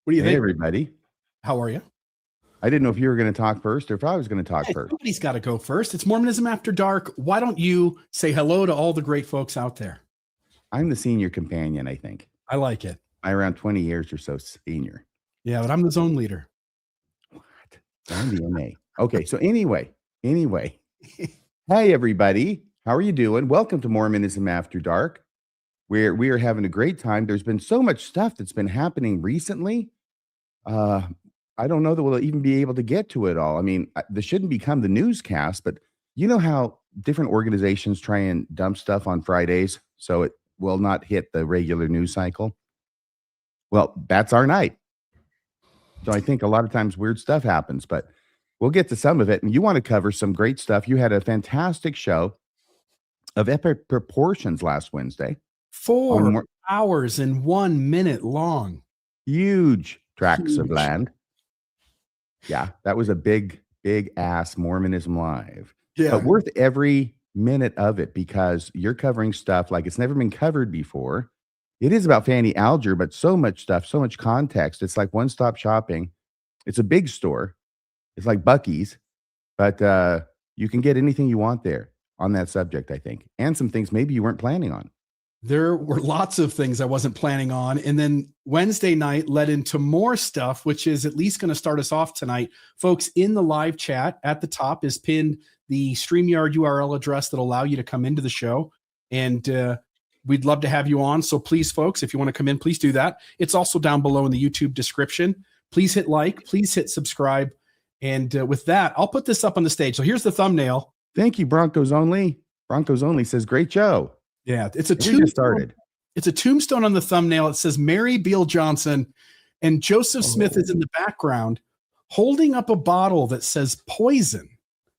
What do you Hey, think? everybody. How are you? I didn't know if you were going to talk first or if I was going to talk Hey, first. somebody's got to go first. It's Mormonism After Dark. Why don't you say hello to all the great folks out there? I'm the senior companion, I think. I like it. I around 20 years or so senior. Yeah, but I'm the zone leader. What? I'm the NA. Okay, so anyway. Hey, everybody. How are you doing? Welcome to Mormonism After Dark, where we are having a great time. There's been so much stuff that's been happening recently. I don't know that we'll even be able to get to it all. I mean, this shouldn't become the newscast, but you know how different organizations try and dump stuff on Fridays so it will not hit the regular news cycle? Well, that's our night. So I think a lot of times weird stuff happens, but we'll get to some of it. And you want to cover some great stuff. You had a fantastic show of epic proportions last Wednesday. 4 hours and 1 minute long. Huge tracts of land. Yeah, that was a big ass Mormonism Live. Yeah. But worth every minute of it because you're covering stuff like it's never been covered before. It is about Fanny Alger, but so much stuff, so much context. It's like one-stop shopping. It's a big store. It's like Buc-ee's, but you can get anything you want there on that subject, I think, and some things maybe you weren't planning on. There were lots of things I wasn't planning on. And then Wednesday night led into more stuff, which is at least going to start us off tonight. Folks, in the live chat at the top is pinned the StreamYard URL address that'll allow you to come into the show. And we'd love to have you on. So please, folks, if you want to come in, please do that. It's also down below in the YouTube description. Please hit like, please hit subscribe. And with that, I'll put this up on the stage. So here's the thumbnail. Thank you, Broncos Only. Broncos Only says, great show. Yeah, it's a tombstone. It's a tombstone on the thumbnail. It says Mary Beal Johnson, and Joseph Smith is in the background holding up a bottle that says poison.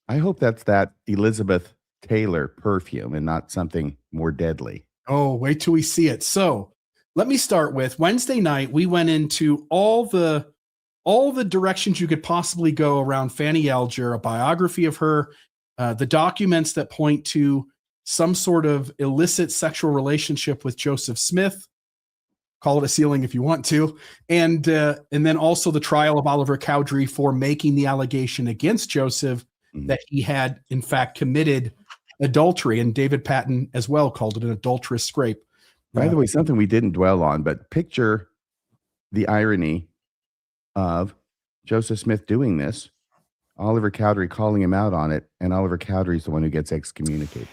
I hope that's that Elizabeth Taylor perfume and not something more deadly. Oh, wait till we see it. So let me start with Wednesday night. We went into all the directions you could possibly go around Fanny Alger, a biography of her, the documents that point to some sort of illicit sexual relationship with Joseph Smith. Call it a ceiling if you want to. And then also the trial of Oliver Cowdery for making the allegation against Joseph that he had, in fact, committed adultery. And David Patton as well called it an adulterous scrape. By the way, something we didn't dwell on, but picture the irony of Joseph Smith doing this, Oliver Cowdery calling him out on it, and Oliver Cowdery is the one who gets excommunicated.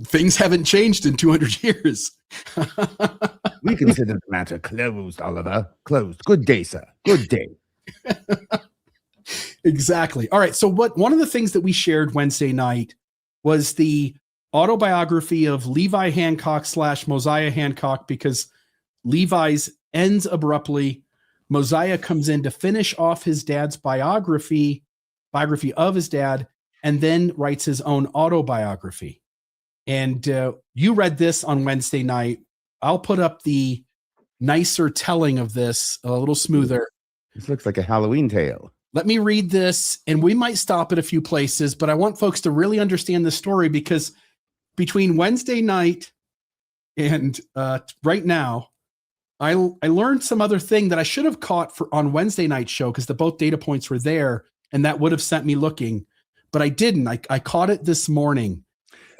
Things haven't changed in 200 years. We consider the matter closed, Oliver. Closed. Good day, sir. Good day. Exactly. All right. So one of the things that we shared Wednesday night was the autobiography of Levi Hancock / Mosiah Hancock, because Levi's ends abruptly. Mosiah comes in to finish off his dad's biography of his dad, and then writes his own autobiography. And you read this on Wednesday night. I'll put up the nicer telling of this, a little smoother. This looks like a Halloween tale. Let me read this, and we might stop at a few places, but I want folks to really understand the story, because between Wednesday night and right now, I learned some other thing that I should have caught on Wednesday night's show, because both data points were there, and that would have sent me looking. But I didn't. I caught it this morning.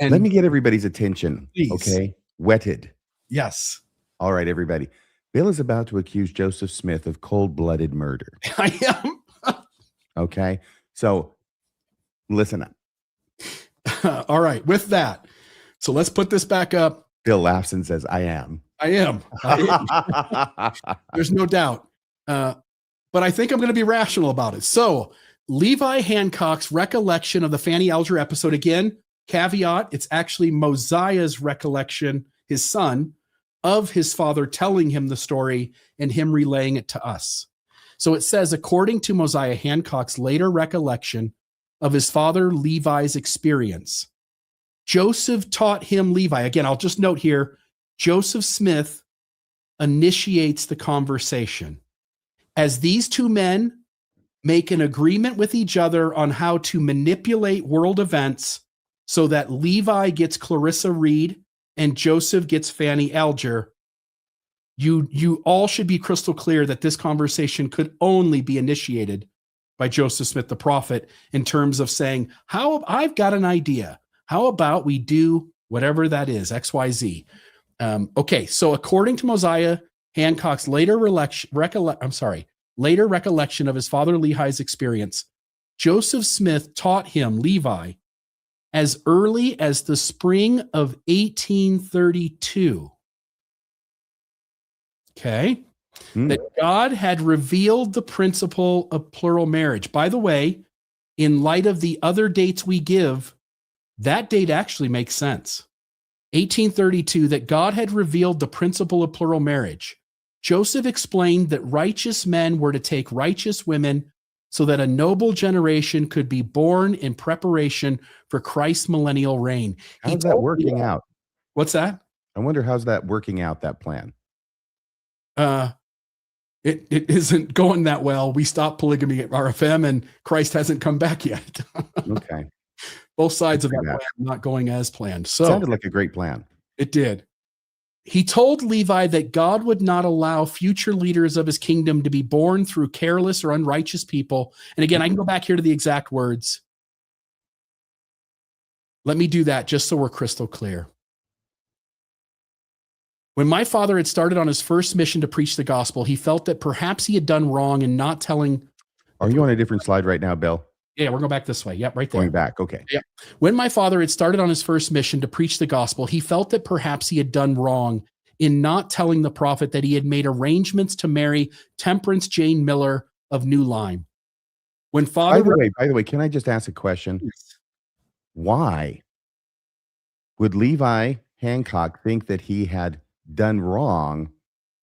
And let me get everybody's attention. Please. Okay. Wetted. Yes. All right, everybody. Bill is about to accuse Joseph Smith of cold-blooded murder. I am. Okay. So listen up. All right. With that. So let's put this back up. Bill laughs and says, I am. There's no doubt. But I think I'm going to be rational about it. So Levi Hancock's recollection of the Fanny Alger episode, again, caveat, it's actually Mosiah's recollection, his son, of his father telling him the story and him relaying it to us. So it says, according to Mosiah Hancock's later recollection of his father Levi's experience, Joseph taught him Levi. Again, I'll just note here, Joseph Smith initiates the conversation. As these two men make an agreement with each other on how to manipulate world events so that Levi gets Clarissa Reed and Joseph gets Fanny Alger, you all should be crystal clear that this conversation could only be initiated by Joseph Smith the prophet in terms of saying, I've got an idea. How about we do whatever that is, XYZ. Okay, so according to Mosiah Hancock's later recollection of his father Lehi's experience, Joseph Smith taught him, Levi, as early as the spring of 1832. Okay. That God had revealed the principle of plural marriage. By the way, in light of the other dates we give, that date actually makes sense. 1832, that God had revealed the principle of plural marriage. Joseph explained that righteous men were to take righteous women so that a noble generation could be born in preparation for Christ's millennial reign. How's that working out? What's that? I wonder how's that working out, that plan? It isn't going that well. We stopped polygamy at RFM and Christ hasn't come back yet. Okay. Both sides of that plan not going as planned. So sounded like a great plan. It did. He told Levi that God would not allow future leaders of his kingdom to be born through careless or unrighteous people. And again, I can go back here to the exact words. Let me do that just so we're crystal clear. When my father had started on his first mission to preach the gospel, he felt that perhaps he had done wrong in not telling. Are you on a different slide right now, Bill? Yeah, we're going back this way. Yep, right there. Going back. Okay. Yep. When my father had started on his first mission to preach the gospel, he felt that perhaps he had done wrong in not telling the prophet that he had made arrangements to marry Temperance Jane Miller of New Lyme. When father, by the way, can I just ask a question? Yes. Why would Levi Hancock think that he had done wrong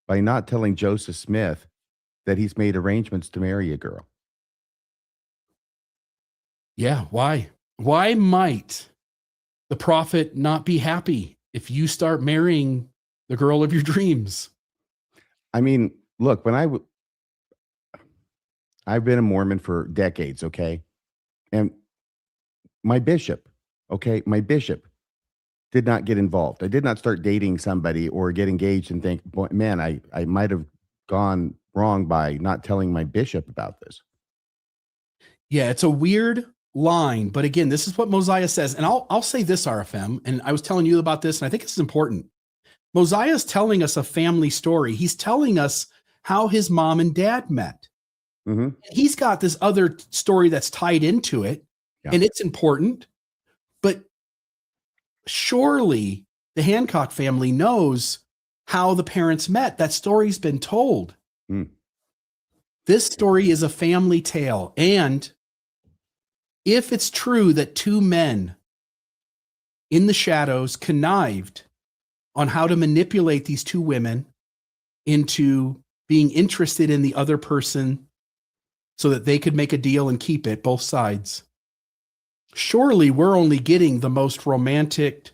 by not telling Joseph Smith that he's made arrangements to marry a girl? Yeah, why? Why might the prophet not be happy if you start marrying the girl of your dreams? I mean, look, I've been a Mormon for decades, okay? And my bishop did not get involved. I did not start dating somebody or get engaged and think, boy, man, I might have gone wrong by not telling my bishop about this. Yeah, it's a weird line, but again, this is what Mosiah says. And I'll say this, RFM, and I was telling you about this, and I think this is important. Mosiah is telling us a family story. He's telling us how his mom and dad met. Mm-hmm. He's got this other story that's tied into it, and it's important, but surely the Hancock family knows how the parents met. That story's been told. This story is a family tale. And if it's true that two men in the shadows connived on how to manipulate these two women into being interested in the other person so that they could make a deal and keep it, both sides, surely we're only getting the most romantic,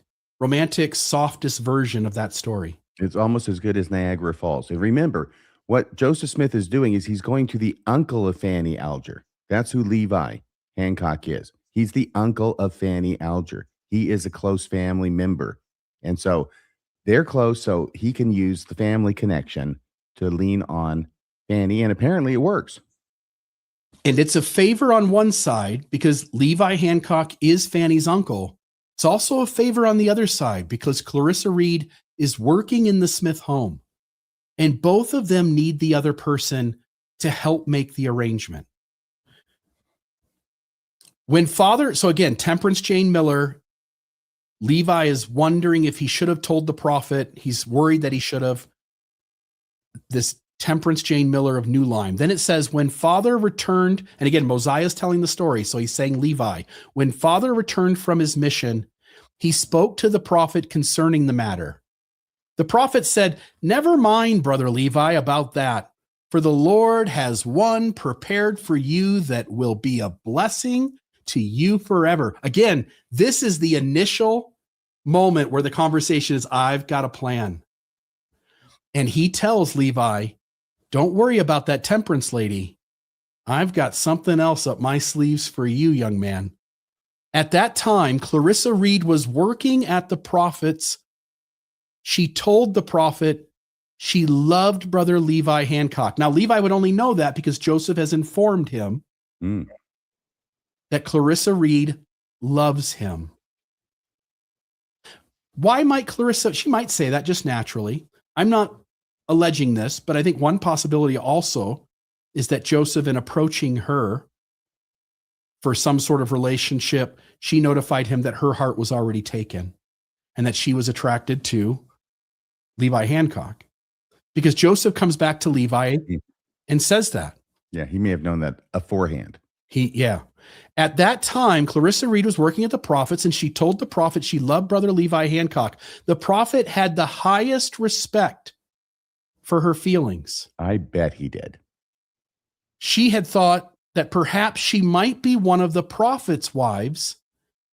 softest version of that story. It's almost as good as Niagara Falls. And remember, what Joseph Smith is doing is he's going to the uncle of Fanny Alger. That's who Levi Hancock is. He's the uncle of Fanny Alger. He is a close family member. And so they're close, so he can use the family connection to lean on Fanny. And apparently it works. And it's a favor on one side because Levi Hancock is Fanny's uncle. It's also a favor on the other side because Clarissa Reed is working in the Smith home. And both of them need the other person to help make the arrangement. So again, Temperance Jane Miller, Levi is wondering if he should have told the prophet. He's worried that he should have. This Temperance Jane Miller of New Lyme. Then it says, when father returned, and again, Mosiah's telling the story, so he's saying Levi, when father returned from his mission, he spoke to the prophet concerning the matter. The prophet said, never mind, brother Levi, about that, for the Lord has one prepared for you that will be a blessing to you forever. Again, this is the initial moment where the conversation is, I've got a plan. And he tells Levi, don't worry about that temperance lady. I've got something else up my sleeves for you, young man. At that time, Clarissa Reed was working at the prophet's. She told the prophet she loved brother Levi Hancock. Now, Levi would only know that because Joseph has informed him that Clarissa Reed loves him. Why might Clarissa, she might say that just naturally. I'm not alleging this, but I think one possibility also is that Joseph, in approaching her for some sort of relationship, she notified him that her heart was already taken and that she was attracted to Levi Hancock. Because Joseph comes back to Levi and says that. Yeah, he may have known that beforehand. At that time, Clarissa Reed was working at the Prophets, and she told the prophet she loved brother Levi Hancock. The prophet had the highest respect for her feelings. I bet he did. She had thought that perhaps she might be one of the prophet's wives,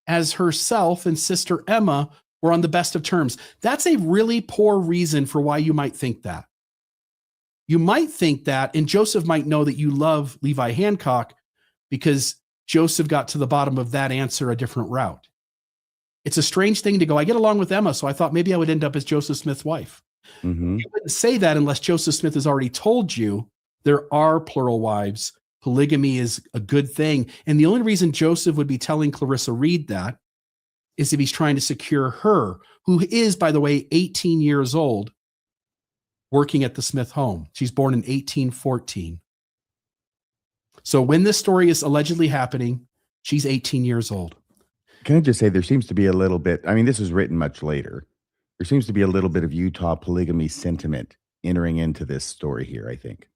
as herself and sister Emma were on the best of terms. That's a really poor reason for why you might think that. You might think that, and Joseph might know that you love Levi Hancock because Joseph got to the bottom of that answer a different route. It's a strange thing to go, I get along with Emma, so I thought maybe I would end up as Joseph Smith's wife. You wouldn't say that unless Joseph Smith has already told you there are plural wives. Polygamy is a good thing. And the only reason Joseph would be telling Clarissa Reed that is if he's trying to secure her, who is, by the way, 18 years old, working at the Smith home. She's born in 1814. So when this story is allegedly happening, she's 18 years old. Can I just say there seems to be a little bit, I mean, this was written much later. There seems to be a little bit of Utah polygamy sentiment entering into this story here, I think,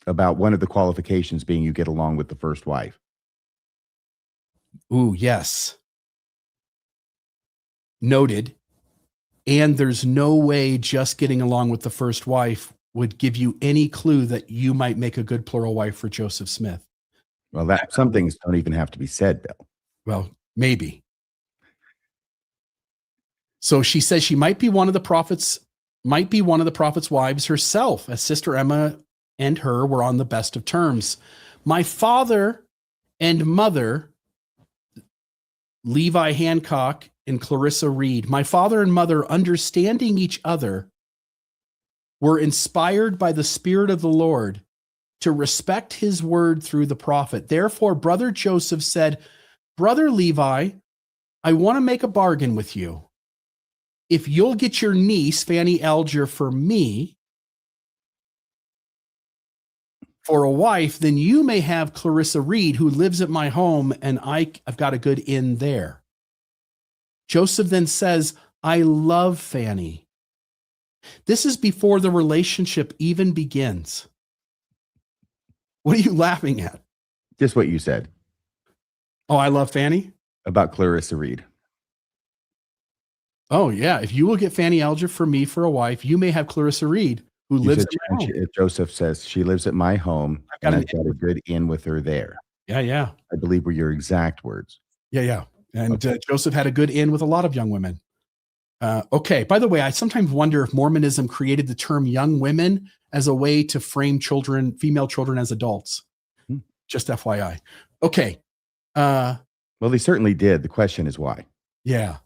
about one of the qualifications being you get along with the first wife. Ooh, yes. Noted. And there's no way just getting along with the first wife would give you any clue that you might make a good plural wife for Joseph Smith. Well, that some things don't even have to be said, Bill. Well, maybe. So she says she might be one of the prophet's wives herself, as Sister Emma and her were on the best of terms. My father and mother, Levi Hancock and Clarissa Reed, my father and mother, understanding each other, were inspired by the Spirit of the Lord to respect his word through the prophet. Therefore, brother Joseph said, Brother Levi, I want to make a bargain with you. If you'll get your niece, Fanny Alger, for me, for a wife, then you may have Clarissa Reed, who lives at my home, and I've got a good inn there. Joseph then says, I love Fanny. This is before the relationship even begins. What are you laughing at? Just what you said. Oh, I love Fanny? About Clarissa Reed. Oh, yeah. If you will get Fanny Alger for me for a wife, you may have Clarissa Reed, who lives at my home. Joseph says, she lives at my home, and I've got a good inn with her there. Yeah. I believe were your exact words. Yeah. And Joseph had a good inn with a lot of young women. Okay. By the way, I sometimes wonder if Mormonism created the term young women as a way to frame female children as adults. Just FYI. Okay. Well, they certainly did. The question is why. Yeah.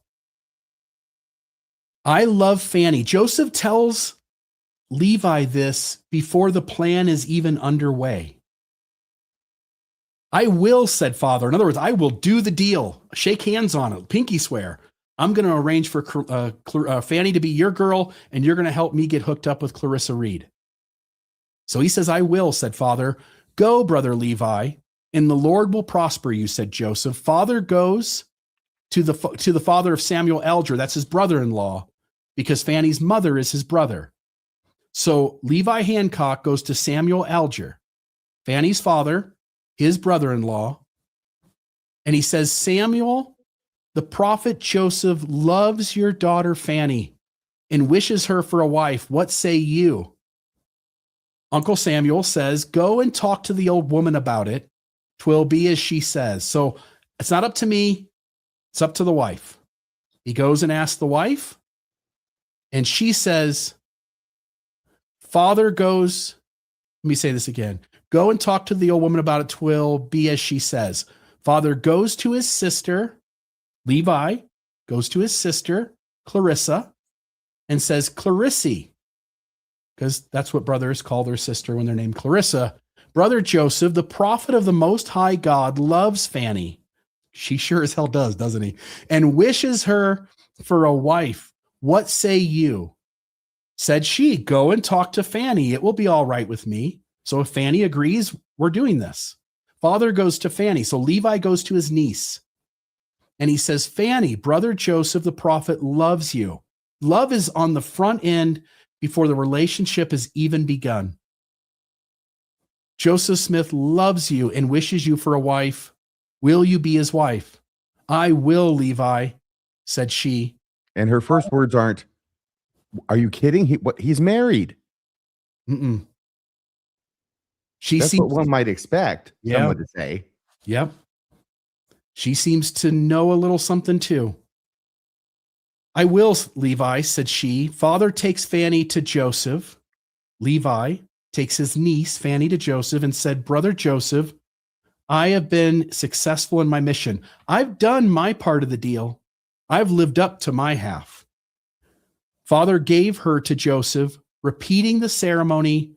I love Fanny. Joseph tells Levi this before the plan is even underway. I will, said father. In other words, I will do the deal. Shake hands on it. Pinky swear. I'm going to arrange for Fanny to be your girl, and you're going to help me get hooked up with Clarissa Reed. So he says, I will, said father. Go, brother Levi, and the Lord will prosper you, said Joseph. Father goes to the father of Samuel Alger. That's his brother-in-law, because Fanny's mother is his brother. So Levi Hancock goes to Samuel Alger, Fanny's father, his brother-in-law, and he says, Samuel, the prophet Joseph loves your daughter Fanny and wishes her for a wife. What say you? Uncle Samuel says, go and talk to the old woman about it. 'Twill be as she says. So it's not up to me. It's up to the wife. He goes and asks the wife, and she says, father goes, let me say this again. Go and talk to the old woman about it. 'Twill be as she says. Father goes to his sister, Levi goes to his sister, Clarissa, and says, Clarissa, because that's what brothers call their sister when they're named Clarissa. Brother Joseph, the prophet of the Most High God, loves Fanny. She sure as hell does, doesn't he? And wishes her for a wife. What say you? Said she, go and talk to Fanny. It will be all right with me. So if Fanny agrees, we're doing this. Father goes to Fanny. So Levi goes to his niece. And he says, Fanny, brother Joseph, the prophet, loves you. Love is on the front end before the relationship has even begun. Joseph Smith loves you and wishes you for a wife. Will you be his wife? I will, Levi, said she. And her first words aren't, are you kidding? He's married. Mm-mm. That's what one might expect someone to say. Yep. She seems to know a little something too. I will, Levi, said she. Father takes Fanny to Joseph. Levi takes his niece, Fanny, to Joseph and said, Brother Joseph, I have been successful in my mission. I've done my part of the deal. I've lived up to my half. Father gave her to Joseph, repeating the ceremony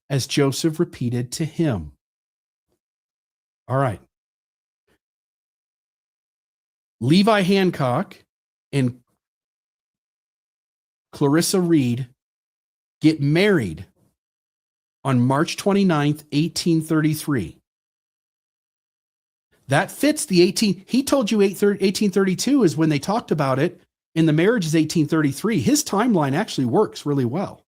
as Joseph repeated to him. All right. Levi Hancock and Clarissa Reed get married on March 29th, 1833. That fits the 18. He told you 1832 is when they talked about it, and the marriage is 1833. His timeline actually works really well.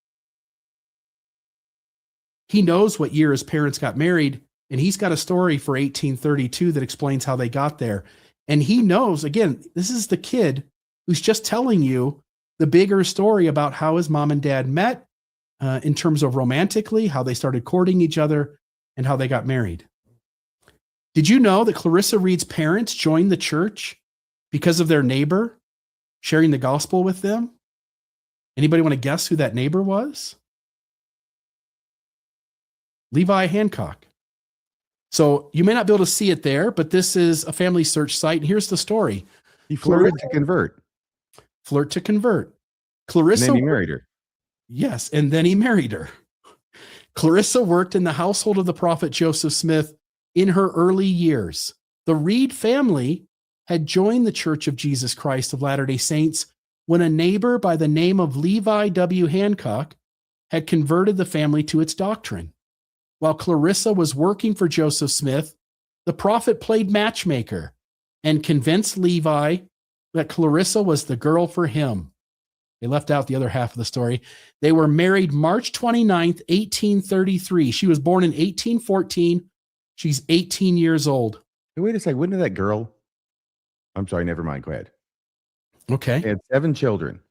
He knows what year his parents got married, and he's got a story for 1832 that explains how they got there. And he knows, again, this is the kid who's just telling you the bigger story about how his mom and dad met in terms of romantically, how they started courting each other, and how they got married. Did you know that Clarissa Reed's parents joined the church because of their neighbor sharing the gospel with them? Anybody want to guess who that neighbor was? Levi Hancock. So you may not be able to see it there, but this is a family search site. And here's the story. He flirted to convert. Flirt to convert. Clarissa. And then he married her. Yes, and then he married her. Clarissa worked in the household of the prophet Joseph Smith in her early years. The Reed family had joined the Church of Jesus Christ of Latter-day Saints when a neighbor by the name of Levi W. Hancock had converted the family to its doctrine. While Clarissa was working for Joseph Smith, the prophet played matchmaker and convinced Levi that Clarissa was the girl for him. They left out the other half of the story. They were married March 29th, 1833. She was born in 1814. She's 18 years old. Hey, wait a second. When did that girl? I'm sorry, never mind. Go ahead. Okay. They had 7 children.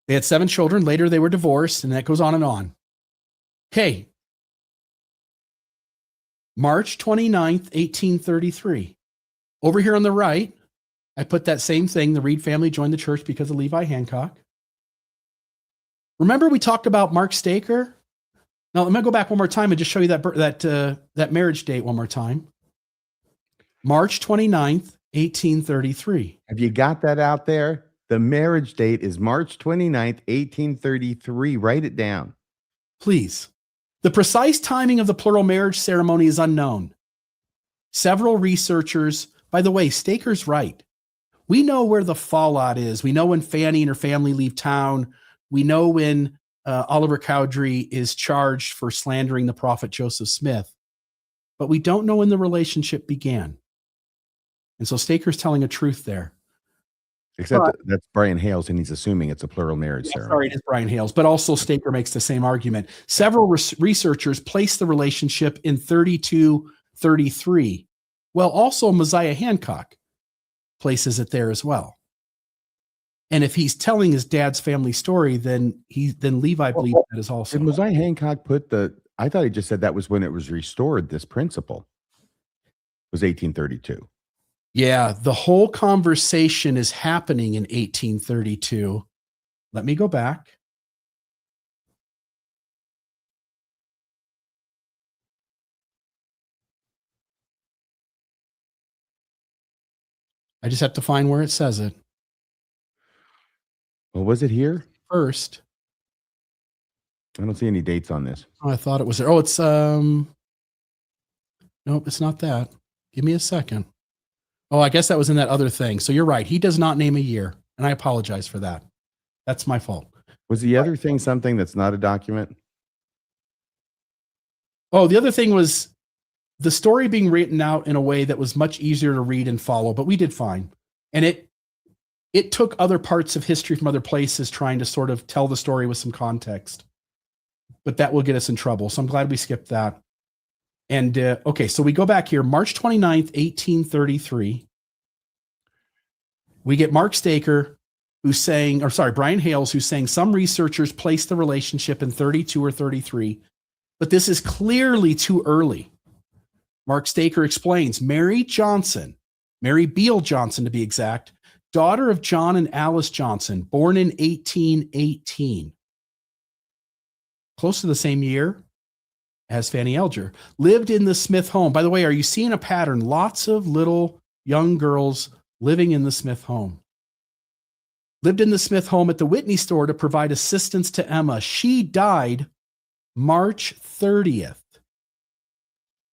They had 7 children. Later, they were divorced, and that goes on and on. Okay. March 29th, 1833. Over here on the right, I put that same thing. The Reed family joined the church because of Levi Hancock. Remember we talked about Mark Staker? Now, let me go back one more time and just show you that marriage date one more time. March 29th, 1833. Have you got that out there? The marriage date is March 29th, 1833. Write it down. Please. The precise timing of the plural marriage ceremony is unknown. Several researchers, by the way, Staker's right. We know where the fallout is. We know when Fanny and her family leave town. We know when Oliver Cowdery is charged for slandering the prophet Joseph Smith. But we don't know when the relationship began. And so Staker's telling a truth there. Except that's Brian Hales, and he's assuming it's a plural marriage ceremony. Sorry, it is Brian Hales, but also Staker makes the same argument. Several researchers place the relationship in 32-33. Well, also Mosiah Hancock places it there as well. And if he's telling his dad's family story, then Levi believes that is also. Did Mosiah Hancock put I thought he just said that was when it was restored, this principle. It was 1832. Yeah, the whole conversation is happening in 1832. Let me go back. I just have to find where it says it. Well, was it here? First. I don't see any dates on this. Oh, I thought it was there. Oh, it's nope, it's not that. Give me a second. Oh, I guess that was in that other thing. So you're right. He does not name a year, and I apologize for that. That's my fault. Was the other thing something that's not a document? Oh, the other thing was the story being written out in a way that was much easier to read and follow, but we did fine. And it took other parts of history from other places trying to sort of tell the story with some context. But that will get us in trouble. So I'm glad we skipped that. And okay, so we go back here, March 29th, 1833. We get Mark Staker, who's saying, or sorry, Brian Hales, who's saying some researchers place the relationship in 32 or 33, but this is clearly too early. Mark Staker explains, Mary Beal Johnson to be exact, daughter of John and Alice Johnson, born in 1818. Close to the same year as Fanny Alger, lived in the Smith home. By the way, are you seeing a pattern? Lots of little young girls living in the Smith home. Lived in the Smith home at the Whitney store to provide assistance to Emma. She died March 30th,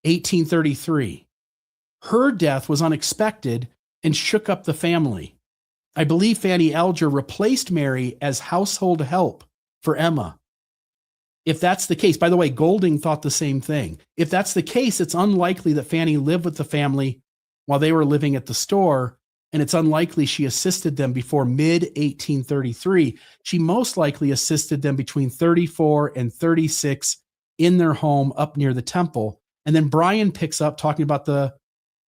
1833. Her death was unexpected and shook up the family. I believe Fanny Alger replaced Mary as household help for Emma. If that's the case, by the way, Golding thought the same thing. If that's the case, it's unlikely that Fanny lived with the family while they were living at the store, and it's unlikely she assisted them before mid-1833. She most likely assisted them between 34 and 36 in their home up near the temple. And then Brian picks up talking about the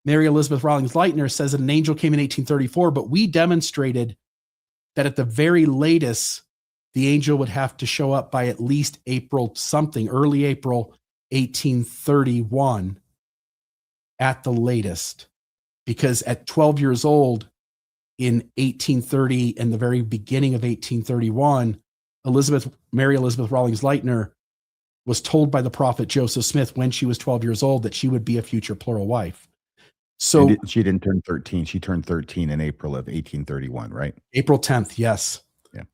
Mary Elizabeth Rawlings Lightner, says that an angel came in 1834, but we demonstrated that at the very latest, the angel would have to show up by at least April something, early April 1831 at the latest. Because at 12 years old in 1830 and the very beginning of 1831, Mary Elizabeth Rawlings Lightner was told by the prophet Joseph Smith when she was 12 years old that she would be a future plural wife. So she didn't turn 13. She turned 13 in April of 1831, right? April 10th, yes. Yeah.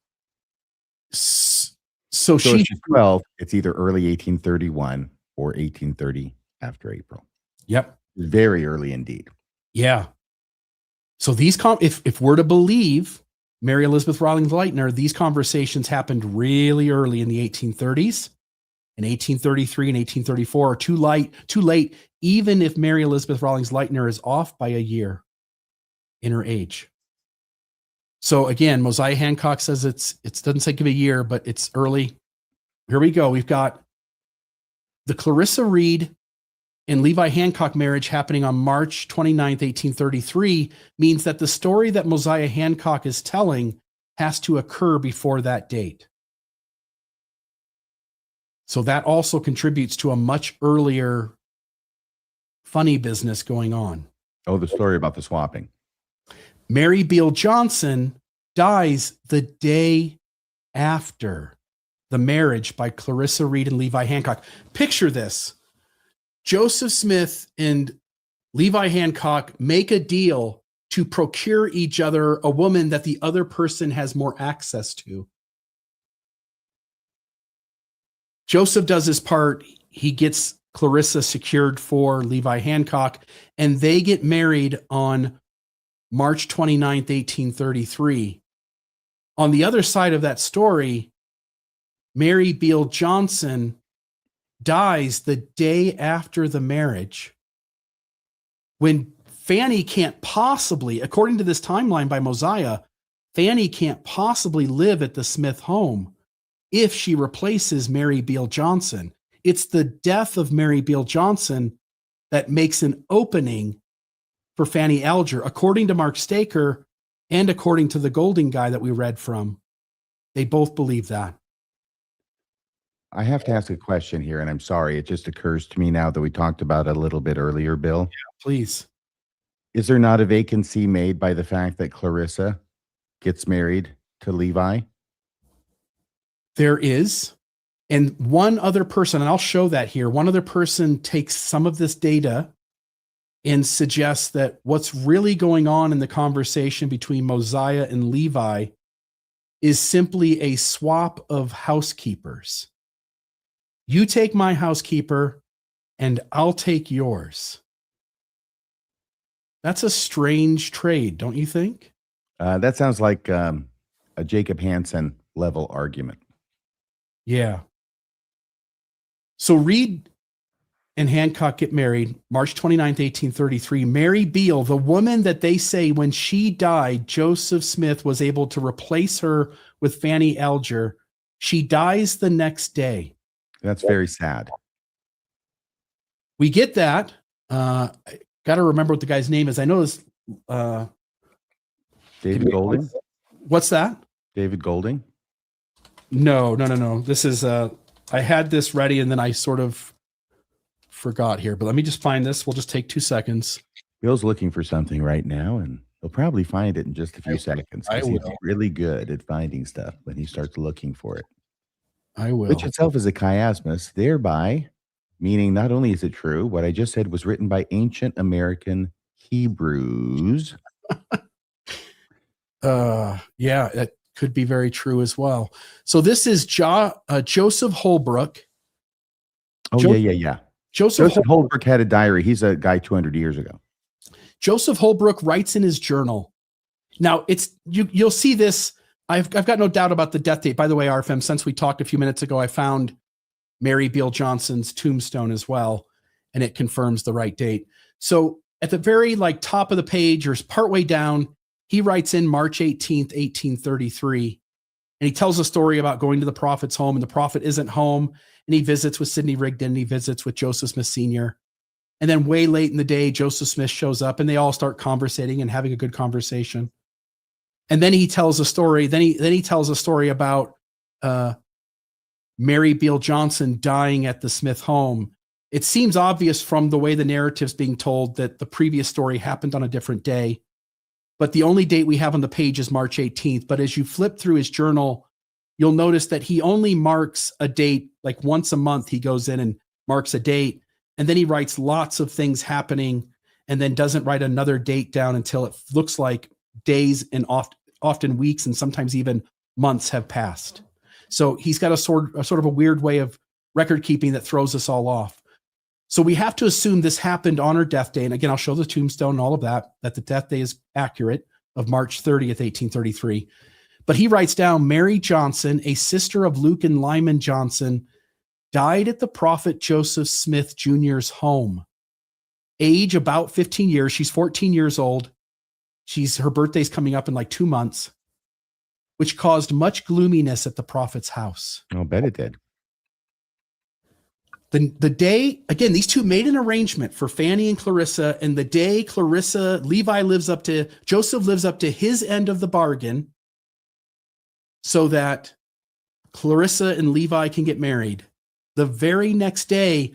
So she's 12. It's either early 1831 or 1830 after April. Yep. Very early indeed. Yeah. So these if we're to believe Mary Elizabeth Rawlings Lightner, these conversations happened really early in the 1830s, and 1833 and 1834 are too late, even if Mary Elizabeth Rawlings Lightner is off by a year in her age. So again, Mosiah Hancock says it doesn't say give a year, but it's early. Here we go. We've got the Clarissa Reed and Levi Hancock marriage happening on March 29th, 1833, means that the story that Mosiah Hancock is telling has to occur before that date. So that also contributes to a much earlier funny business going on. Oh, the story about the swapping. Mary Beal Johnson dies the day after the marriage by Clarissa Reed and Levi Hancock. Picture this. Joseph Smith and Levi Hancock make a deal to procure each other a woman that the other person has more access to. Joseph does his part. He gets Clarissa secured for Levi Hancock, and they get married on March 29th, 1833. On the other side of that story, Mary Beal Johnson dies the day after the marriage, when Fanny can't possibly, according to this timeline by Mosiah, Fanny can't possibly live at the Smith home if she replaces Mary Beal Johnson. It's the death of Mary Beal Johnson that makes an opening for Fanny Alger, according to Mark Staker and according to the Golding guy that we read from. They both believe that. I have to ask a question here, and I'm sorry. It just occurs to me now that we talked about it a little bit earlier, Bill. Yeah, please. Is there not a vacancy made by the fact that Clarissa gets married to Levi? There is. And one other person, and I'll show that here, one other person takes some of this data and suggests that what's really going on in the conversation between Mosiah and Levi is simply a swap of housekeepers. You take my housekeeper and I'll take yours. That's a strange trade, don't you think? That sounds like a Jacob Hansen level argument. Yeah. So Reed and Hancock get married March 29th, 1833. Mary Beale, the woman that they say when she died, Joseph Smith was able to replace her with Fanny Alger. She dies the next day. That's very sad. We get that. Got to remember what the guy's name is. I know this. David Golding? What's that? David Golding? No. This is, I had this ready and then I sort of forgot here, but let me just find this. We'll just take 2 seconds. Bill's looking for something right now, and he'll probably find it in just a few seconds. I He's will. really good at finding stuff when he starts looking for it. I will. Which itself is a chiasmus, thereby meaning not only is it true, what I just said was written by ancient American Hebrews. Yeah, that could be very true as well. So this is Joseph Holbrook. Oh, yeah. Joseph Holbrook had a diary. He's a guy 200 years ago. Joseph Holbrook writes in his journal. Now it's you'll see this. I've got no doubt about the death date. By the way, RFM, since we talked a few minutes ago, I found Mary Beale Johnson's tombstone as well, and it confirms the right date. So at the very top of the page or partway down, he writes in March 18th, 1833, and he tells a story about going to the prophet's home, and the prophet isn't home, and he visits with Sidney Rigdon, and he visits with Joseph Smith Sr. And then way late in the day, Joseph Smith shows up, and they all start conversating and having a good conversation. And then he tells a story. Then he tells a story about Mary Beale Johnson dying at the Smith home. It seems obvious from the way the narrative's being told that the previous story happened on a different day. But the only date we have on the page is March 18th. But as you flip through his journal, you'll notice that he only marks a date, like once a month he goes in and marks a date. And then he writes lots of things happening and then doesn't write another date down until it looks like days and often weeks and sometimes even months have passed. So he's got a sort of a weird way of record keeping that throws us all off. So we have to assume this happened on her death day. And again, I'll show the tombstone and all of that the death day is accurate of March 30th, 1833. But he writes down, Mary Johnson, a sister of Luke and Lyman Johnson, died at the prophet Joseph Smith Jr.'s home. Age about 15 years. She's 14 years old. Her birthday's coming up in 2 months, which caused much gloominess at the prophet's house. I'll bet it did. The day, again, these two made an arrangement for Fanny and Clarissa, and the day Joseph lives up to his end of the bargain so that Clarissa and Levi can get married. The very next day,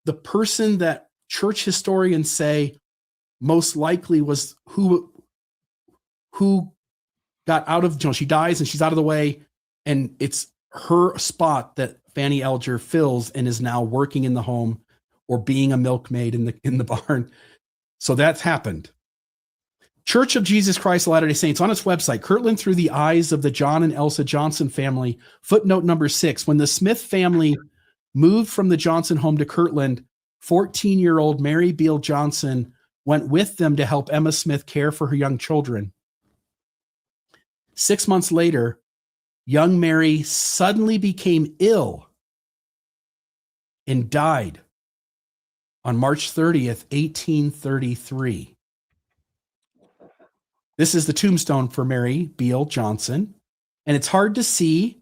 the person that church historians say most likely was who got out of, she dies and she's out of the way, and it's her spot that Fanny Alger fills and is now working in the home or being a milkmaid in the barn. So that's happened. Church of Jesus Christ of Latter-day Saints on its website, Kirtland through the eyes of the John and Elsa Johnson family, footnote number 6. When the Smith family moved from the Johnson home to Kirtland, 14-year-old Mary Beale Johnson went with them to help Emma Smith care for her young children. 6 months later, young Mary suddenly became ill and died on March 30th, 1833. This is the tombstone for Mary Beale Johnson, and it's hard to see.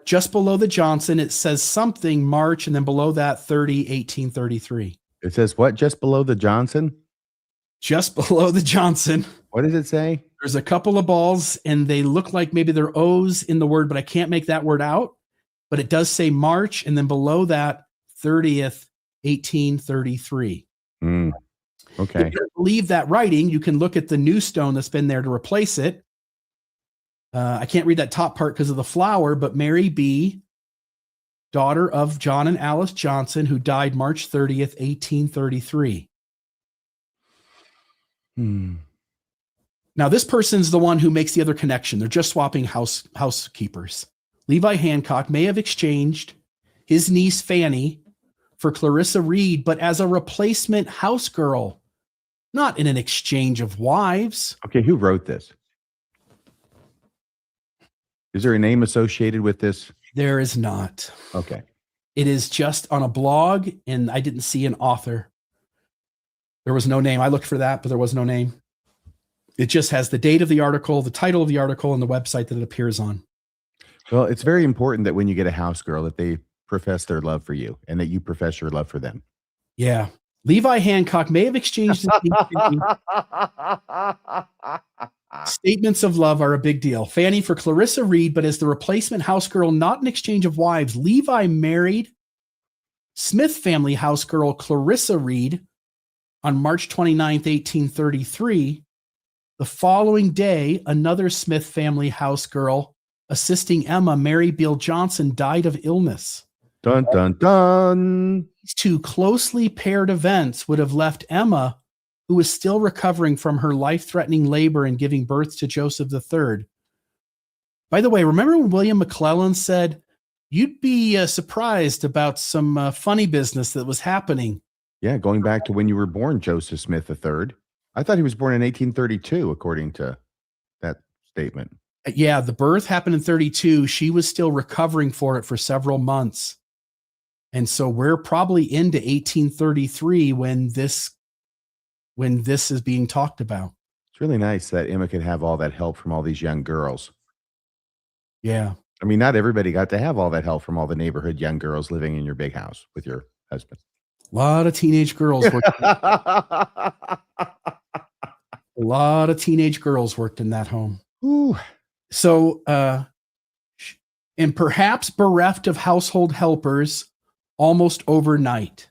Just below the Johnson, it says something March, and then below that 1833. It says what? Just below the Johnson? Just below the Johnson. What does it say? There's a couple of balls, and they look like maybe they're O's in the word, but I can't make that word out. But it does say March, and then below that, 30th, 1833. Okay. If you don't believe that writing, you can look at the new stone that's been there to replace it. I can't read that top part because of the flower, but Mary B., daughter of John and Alice Johnson, who died March 30th, 1833. Now, this person's the one who makes the other connection. They're just swapping housekeepers. Levi Hancock may have exchanged his niece Fanny for Clarissa Reed, but as a replacement house girl, not in an exchange of wives. Okay, who wrote this? Is there a name associated with this? There is not. Okay. It is just on a blog, and I didn't see an author. There was no name. I looked for that, but there was no name. It just has the date of the article, the title of the article, and the website that it appears on. Well, it's very important that when you get a house girl, that they profess their love for you and that you profess your love for them. Yeah. Levi Hancock may have exchanged statements of love are a big deal. Fanny for Clarissa Reed, but as the replacement house girl, not an exchange of wives. Levi married Smith family house girl Clarissa Reed on March 29th, 1833. The following day, another Smith family house girl assisting Emma, Mary Beale Johnson, died of illness. Dun, dun, dun. These two closely paired events would have left Emma, who was still recovering from her life-threatening labor and giving birth to Joseph III. By the way, remember when William McClellan said, you'd be surprised about some funny business that was happening? Yeah, going back to when you were born, Joseph Smith III. I thought he was born in 1832, according to that statement. Yeah, the birth happened in 32. She was still recovering for it for several months. And so we're probably into 1833 when this is being talked about. It's really nice that Emma could have all that help from all these young girls. Yeah. I mean, not everybody got to have all that help from all the neighborhood young girls living in your big house with your husband. A lot of teenage girls worked. A lot of teenage girls worked in that home. Ooh. So, and perhaps bereft of household helpers almost overnight,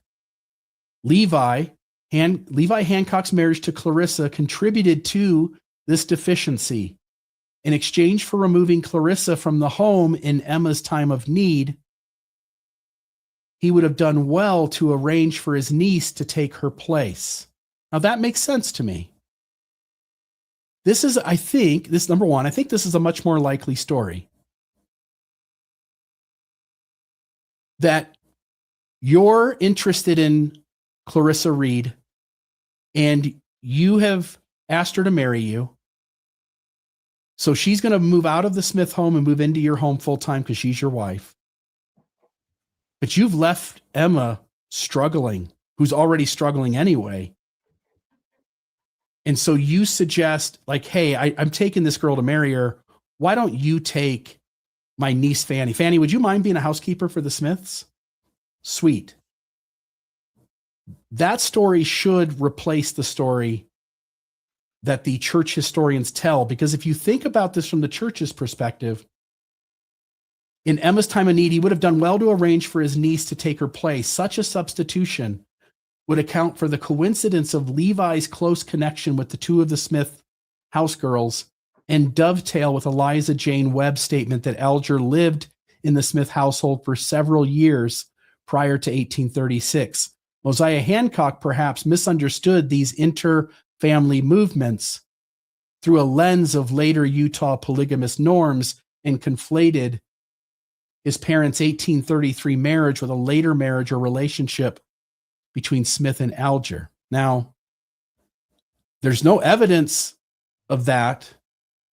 Levi Hancock's marriage to Clarissa contributed to this deficiency. In exchange for removing Clarissa from the home in Emma's time of need, he would have done well to arrange for his niece to take her place. Now that makes sense to me. This is, I think, number one, I think this is a much more likely story. That you're interested in Clarissa Reed and you have asked her to marry you. So she's going to move out of the Smith home and move into your home full time because she's your wife. But you've left Emma struggling, who's already struggling anyway. And so you suggest, like, hey, I'm taking this girl to marry her. Why don't you take my niece, Fanny? Fanny, would you mind being a housekeeper for the Smiths? Sweet. That story should replace the story that the church historians tell, because if you think about this from the church's perspective, in Emma's time of need, he would have done well to arrange for his niece to take her place. Such a substitution would account for the coincidence of Levi's close connection with the two of the Smith house girls and dovetail with Eliza Jane Webb's statement that Alger lived in the Smith household for several years prior to 1836. Mosiah Hancock perhaps misunderstood these inter-family movements through a lens of later Utah polygamous norms and conflated his parents' 1833 marriage with a later marriage or relationship between Smith and Alger. Now, there's no evidence of that.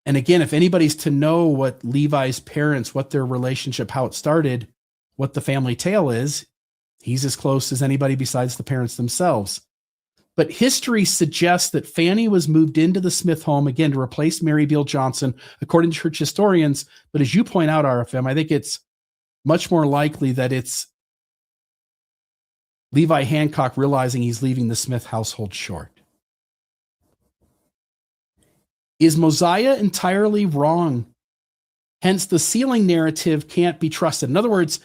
And again, if anybody's to know what Levi's parents, what their relationship, how it started, what the family tale is, he's as close as anybody besides the parents themselves. But history suggests that Fanny was moved into the Smith home, again, to replace Mary Beale Johnson, according to church historians. But as you point out, RFM, I think it's much more likely that it's Levi Hancock realizing he's leaving the Smith household short. Is Mosiah entirely wrong? Hence, the ceiling narrative can't be trusted. In other words,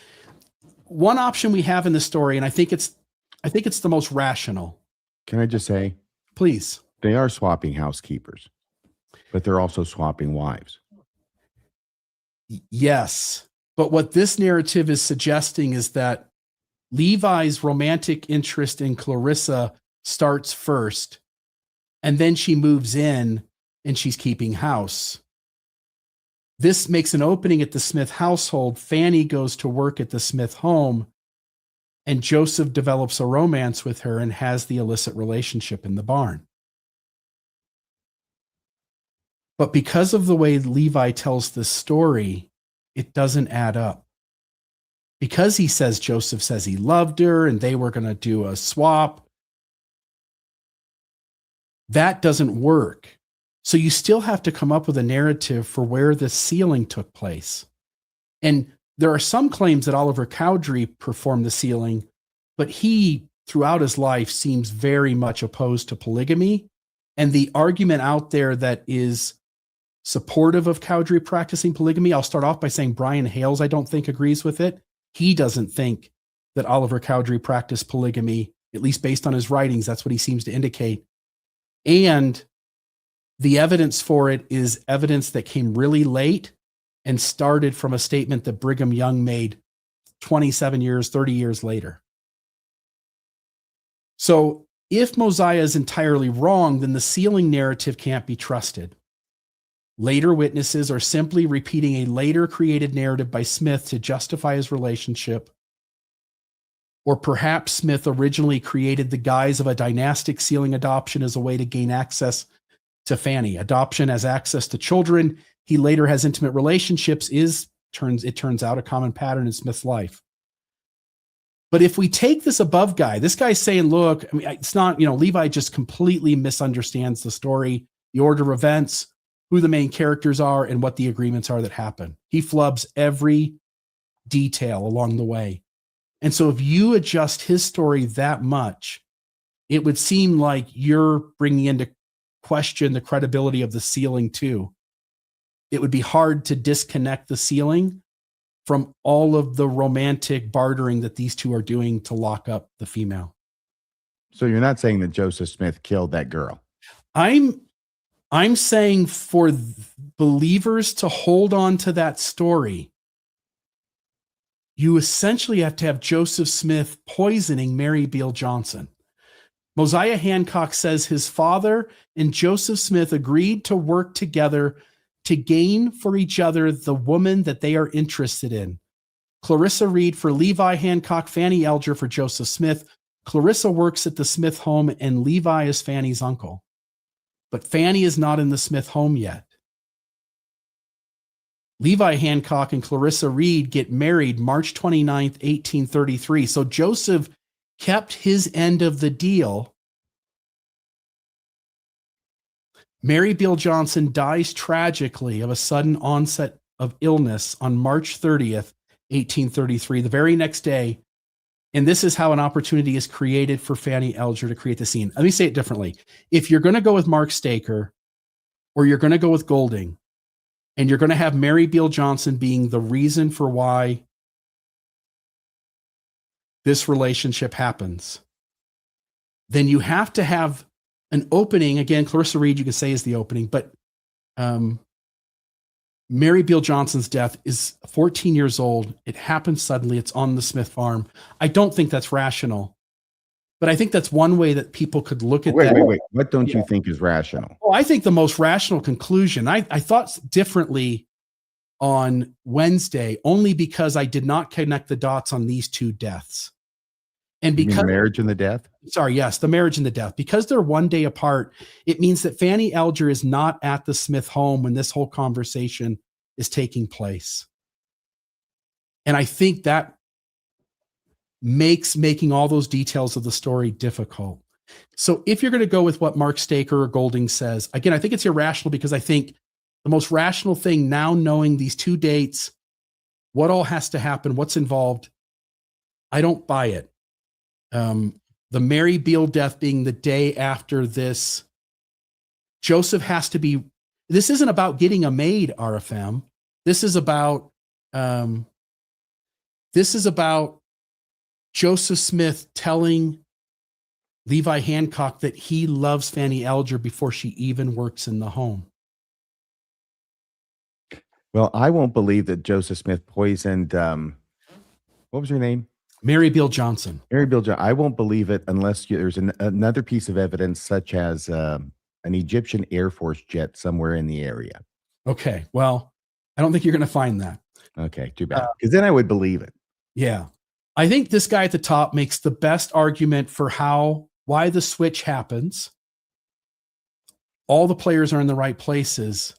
one option we have in the story, and I think it's the most rational. Can I just say, please? They are swapping housekeepers, but they're also swapping wives. Yes. But what this narrative is suggesting is that Levi's romantic interest in Clarissa starts first, and then she moves in and she's keeping house. This makes an opening at the Smith household. Fanny goes to work at the Smith home, and Joseph develops a romance with her and has the illicit relationship in the barn. But because of the way Levi tells this story, it doesn't add up. Because he says Joseph says he loved her and they were going to do a swap, that doesn't work. So you still have to come up with a narrative for where the sealing took place. And there are some claims that Oliver Cowdery performed the sealing, but he, throughout his life, seems very much opposed to polygamy. And the argument out there that is supportive of Cowdery practicing polygamy, I'll start off by saying Brian Hales, I don't think, agrees with it. He doesn't think that Oliver Cowdery practiced polygamy, at least based on his writings. That's what he seems to indicate. And the evidence for it is evidence that came really late and started from a statement that Brigham Young made 27 years, 30 years later. So if Mosiah is entirely wrong, then the sealing narrative can't be trusted. Later witnesses are simply repeating a later created narrative by Smith to justify his relationship. Or perhaps Smith originally created the guise of a dynastic sealing adoption as a way to gain access to Fanny. Adoption as access to children. He later has intimate relationships it turns out, a common pattern in Smith's life. But if we take this above guy, this guy's saying, look, I mean, it's not, Levi just completely misunderstands the story, the order of events, who the main characters are, and what the agreements are that happen. He flubs every detail along the way. And so if you adjust his story that much, it would seem like you're bringing into question the credibility of the sealing too. It would be hard to disconnect the sealing from all of the romantic bartering that these two are doing to lock up the female. So you're not saying that Joseph Smith killed that girl? I'm saying for believers to hold on to that story, you essentially have to have Joseph Smith poisoning Mary Beale Johnson. Mosiah Hancock says his father and Joseph Smith agreed to work together to gain for each other the woman that they are interested in. Clarissa Reed for Levi Hancock, Fanny Alger for Joseph Smith. Clarissa works at the Smith home and Levi is Fanny's uncle. But Fanny is not in the Smith home yet. Levi Hancock and Clarissa Reed get married March 29th, 1833. So Joseph kept his end of the deal. Mary Beale Johnson dies tragically of a sudden onset of illness on March 30th, 1833, the very next day. And this is how an opportunity is created for Fanny Alger to create the scene. Let me say it differently. If you're going to go with Mark Staker, or you're going to go with Golding, and you're going to have Mary Beale Johnson being the reason for why this relationship happens, then you have to have an opening. Again, Clarissa Reed, you can say, is the opening, but Mary Beale Johnson's death is 14 years old. It happens suddenly. It's on the Smith farm. I don't think that's rational, but I think that's one way that people could look at that. Wait. What don't you think is rational? Well, I think the most rational conclusion, I thought differently on Wednesday, only because I did not connect the dots on these two deaths. And because the marriage and the death? Sorry, yes, the marriage and the death. Because they're one day apart, it means that Fanny Alger is not at the Smith home when this whole conversation is taking place. And I think that makes making all those details of the story difficult. So if you're going to go with what Mark Staker or Golding says, again, I think it's irrational, because I think the most rational thing now, knowing these two dates, what all has to happen, what's involved, I don't buy it. The Mary Beale death being the day after this, Joseph has to be, this isn't about getting a maid, RFM. This is about Joseph Smith telling Levi Hancock that he loves Fanny Alger before she even works in the home. Well, I won't believe that Joseph Smith poisoned, what was her name? Mary Beale Johnson. Mary Beale Johnson. I won't believe it unless there's another piece of evidence, such as an Egyptian Air Force jet somewhere in the area. Okay. Well, I don't think you're going to find that. Okay, too bad. Because then I would believe it. Yeah. I think this guy at the top makes the best argument for why the switch happens. All the players are in the right places.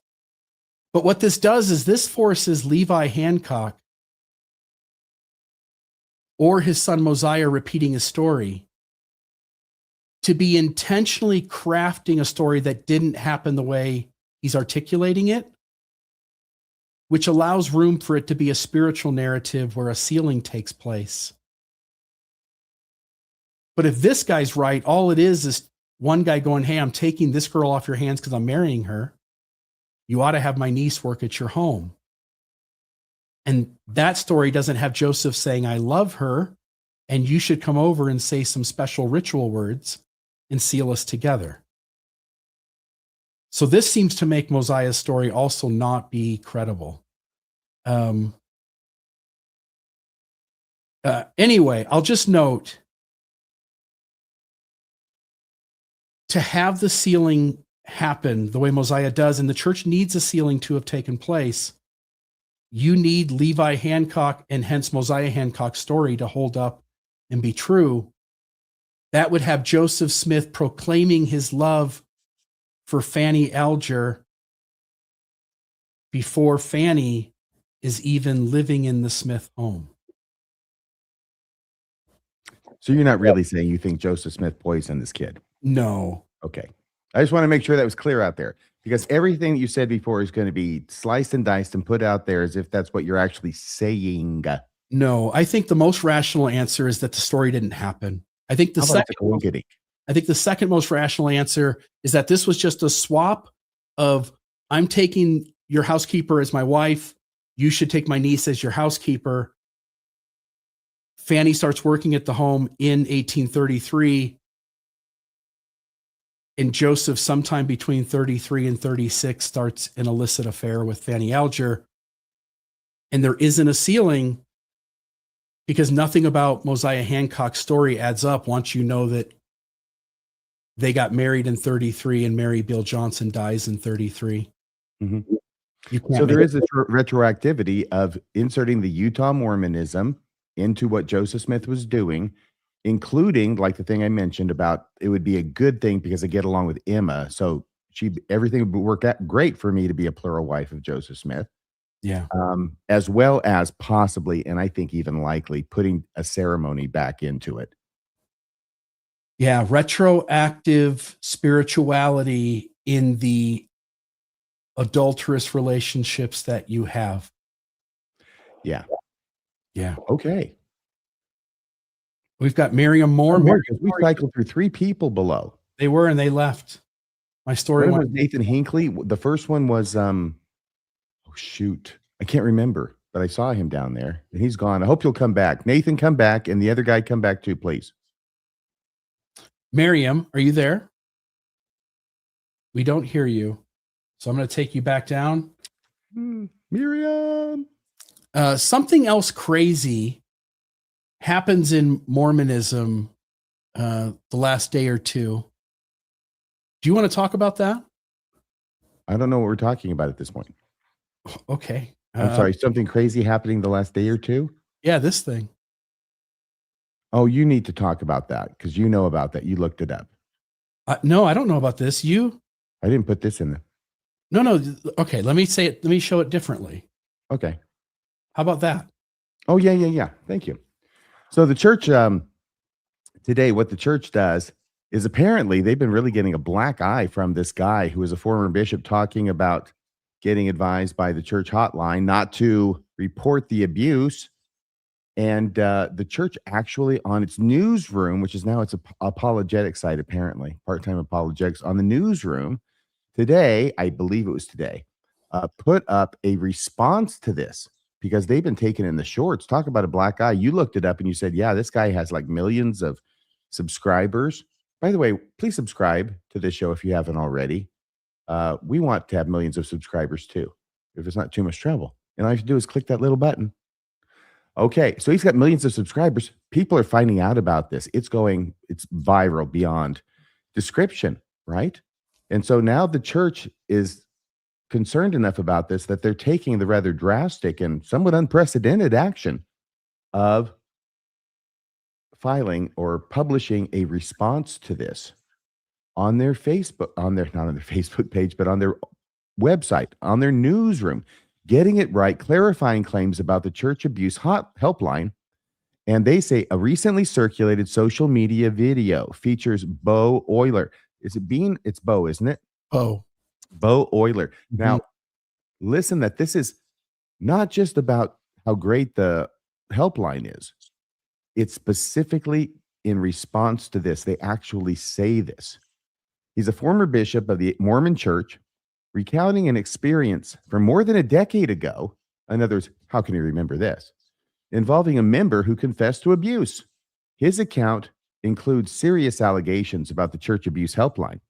But what this does is this forces Levi Hancock or his son Mosiah repeating his story to be intentionally crafting a story that didn't happen the way he's articulating it, which allows room for it to be a spiritual narrative where a sealing takes place. But if this guy's right, all it is one guy going, hey, I'm taking this girl off your hands because I'm marrying her. You ought to have my niece work at your home. And that story doesn't have Joseph saying, I love her, and you should come over and say some special ritual words and seal us together. So this seems to make Mosiah's story also not be credible. Anyway, I'll just note, to have the sealing happen the way Mosiah does, and the church needs a sealing to have taken place, you need Levi Hancock and hence Mosiah Hancock's story to hold up and be true. That would have Joseph Smith proclaiming his love for Fanny Alger before Fanny is even living in the Smith home. So you're not really saying you think Joseph Smith poisoned this kid? No. Okay. I just want to make sure that was clear out there, because everything that you said before is going to be sliced and diced and put out there as if that's what you're actually saying. No, I think the most rational answer is that the story didn't happen. I think the second most rational answer is that this was just a swap of, I'm taking your housekeeper as my wife. You should take my niece as your housekeeper. Fanny starts working at the home in 1833. And Joseph, sometime between 33 and 36, starts an illicit affair with Fanny Alger. And there isn't a sealing because nothing about Mosiah Hancock's story adds up once you know that they got married in 33 and Mary Beale Johnson dies in 33. Mm-hmm. So there is a retroactivity of inserting the Utah Mormonism into what Joseph Smith was doing, including like the thing I mentioned about it would be a good thing because I get along with Emma. So everything would work out great for me to be a plural wife of Joseph Smith. Yeah. As well as possibly, and I think even likely, putting a ceremony back into it. Yeah. Retroactive spirituality in the adulterous relationships that you have. Yeah. Yeah. Okay. We've got Miriam Moore. We cycled through 3 people below. They were, and they left. My story was Nathan Hinckley. The first one was, oh shoot, I can't remember, but I saw him down there, and he's gone. I hope you'll come back. Nathan, come back, and the other guy, come back too, please. Miriam, are you there? We don't hear you, so I'm going to take you back down. Miriam. Something else crazy happens in Mormonism the last day or two. Do you want to talk about that? I don't know what we're talking about at this point. Okay. I'm sorry. Something crazy happening the last day or two? Yeah, this thing. Oh, you need to talk about that because you know about that. You looked it up. No, I don't know about this. I didn't put this in there. No. Okay, let me say it. Let me show it differently. Okay. How about that? Oh, yeah. Thank you. So the church today, what the church does is apparently they've been really getting a black eye from this guy who is a former bishop talking about getting advised by the church hotline not to report the abuse. And the church actually on its newsroom, which is now its apologetic site, apparently, part-time apologetics, on the newsroom today, I believe it was today, put up a response to this because they've been taken in the shorts. Talk about a black eye. You looked it up and you said, yeah, this guy has like millions of subscribers. By the way, please subscribe to this show if you haven't already. We want to have millions of subscribers too, if it's not too much trouble. And all you have to do is click that little button. Okay, so he's got millions of subscribers. People are finding out about this. It's viral beyond description, right? And so now the church is concerned enough about this that they're taking the rather drastic and somewhat unprecedented action of filing or publishing a response to this on their Facebook, not on their Facebook page, but on their website, on their newsroom, getting it right, clarifying claims about the church abuse helpline. And they say a recently circulated social media video features Bo Euler. Is it Bean? It's Bo, isn't it? Oh, Bo Euler. Mm-hmm. Now, listen, that this is not just about how great the helpline is. It's specifically in response to this. They actually say this. He's a former bishop of the Mormon Church, recounting an experience from more than a decade ago. In other words, how can he remember this? Involving a member who confessed to abuse. His account includes serious allegations about the church abuse helpline.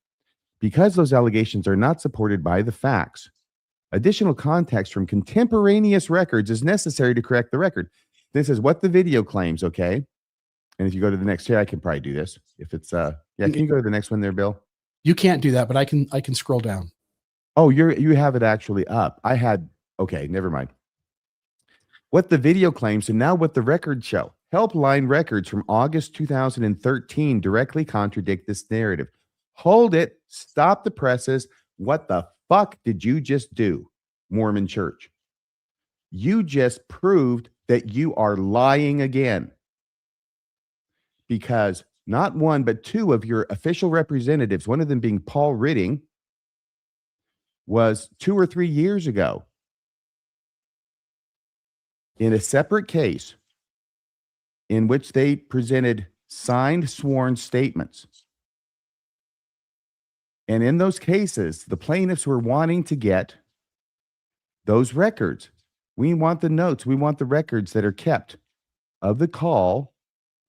Because those allegations are not supported by the facts, additional context from contemporaneous records is necessary to correct the record. This is what the video claims, okay? And if you go to the next here, I can probably do this. If it's can you go to the next one there, Bill? You can't do that, but I can scroll down. Oh, you have it actually up. Okay, never mind. What the video claims and now what the records show. Helpline records from August 2013 directly contradict this narrative. Hold it. Stop the presses. What the fuck did you just do, Mormon Church? You just proved that you are lying again. Because not one, but two of your official representatives, one of them being Paul Ridding, was 2 or 3 years ago in a separate case in which they presented signed sworn statements. And in those cases, the plaintiffs were wanting to get those records. We want the notes. We want the records that are kept of the call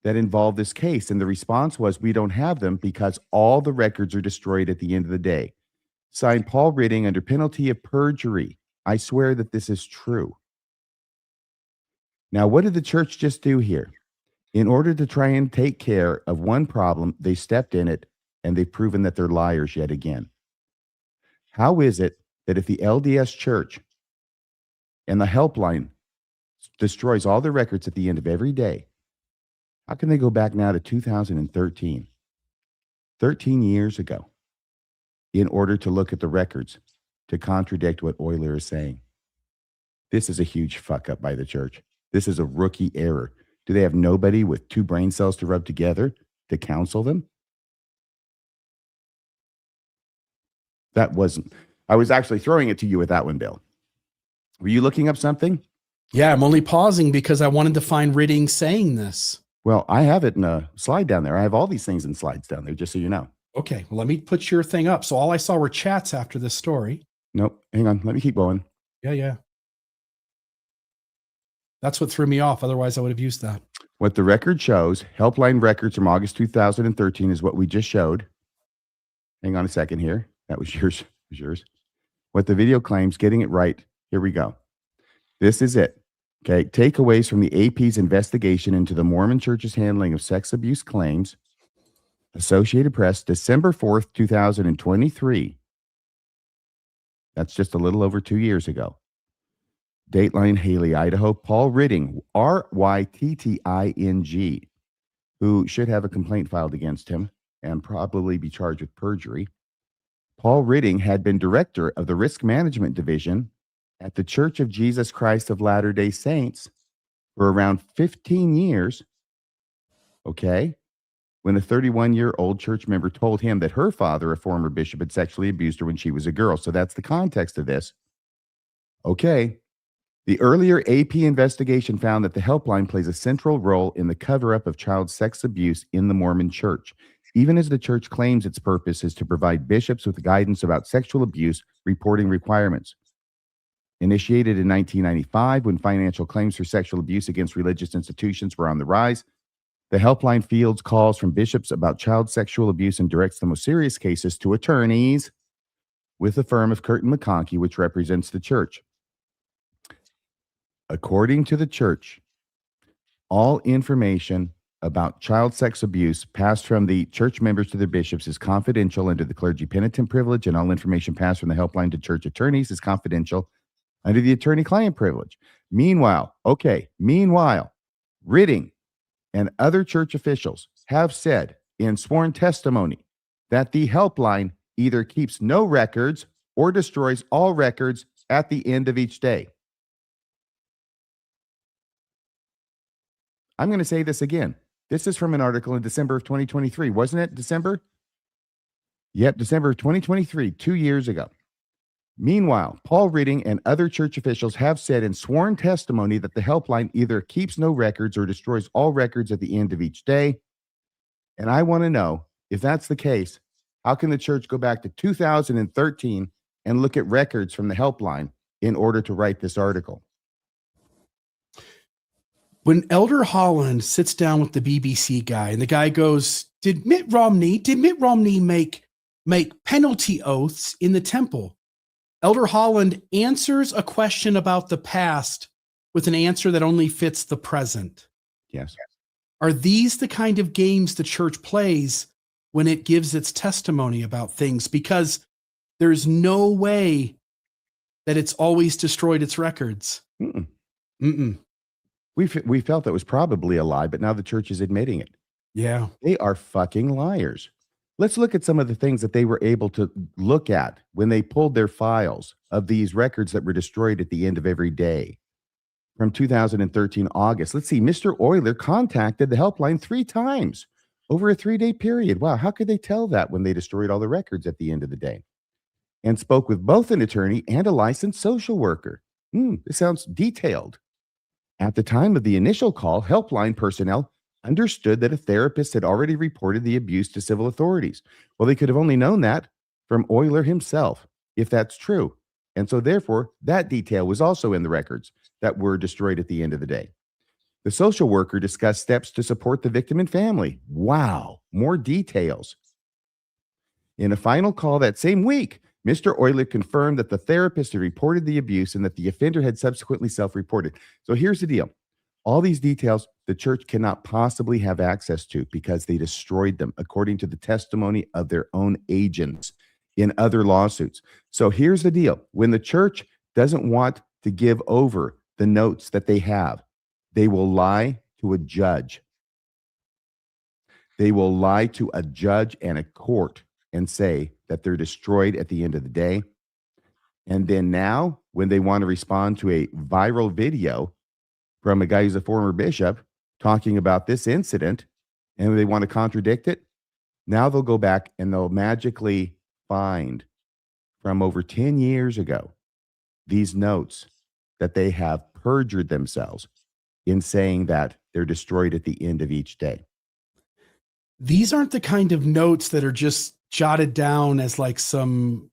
that involved this case. And the response was, we don't have them because all the records are destroyed at the end of the day. Signed, Paul Ridding, under penalty of perjury. I swear that this is true. Now, what did the church just do here? In order to try and take care of one problem, they stepped in it, and they've proven that they're liars yet again. How is it that if the LDS church and the helpline destroys all the records at the end of every day, how can they go back now to 2013, 13 years ago, in order to look at the records to contradict what Euler is saying? This is a huge fuck up by the church. This is a rookie error. Do they have nobody with 2 brain cells to rub together to counsel them? I was actually throwing it to you with that one, Bill. Were you looking up something? Yeah, I'm only pausing because I wanted to find Ridding saying this. Well, I have it in a slide down there. I have all these things in slides down there, just so you know. Okay, well, let me put your thing up. So all I saw were chats after this story. Nope, hang on. Let me keep going. Yeah. That's what threw me off. Otherwise, I would have used that. What the record shows, helpline records from August 2013 is what we just showed. Hang on a second here. That was yours. What the video claims, getting it right. Here we go. This is it. Okay. Takeaways from the AP's investigation into the Mormon Church's handling of sex abuse claims. Associated Press, December 4th, 2023. That's just a little over 2 years ago. Dateline, Haley, Idaho. Paul Ridding, Rytting, who should have a complaint filed against him and probably be charged with perjury. Paul Ridding had been director of the Risk Management Division at the Church of Jesus Christ of Latter-day Saints for around 15 years, okay, when a 31-year-old church member told him that her father, a former bishop, had sexually abused her when she was a girl. So that's the context of this. Okay. The earlier AP investigation found that the helpline plays a central role in the cover-up of child sex abuse in the Mormon Church, even as the church claims its purpose is to provide bishops with guidance about sexual abuse reporting requirements. Initiated in 1995, when financial claims for sexual abuse against religious institutions were on the rise, the helpline fields calls from bishops about child sexual abuse and directs the most serious cases to attorneys with the firm of Curtin McConkie, which represents the church. According to the church, all information about child sex abuse passed from the church members to their bishops is confidential under the clergy penitent privilege, and all information passed from the helpline to church attorneys is confidential under the attorney-client privilege. Meanwhile, Ridding and other church officials have said in sworn testimony that the helpline either keeps no records or destroys all records at the end of each day. I'm going to say this again. This is from an article in December of 2023. Wasn't it December? Yep, December of 2023, 2 years ago. Meanwhile, Paul Ridding and other church officials have said in sworn testimony that the helpline either keeps no records or destroys all records at the end of each day. And I want to know, if that's the case, how can the church go back to 2013 and look at records from the helpline in order to write this article? When Elder Holland sits down with the BBC guy and the guy goes, did Mitt Romney make penalty oaths in the temple? Elder Holland answers a question about the past with an answer that only fits the present. Yes. Are these the kind of games the church plays when it gives its testimony about things? Because there's no way that it's always destroyed its records. We felt that was probably a lie, but now the church is admitting it. Yeah. They are fucking liars. Let's look at some of the things that they were able to look at when they pulled their files of these records that were destroyed at the end of every day from 2013 August. Let's see. Mr. Euler contacted the helpline 3 times over a 3-day period. Wow. How could they tell that when they destroyed all the records at the end of the day? And spoke with both an attorney and a licensed social worker. This sounds detailed. At the time of the initial call, helpline personnel understood that a therapist had already reported the abuse to civil authorities. Well, they could have only known that from Euler himself, if that's true. And so therefore, that detail was also in the records that were destroyed at the end of the day. The social worker discussed steps to support the victim and family. Wow, more details. In a final call that same week, Mr. Euler confirmed that the therapist had reported the abuse and that the offender had subsequently self-reported. So here's the deal. All these details the church cannot possibly have access to because they destroyed them, according to the testimony of their own agents in other lawsuits. So here's the deal. When the church doesn't want to give over the notes that they have, they will lie to a judge. They will lie to a judge and a court and say that they're destroyed at the end of the day. And then now, when they want to respond to a viral video from a guy who's a former bishop talking about this incident, and they want to contradict it, now they'll go back and they'll magically find from over 10 years ago these notes that they have perjured themselves in saying that they're destroyed at the end of each day. These aren't the kind of notes that are just jotted down as like some,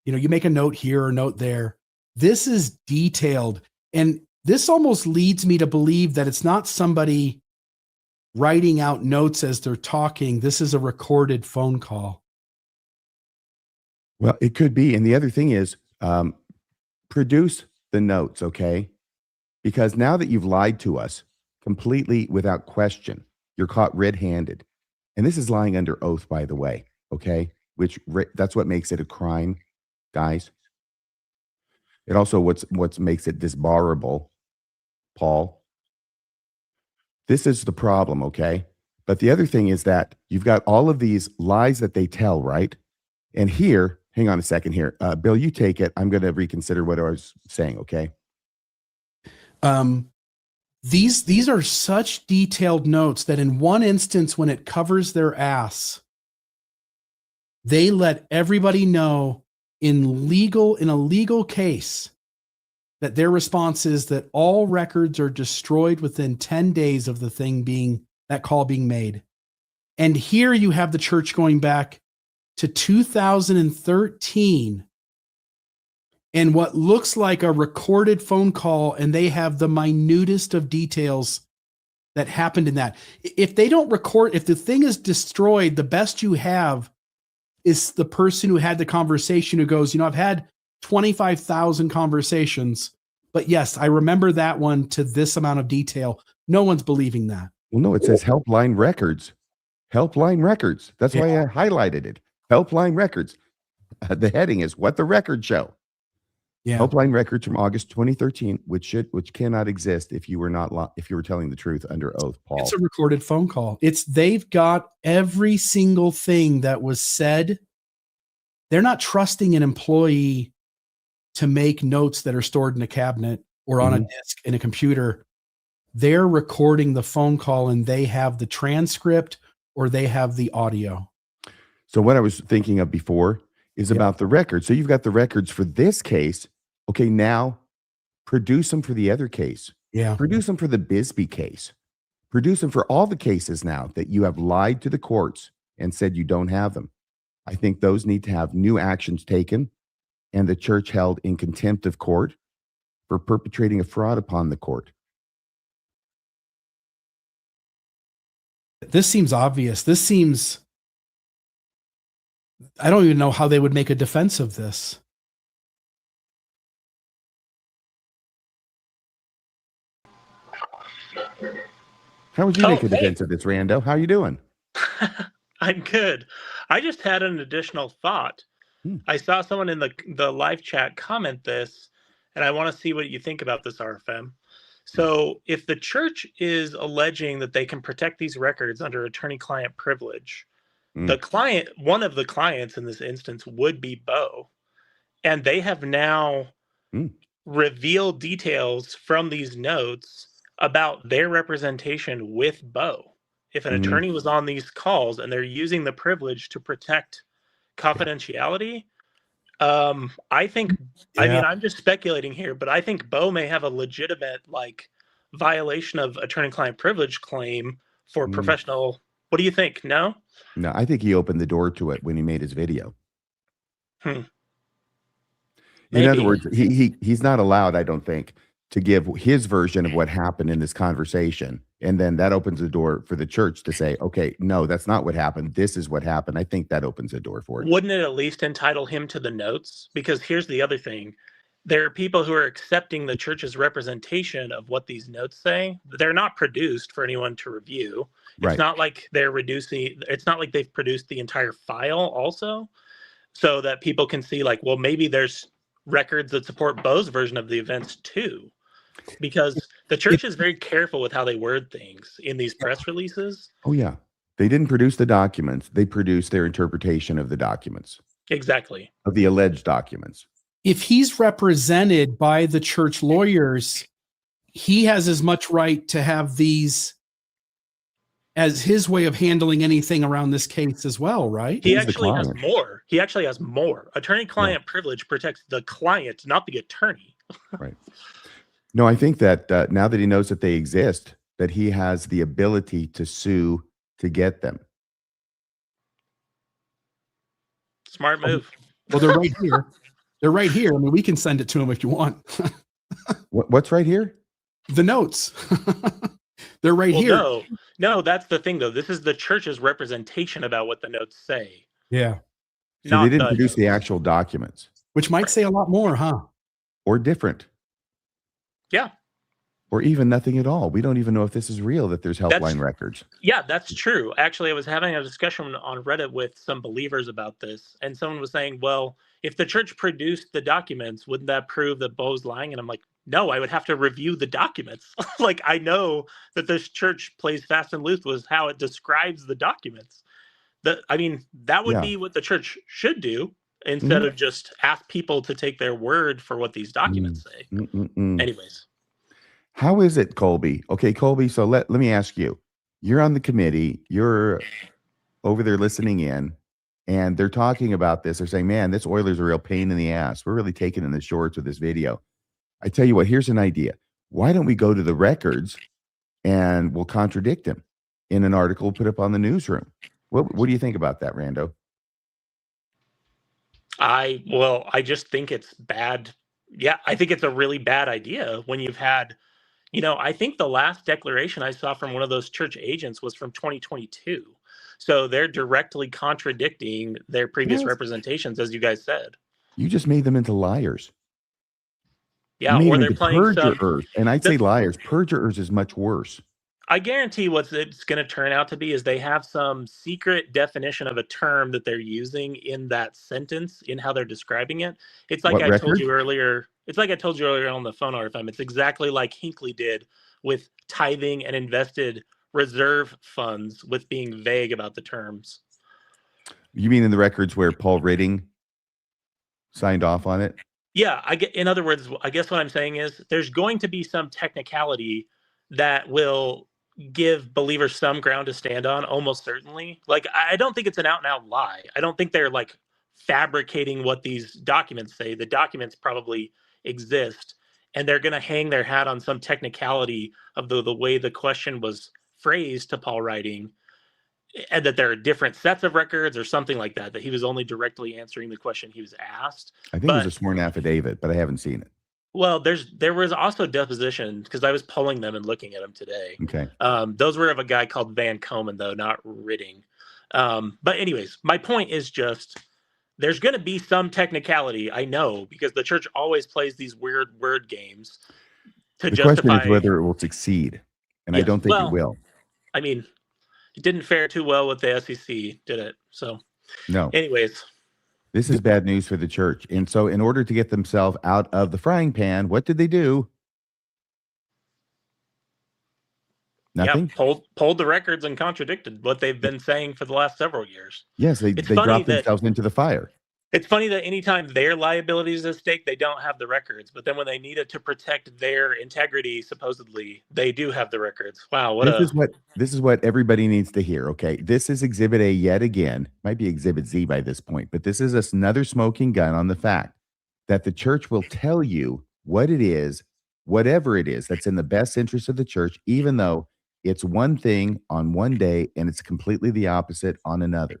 you make a note here or note there. This is detailed. And this almost leads me to believe that it's not somebody writing out notes as they're talking. This is a recorded phone call. Well, it could be. And the other thing is, produce the notes, okay? Because now that you've lied to us completely without question, you're caught red-handed. And this is lying under oath, by the way, okay? That's what makes it a crime, guys. It also what makes it disbarable, Paul. This is the problem, okay? But the other thing is that you've got all of these lies that they tell, right? And here, hang on a second here. Bill, you take it. I'm going to reconsider what I was saying, okay? These are such detailed notes that in one instance, when it covers their ass, they let everybody know in a legal case that their response is that all records are destroyed within 10 days of that call being made. And here you have the church going back to 2013 and what looks like a recorded phone call, and they have the minutest of details that happened in that. If they don't record, if the thing is destroyed, the best you have is the person who had the conversation who goes, I've had 25,000 conversations, but yes, I remember that one to this amount of detail. No one's believing that. Well, no, it says Helpline Records. Helpline Records. That's why I highlighted it. Helpline Records. The heading is What the Records Show. Yeah. Helpline Records from August 2013, which cannot exist if you were telling the truth under oath, Paul. It's a recorded phone call. They've got every single thing that was said. They're not trusting an employee to make notes that are stored in a cabinet or on a disk in a computer. They're recording the phone call and they have the transcript or they have the audio. So what I was thinking of before is about the records. So you've got the records for this case. Okay, now produce them for the other case. Yeah. Produce them for the Bisbee case. Produce them for all the cases now that you have lied to the courts and said you don't have them. I think those need to have new actions taken and the church held in contempt of court for perpetrating a fraud upon the court. This seems obvious. I don't even know how they would make a defense of this. How would you make a defense of this, Rando? How are you doing? I'm good. I just had an additional thought. I saw someone in the live chat comment this, and I want to see what you think about this, RFM. So if the church is alleging that they can protect these records under attorney-client privilege, the client, one of the clients in this instance would be Bo. And they have now revealed details from these notes about their representation with Bo. If an attorney was on these calls and they're using the privilege to protect confidentiality, I think, I mean, I'm just speculating here, but I think Bo may have a legitimate violation of attorney-client privilege claim for professional. What do you think? No? No, I think he opened the door to it when he made his video. In other words, he's not allowed, I don't think, to give his version of what happened in this conversation. And then that opens the door for the church to say, okay, no, that's not what happened. This is what happened. I think that opens the door for it. Wouldn't it at least entitle him to the notes? Because here's the other thing. There are people who are accepting the church's representation of what these notes say. They're not produced for anyone to review. It's not like it's not like they've produced the entire file also, so that people can see well, maybe there's records that support Bo's version of the events too. Because the church is very careful with how they word things in these press releases. Oh, yeah. They didn't produce the documents. They produced their interpretation of the documents. Exactly. Of the alleged documents. If he's represented by the church lawyers, he has as much right to have these as his way of handling anything around this case as well, right? He actually has more. He actually has more. Attorney-client privilege protects the client, not the attorney. Right. No, I think that now that he knows that they exist, that he has the ability to sue to get them. Smart move. Well, they're right here. They're right here. I mean, we can send it to him if you want. What's right here? The notes. They're right here. No, that's the thing, though. This is the church's representation about what the notes say. Yeah. So they didn't produce the actual documents. Which might say a lot more, huh? Or different. Yeah. Or even nothing at all. We don't even know if this is real, that there's helpline records. Yeah, that's true. Actually, I was having a discussion on Reddit with some believers about this, and someone was saying, well, if the church produced the documents, wouldn't that prove that Bo's lying? And I'm like, no, I would have to review the documents. I know that this church plays fast and loose with how it describes the documents. That would be what the church should do instead of just ask people to take their word for what these documents say. Anyways. How is it, Colby? Okay, Colby, so let me ask you. You're on the committee. You're over there listening in, and they're talking about this. They're saying, man, this Oilers are a real pain in the ass. We're really taking in the shorts with this video. I tell you what, here's an idea. Why don't we go to the records and we'll contradict him in an article put up on the newsroom? What do you think about that, Rando? I just think it's bad. Yeah, I think it's a really bad idea when you've had, I think the last declaration I saw from one of those church agents was from 2022. So they're directly contradicting their previous representations, as you guys said. You just made them into liars. Yeah, or they're playing perjurers. And I'd say liars. Perjurers is much worse. I guarantee what it's going to turn out to be is they have some secret definition of a term that they're using in that sentence in how they're describing it. It's like What I told record? you earlier. It's like I told you earlier on the phone, RFM. It's exactly like Hinckley did with tithing and invested reserve funds with being vague about the terms. You mean in the records where Paul Ridding signed off on it? Yeah, in other words, I guess what I'm saying is there's going to be some technicality that will give believers some ground to stand on, almost certainly. Like, I don't think it's an out and out lie. I don't think they're like fabricating what these documents say. The documents probably exist, and they're going to hang their hat on some technicality of the way the question was phrased to Paul Ridding, and that there are different sets of records or something like that, that he was only directly answering the question he was asked. I think it was a sworn affidavit, but I haven't seen it. Well, there was also depositions, because I was pulling them and looking at them today. Okay. Those were of a guy called Van Komen, though, not Ridding. But anyways, my point is just there's going to be some technicality, I know, because the church always plays these weird word games to justify. The question is whether it will succeed, and I don't think it will. I mean, it didn't fare too well with the SEC, did it? So, no. Anyways. This is bad news for the church. And so in order to get themselves out of the frying pan, what did they do? Nothing? Yeah, pulled the records and contradicted what they've been saying for the last several years. Yes, they dropped themselves into the fire. It's funny that anytime their liability is at stake, they don't have the records. But then when they need it to protect their integrity, supposedly, they do have the records. Wow, this is what everybody needs to hear. Okay, this is Exhibit A yet again. Might be Exhibit Z by this point, but this is another smoking gun on the fact that the church will tell you what it is, whatever it is, that's in the best interest of the church, even though it's one thing on one day and it's completely the opposite on another.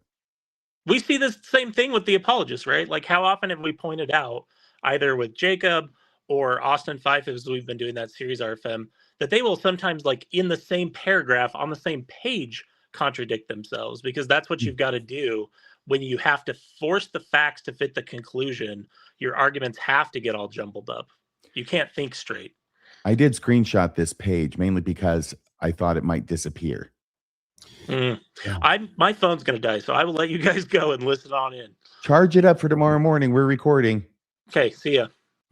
We see this same thing with the apologists, right? Like, how often have we pointed out, either with Jacob or Austin Fife, as we've been doing that series, RFM, that they will sometimes, like, in the same paragraph on the same page, contradict themselves, because that's what you've got to do when you have to force the facts to fit the conclusion. Your arguments have to get all jumbled up. You can't think straight. I did screenshot this page mainly because I thought it might disappear. Yeah. My phone's gonna die, so I will let you guys go and listen on in. Charge it up for tomorrow morning. We're recording. Okay, see ya.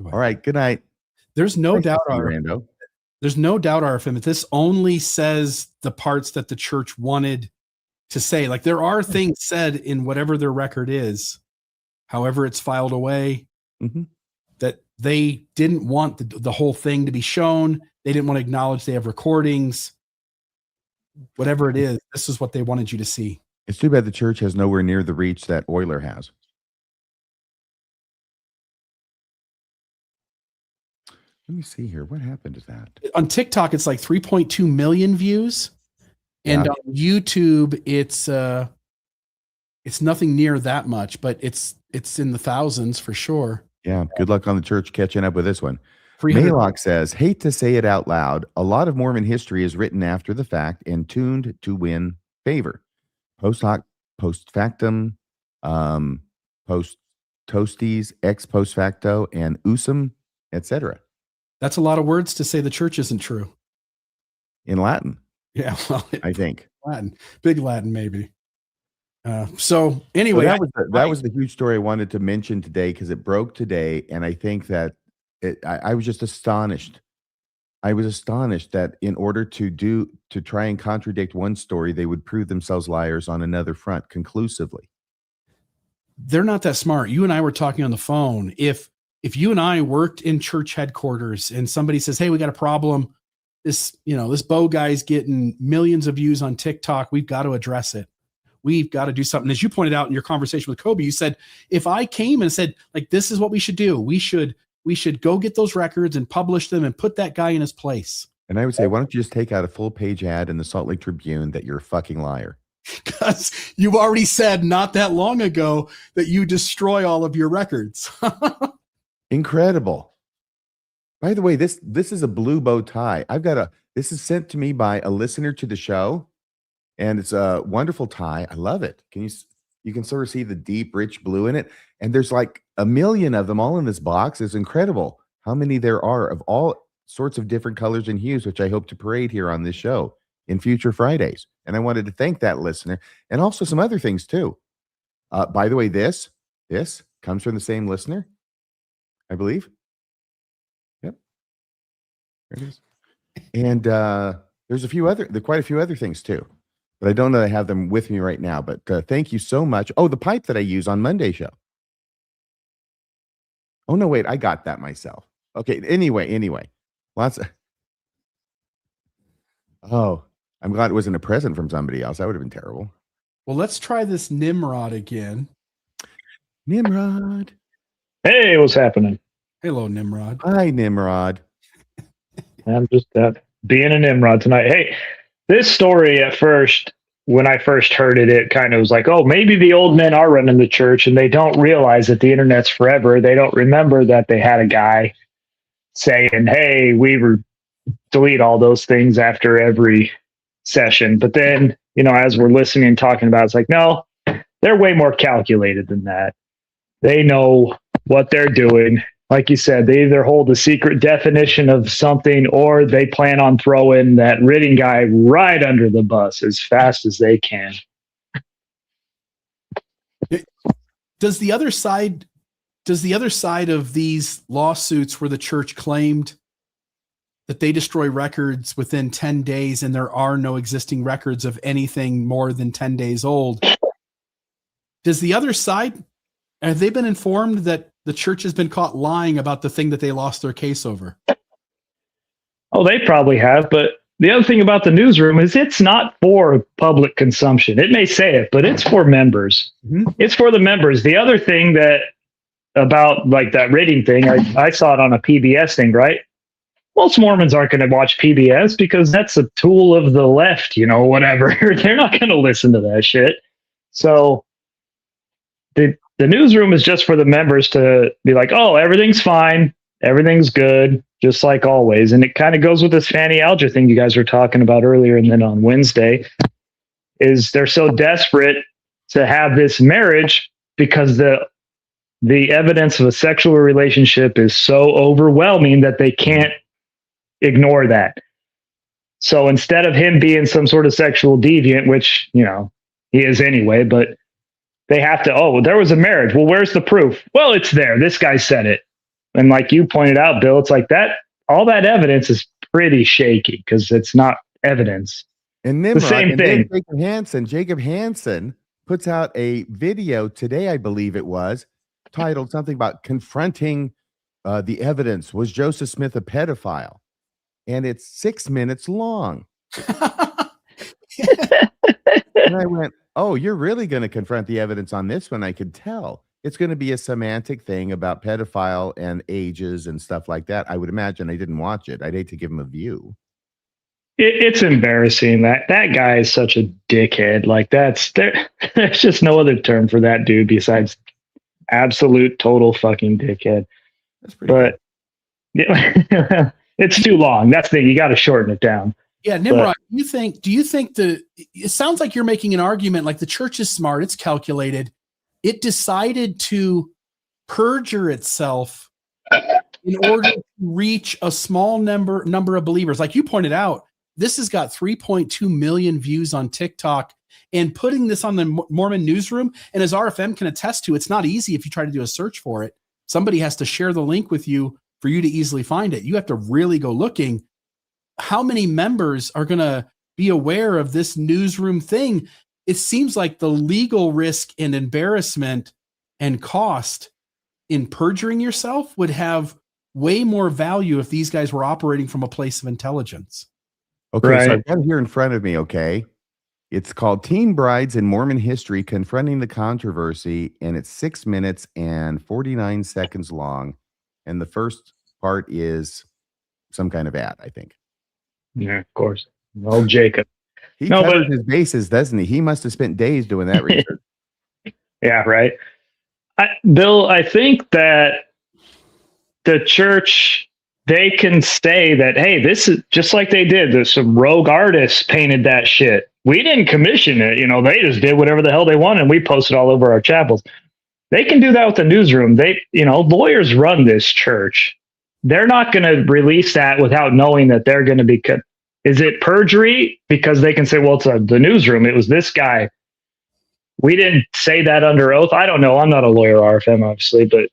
All right, good night. There's no doubt, Rando. There's no doubt, RFM, that this only says the parts that the church wanted to say. Like, there are things said in whatever their record is, however it's filed away, that they didn't want the whole thing to be shown. They didn't want to acknowledge they have recordings. Whatever it is, this is what they wanted you to see. It's too bad the church has nowhere near the reach that Euler has. Let me see here. What happened to that? On TikTok, it's like 3.2 million views. And on YouTube, it's nothing near that much, but it's in the thousands for sure. Yeah. Good luck on the church catching up with this one. Maylock says, hate to say it out loud, a lot of Mormon history is written after the fact and tuned to win favor. Post hoc, post factum, post toasties, ex post facto, and usum, etc. That's a lot of words to say the church isn't true. In Latin. Yeah, well, I think. Latin. Big Latin, maybe. So anyway. That was the huge story I wanted to mention today because it broke today, and I think that I was just astonished. I was astonished that in order to try and contradict one story, they would prove themselves liars on another front conclusively. They're not that smart. You and I were talking on the phone. If you and I worked in church headquarters and somebody says, "Hey, we got a problem. This Bo guy's getting millions of views on TikTok. We've got to address it. We've got to do something." As you pointed out in your conversation with Kobe, you said, if I came and said, like, this is what we should do, we should go get those records and publish them and put that guy in his place. And I would say, why don't you just take out a full page ad in the Salt Lake Tribune that you're a fucking liar? Because you've already said not that long ago that you destroy all of your records. Incredible. By the way, this is a blue bow tie. This is sent to me by a listener to the show, and it's a wonderful tie. I love it. You can sort of see the deep, rich blue in it. And there's like a million of them all in this box. It's incredible how many there are of all sorts of different colors and hues, which I hope to parade here on this show in future Fridays. And I wanted to thank that listener and also some other things too. By the way, this comes from the same listener, I believe. Yep. There it is. And there's quite a few other things too, but I don't know that I have them with me right now. But thank you so much. Oh, the pipe that I use on Monday show. Oh no, wait, I got that myself. Okay. Anyway, oh, I'm glad it wasn't a present from somebody else. That would have been terrible. Well, let's try this Nimrod again. Nimrod. Hey, what's happening? Hello, Nimrod. Hi, Nimrod. I'm just being a Nimrod tonight. Hey, this story at first, when I first heard it, it kind of was like, oh, maybe the old men are running the church and they don't realize that the internet's forever. They don't remember that they had a guy saying, hey, delete all those things after every session. But then, as we're listening and talking about it, it's like, no, they're way more calculated than that. They know what they're doing. Like you said, they either hold a secret definition of something or they plan on throwing that written guy right under the bus as fast as they can. Does the other side of these lawsuits where the church claimed that they destroy records within 10 days and there are no existing records of anything more than 10 days old, does the other side, have they been informed that the church has been caught lying about the thing that they lost their case over? Oh, they probably have. But the other thing about the newsroom is it's not for public consumption. It may say it, but it's for members. Mm-hmm. It's for the members. The other thing about like that rating thing, I saw it on a PBS thing, right? Most Mormons aren't going to watch PBS because that's a tool of the left, whatever. They're not going to listen to that shit. So the newsroom is just for the members to be like, oh, everything's fine. Everything's good, just like always. And it kind of goes with this Fanny Alger thing you guys were talking about earlier. And then on Wednesday is they're so desperate to have this marriage because the evidence of a sexual relationship is so overwhelming that they can't ignore that. So instead of him being some sort of sexual deviant, which, he is anyway, but they have to, there was a marriage. Well, where's the proof? Well, it's there. This guy said it. And like you pointed out, Bill, it's like that. All that evidence is pretty shaky because it's not evidence. And Nimrod, the same thing. Jacob Hansen puts out a video today, I believe it was, titled something about confronting the evidence. Was Joseph Smith a pedophile? And it's 6 minutes long. And I went, oh, you're really going to confront the evidence on this one. I could tell. It's going to be a semantic thing about pedophile and ages and stuff like that. I would imagine. I didn't watch it. I'd hate to give him a view. It's embarrassing. That guy is such a dickhead. Like there's just no other term for that dude besides absolute total fucking dickhead. That's pretty good. It's too long. That's the thing. You got to shorten it down. Yeah, Nimrod, do you think it sounds like you're making an argument like the church is smart, it's calculated. It decided to perjure itself in order to reach a small number of believers. Like you pointed out, this has got 3.2 million views on TikTok, and putting this on the Mormon newsroom. And as RFM can attest to, it's not easy if you try to do a search for it. Somebody has to share the link with you for you to easily find it. You have to really go looking. How many members are going to be aware of this newsroom thing? It seems like the legal risk and embarrassment and cost in perjuring yourself would have way more value if these guys were operating from a place of intelligence. Okay, right. So I've got it here in front of me, okay? It's called Teen Brides in Mormon History, Confronting the Controversy, and it's 6 minutes and 49 seconds long. And the first part is some kind of ad, I think. Yeah, of course. Old Jacob. He covers his bases, doesn't he? He must have spent days doing that research. Yeah, right. Bill, I think that the church, they can say that, hey, this is just like they did. There's some rogue artists painted that shit. We didn't commission it. They just did whatever the hell they wanted, and we posted all over our chapels. They can do that with the newsroom. Lawyers run this church. They're not going to release that without knowing that they're going to be Is it perjury? Because they can say, well, it's the newsroom. It was this guy. We didn't say that under oath. I don't know. I'm not a lawyer, RFM, obviously, but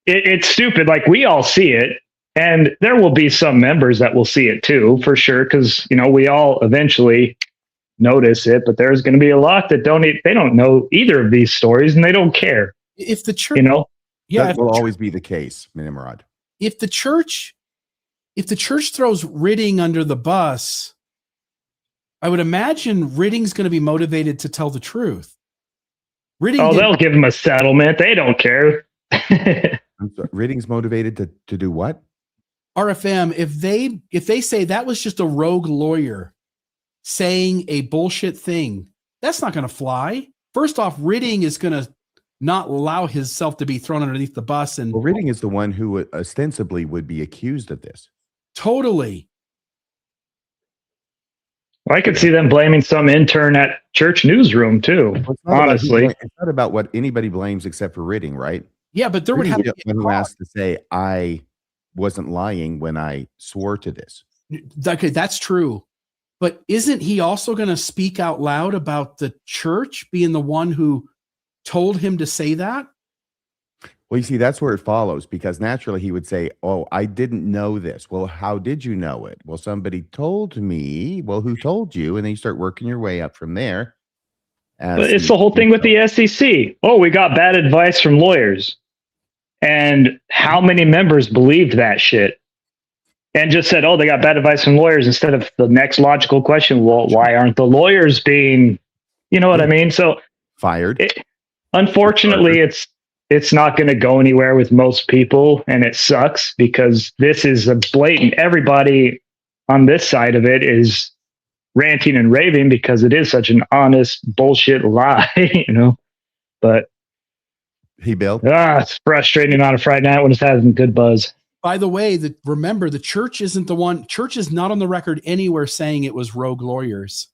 it's stupid. Like, we all see it, and there will be some members that will see it too, for sure, because we all eventually notice it. But there's going to be a lot that they don't know either of these stories, and they don't care. If the church, that will always be the case, Nimrod. If the church throws Ridding under the bus, I would imagine Ridding's going to be motivated to tell the truth. They'll give him a settlement. They don't care. I'm sorry, Ridding's motivated to do what? RFM, if they say that was just a rogue lawyer saying a bullshit thing, that's not going to fly. First off, Ridding is going to not allow himself to be thrown underneath the bus. And Ridding is the one who ostensibly would be accused of this. Totally. I could see them blaming some intern at church newsroom too. Honestly, it's not about what anybody blames except for Ridding, right? Yeah, but there would have to be who asked to say I wasn't lying when I swore to this. Okay, that's true. But isn't he also going to speak out loud about the church being the one who told him to say that? Well, you see, that's where it follows, because naturally he would say, oh, I didn't know this. Well, how did you know it? Well, somebody told me. Well, who told you? And then you start working your way up from there. But it's the whole thing with the SEC. Oh, we got bad advice from lawyers. And how many members believed that shit? And just said, oh, they got bad advice from lawyers, instead of the next logical question, well, why aren't the lawyers being, you know what I mean? So fired. Unfortunately, it's not going to go anywhere with most people, and it sucks because this is a blatant. Everybody on this side of it is ranting and raving because it is such an honest bullshit lie, But hey, Bill, it's frustrating on a Friday night when it's having good buzz. By the way, remember, the church isn't the one. Church is not on the record anywhere saying it was rogue lawyers.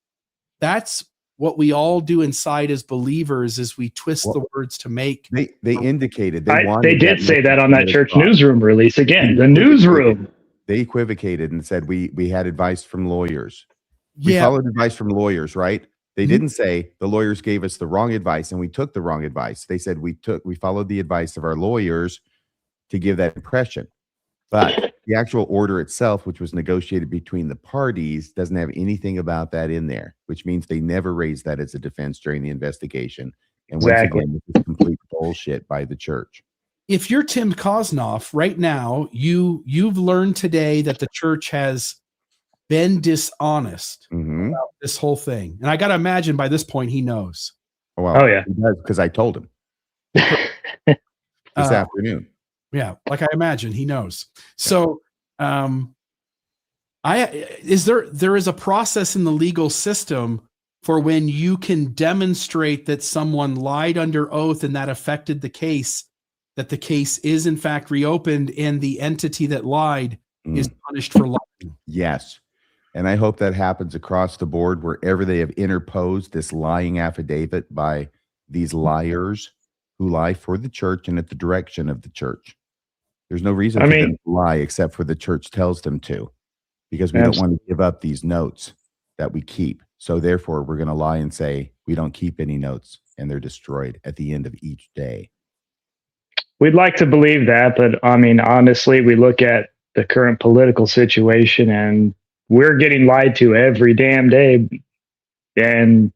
That's what we all do inside as believers, is we twist the words to make. They indicated they did say that on that church newsroom release. Again, the newsroom. They equivocated and said we had advice from lawyers. We followed advice from lawyers, right? They didn't say the lawyers gave us the wrong advice and we took the wrong advice. They said we followed the advice of our lawyers to give that impression. But the actual order itself, which was negotiated between the parties, doesn't have anything about that in there, which means they never raised that as a defense during the investigation. And once again, this is complete bullshit by the church. If you're Tim Kosnoff right now, you've learned today that the church has been dishonest about this whole thing. And I got to imagine by this point, he knows. Well, yeah. Because I told him this afternoon. Yeah, like I imagine he knows. So, there is a process in the legal system for when you can demonstrate that someone lied under oath and that affected the case, that the case is in fact reopened and the entity that lied is punished for lying. Yes. And I hope that happens across the board wherever they have interposed this lying affidavit by these liars who lie for the church and at the direction of the church. There's no reason for them to lie except for the church tells them to, because we don't want to give up these notes that we keep. So therefore, we're going to lie and say we don't keep any notes, and they're destroyed at the end of each day. We'd like to believe that, but honestly, we look at the current political situation and we're getting lied to every damn day. And,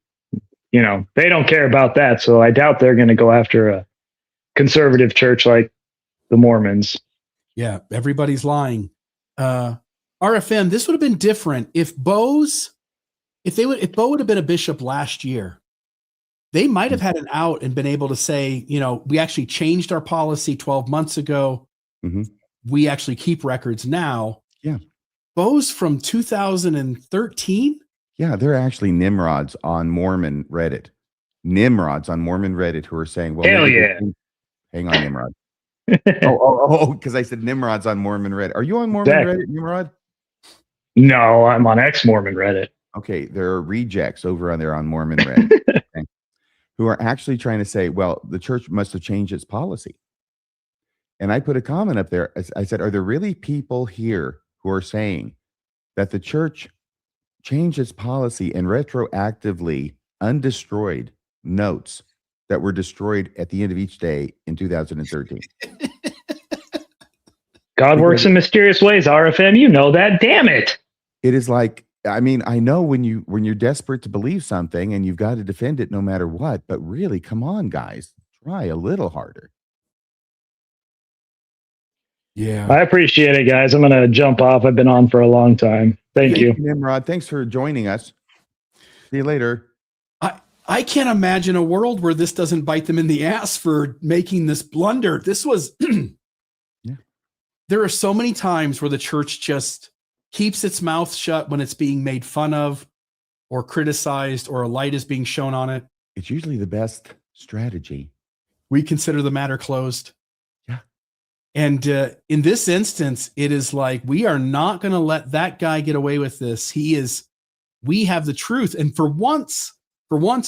they don't care about that. So I doubt they're going to go after a conservative church like the Mormons. Yeah, everybody's lying. RFM, this would have been different if Bo would have been a bishop last year. They might have had an out and been able to say, we actually changed our policy 12 months ago. We actually keep records now. Yeah. Bo's from 2013. Yeah, they're actually Nimrods on Mormon Reddit. Nimrods on Mormon Reddit who are saying, well, hell yeah. Hang on, Nimrod. Because I said Nimrod's on Mormon Reddit. Are you on Mormon Reddit, Nimrod? No, I'm on ex-Mormon Reddit. Okay, there are rejects over on there on Mormon Reddit okay, who are actually trying to say, well, the church must have changed its policy. And I put a comment up there. I said, are there really people here who are saying that the church change its policy and retroactively undestroyed notes that were destroyed at the end of each day in 2013. God works in mysterious ways, RFM. You know that. Damn it. It is like, I mean, I know when you're desperate to believe something and you've got to defend it no matter what, but really, come on, guys, try a little harder. Yeah. I appreciate it, guys. I'm going to jump off. I've been on for a long time. Thank you. Nimrod. Thanks for joining us. See you later. I can't imagine a world where this doesn't bite them in the ass for making this blunder. This was, Yeah. There are so many times where the church just keeps its mouth shut when it's being made fun of or criticized or a light is being shown on it. It's usually the best strategy. We consider the matter closed. Yeah. And in this instance, it is like, we are not going to let that guy get away with this. We have the truth. And for once,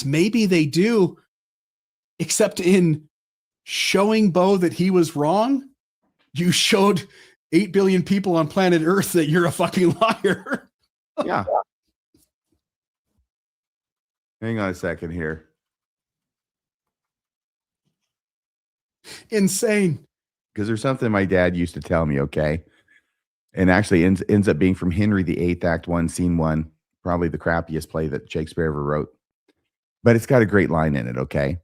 maybe they do, except in showing Bo that he was wrong. You showed 8 billion people on planet Earth that you're a fucking liar. Yeah. Hang on a second here. Insane. Because there's something my dad used to tell me, okay? And actually ends up being from Henry VIII, Act 1, Scene 1, probably the crappiest play that Shakespeare ever wrote. But it's got a great line in it, okay?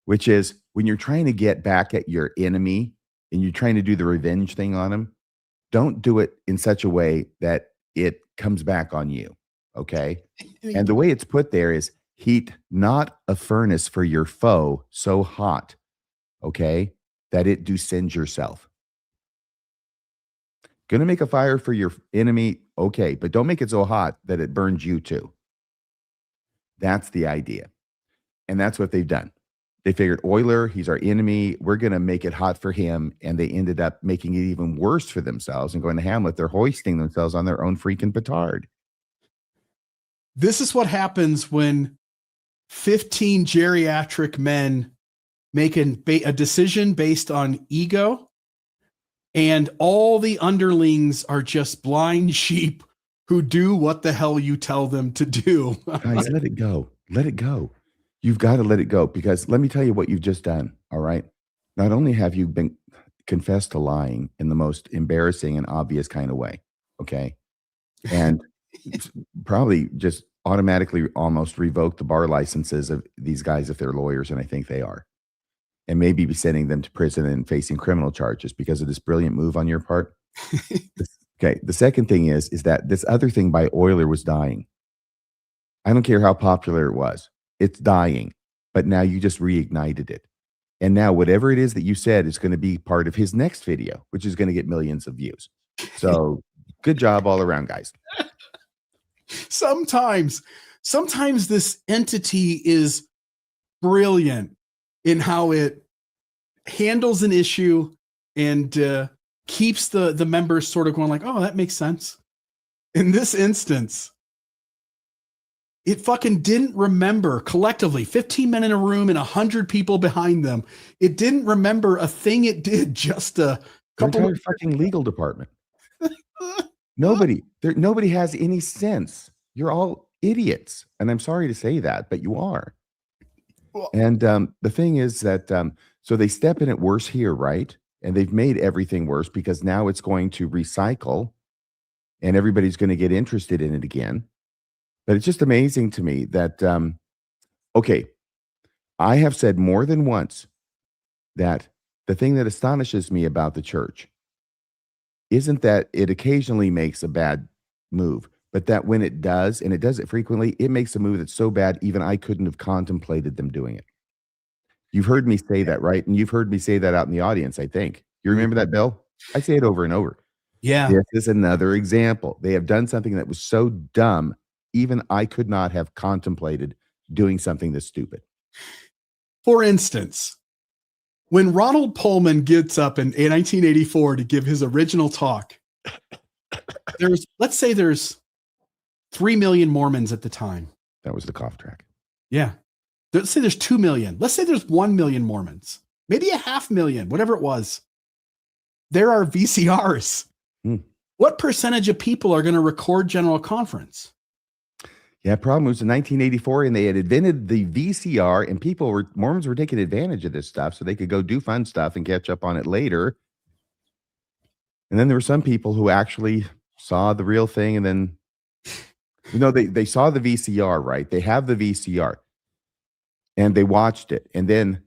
Which is, when you're trying to get back at your enemy and you're trying to do the revenge thing on him, don't do it in such a way that it comes back on you, okay? And the way it's put there is, heat not a furnace for your foe so hot, okay, that it do singe yourself. Gonna make a fire for your enemy, okay, but don't make it so hot that it burns you too. That's the idea. And that's what they've done. They figured, Euler, he's our enemy. We're going to make it hot for him. And they ended up making it even worse for themselves and going to Hamlet. They're hoisting themselves on their own freaking petard. This is what happens when 15 geriatric men make a decision based on ego, and all the underlings are just blind sheep who do what the hell you tell them to do. Guys, let it go. Let it go. You've got to let it go, because let me tell you what you've just done. All right. Not only have you been confessed to lying in the most embarrassing and obvious kind of way. Okay. And probably just automatically almost revoke the bar licenses of these guys if they're lawyers, and I think they are, and maybe be sending them to prison and facing criminal charges because of this brilliant move on your part. Okay. The second thing is that this other thing by Euler was dying. I don't care how popular it was. It's dying, but now you just reignited it. And now whatever it is that you said is going to be part of his next video, which is going to get millions of views. So good job all around, guys. Sometimes this entity is brilliant in how it handles an issue and keeps the members sort of going like, oh, that makes sense. In this instance, it fucking didn't remember collectively, 15 men in a room and 100 people behind them. It didn't remember a thing it did just a couple of fucking legal department. Nobody has any sense. You're all idiots. And I'm sorry to say that, but you are. Well, and the thing is that, so they step in it worse here, right? And they've made everything worse because now it's going to recycle and everybody's going to get interested in it again. But it's just amazing to me that, okay, I have said more than once that the thing that astonishes me about the church isn't that it occasionally makes a bad move, but that when it does, and it does it frequently, it makes a move that's so bad, even I couldn't have contemplated them doing it. You've heard me say that, right? And you've heard me say that out in the audience, I think. You remember that, Bill? I say it over and over. Yeah. This is another example. They have done something that was so dumb, even I could not have contemplated doing something this stupid. For instance, when Ronald Pullman gets up in 1984 to give his original talk, let's say there's 3 million Mormons at the time. That was the cough track. Yeah. Let's say there's 2 million. Let's say there's 1 million Mormons, maybe 500,000, whatever it was. There are VCRs. What percentage of people are going to record General Conference? Yeah, problem was in 1984, and they had invented the VCR, and Mormons were taking advantage of this stuff so they could go do fun stuff and catch up on it later. And then there were some people who actually saw the real thing, and then, they saw the VCR, right? They have the VCR, and they watched it, and then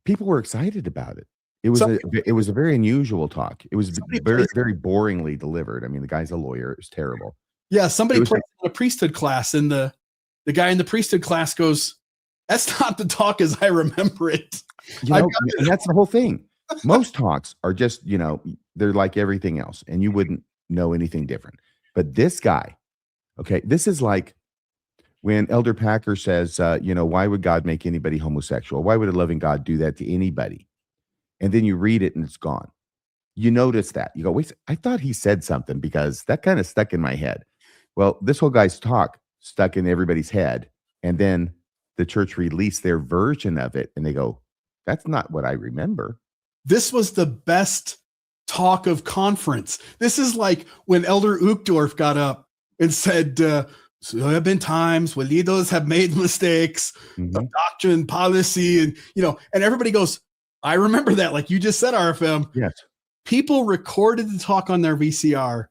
people were excited about it. It was a very unusual talk. It was very, very boringly delivered. I mean, the guy's a lawyer. It was terrible. Yeah, somebody put in a priesthood class, and the guy in the priesthood class goes, "That's not the talk as I remember it." And that's the whole thing. Most talks are just, they're like everything else, and you wouldn't know anything different. But this guy, okay, this is like when Elder Packer says, why would God make anybody homosexual? Why would a loving God do that to anybody? And then you read it and it's gone. You notice that. You go, wait, I thought he said something because that kind of stuck in my head. Well, this whole guy's talk stuck in everybody's head. And then the church released their version of it. And they go, that's not what I remember. This was the best talk of conference. This is like when Elder Uchtdorf got up and said, so there have been times when leaders have made mistakes of doctrine, policy, and, and everybody goes, I remember that. Like you just said, RFM. Yes. People recorded the talk on their VCR.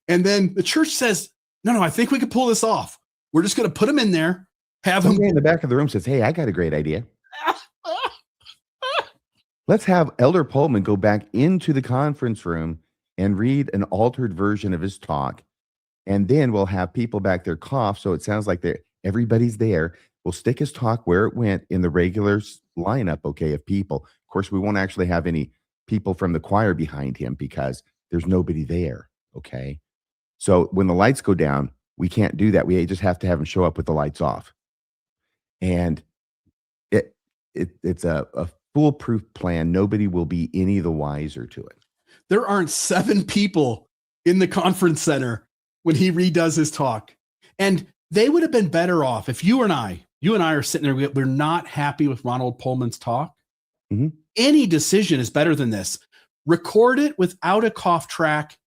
And then the church says, no, I think we could pull this off. We're just going to put them in there. Have them in the back of the room says, hey, I got a great idea. Let's have Elder Pullman go back into the conference room and read an altered version of his talk. And then we'll have people back there cough. So it sounds like everybody's there. We'll stick his talk where it went in the regular lineup, okay, of people. Of course, we won't actually have any people from the choir behind him because there's nobody there, okay? So when the lights go down, we can't do that. We just have to have him show up with the lights off. And it's a foolproof plan. Nobody will be any the wiser to it. There aren't 7 people in the conference center when he redoes his talk. And they would have been better off if you and I are sitting there, we're not happy with Ronald Pullman's talk. Mm-hmm. Any decision is better than this. Record it without a cough track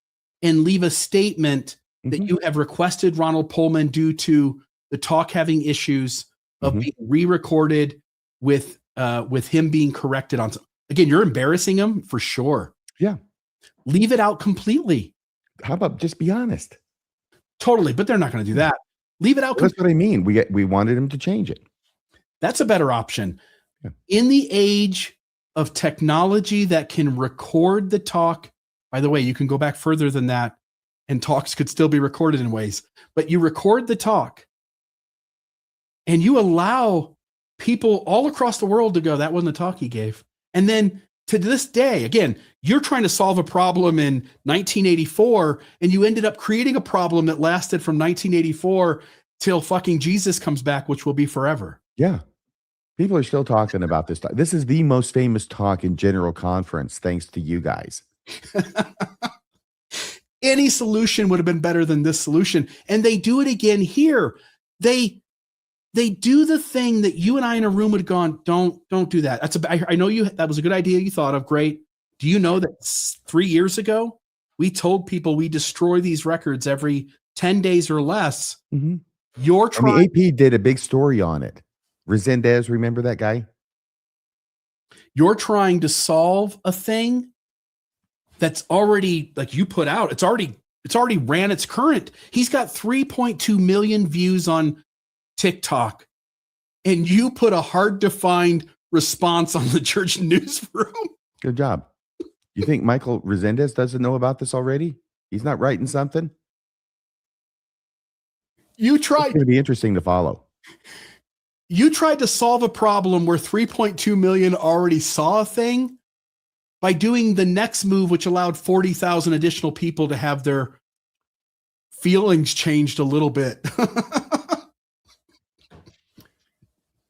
and leave a statement that you have requested Ronald Pullman due to the talk having issues of being re-recorded with him being corrected on. Again, you're embarrassing him for sure. Yeah. Leave it out completely. How about just be honest? Totally. But they're not going to do that. Leave it out. That's what I mean. We wanted him to change it. That's a better option. Yeah. In the age of technology that can record the talk, by the way, you can go back further than that and talks could still be recorded in ways, but you record the talk and you allow people all across the world to go, that wasn't the talk he gave. And then to this day, again, you're trying to solve a problem in 1984 and you ended up creating a problem that lasted from 1984 till fucking Jesus comes back, which will be forever. Yeah. People are still talking about this talk. This is the most famous talk in General Conference, thanks to you guys. Any solution would have been better than this solution. And they do it again here. They do the thing that you and I in a room would have gone, don't do that. I know that was a good idea you thought of. Great. Do you know that 3 years ago, we told people we destroy these records every 10 days or less. Mm-hmm. The AP did a big story on it. Resendez, remember that guy? You're trying to solve a thing that's already, like you put out, it's already ran its current. He's got 3.2 million views on TikTok, and you put a hard to find response on the church newsroom. Good job. You think Michael Resendez doesn't know about this already? He's not writing something? It's going to be interesting to follow. You tried to solve a problem where 3.2 million already saw a thing by doing the next move, which allowed 40,000 additional people to have their feelings changed a little bit.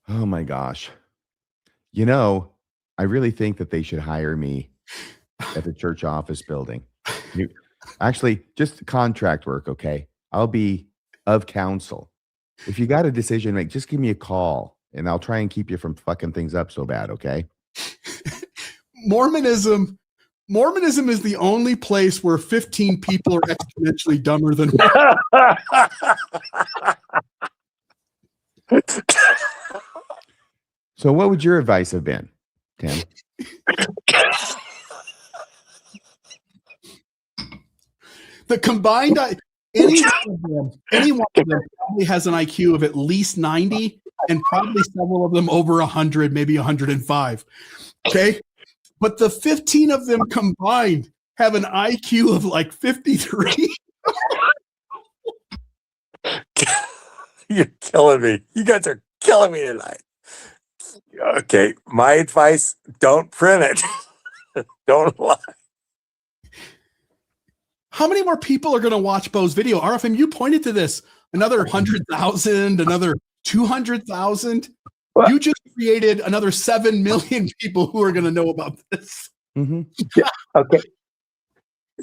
Oh my gosh. I really think that they should hire me at the church office building. Actually, just contract work, okay? I'll be of counsel. If you got a decision to make, just give me a call and I'll try and keep you from fucking things up so bad, okay? Mormonism is the only place where 15 people are exponentially dumber than one. So what would your advice have been, Tim? The combined, any one of them probably has an IQ of at least 90, and probably several of them over 100, maybe 105. Okay. But the 15 of them combined have an IQ of like 53. You're killing me. You guys are killing me tonight. Okay. My advice, don't print it. Don't lie. How many more people are going to watch Bo's video? RFM, you pointed to this. Another 100,000, another 200,000. You just created another 7 million people who are going to know about this. Mm-hmm. Okay.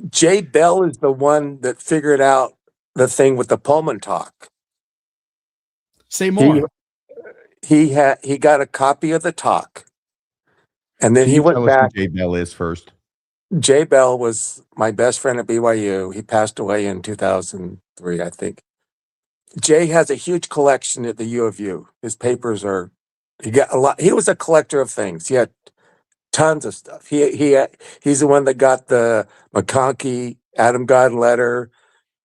Jay Bell is the one that figured out the thing with the Pullman talk. Say more. He got a copy of the talk, and then he went back. Jay Bell is first. Jay Bell was my best friend at BYU. He passed away in 2003, I think. Jay has a huge collection at the U of U. His papers are, he got a lot. He was a collector of things. He had tons of stuff. He's the one that got the McConkie Adam God letter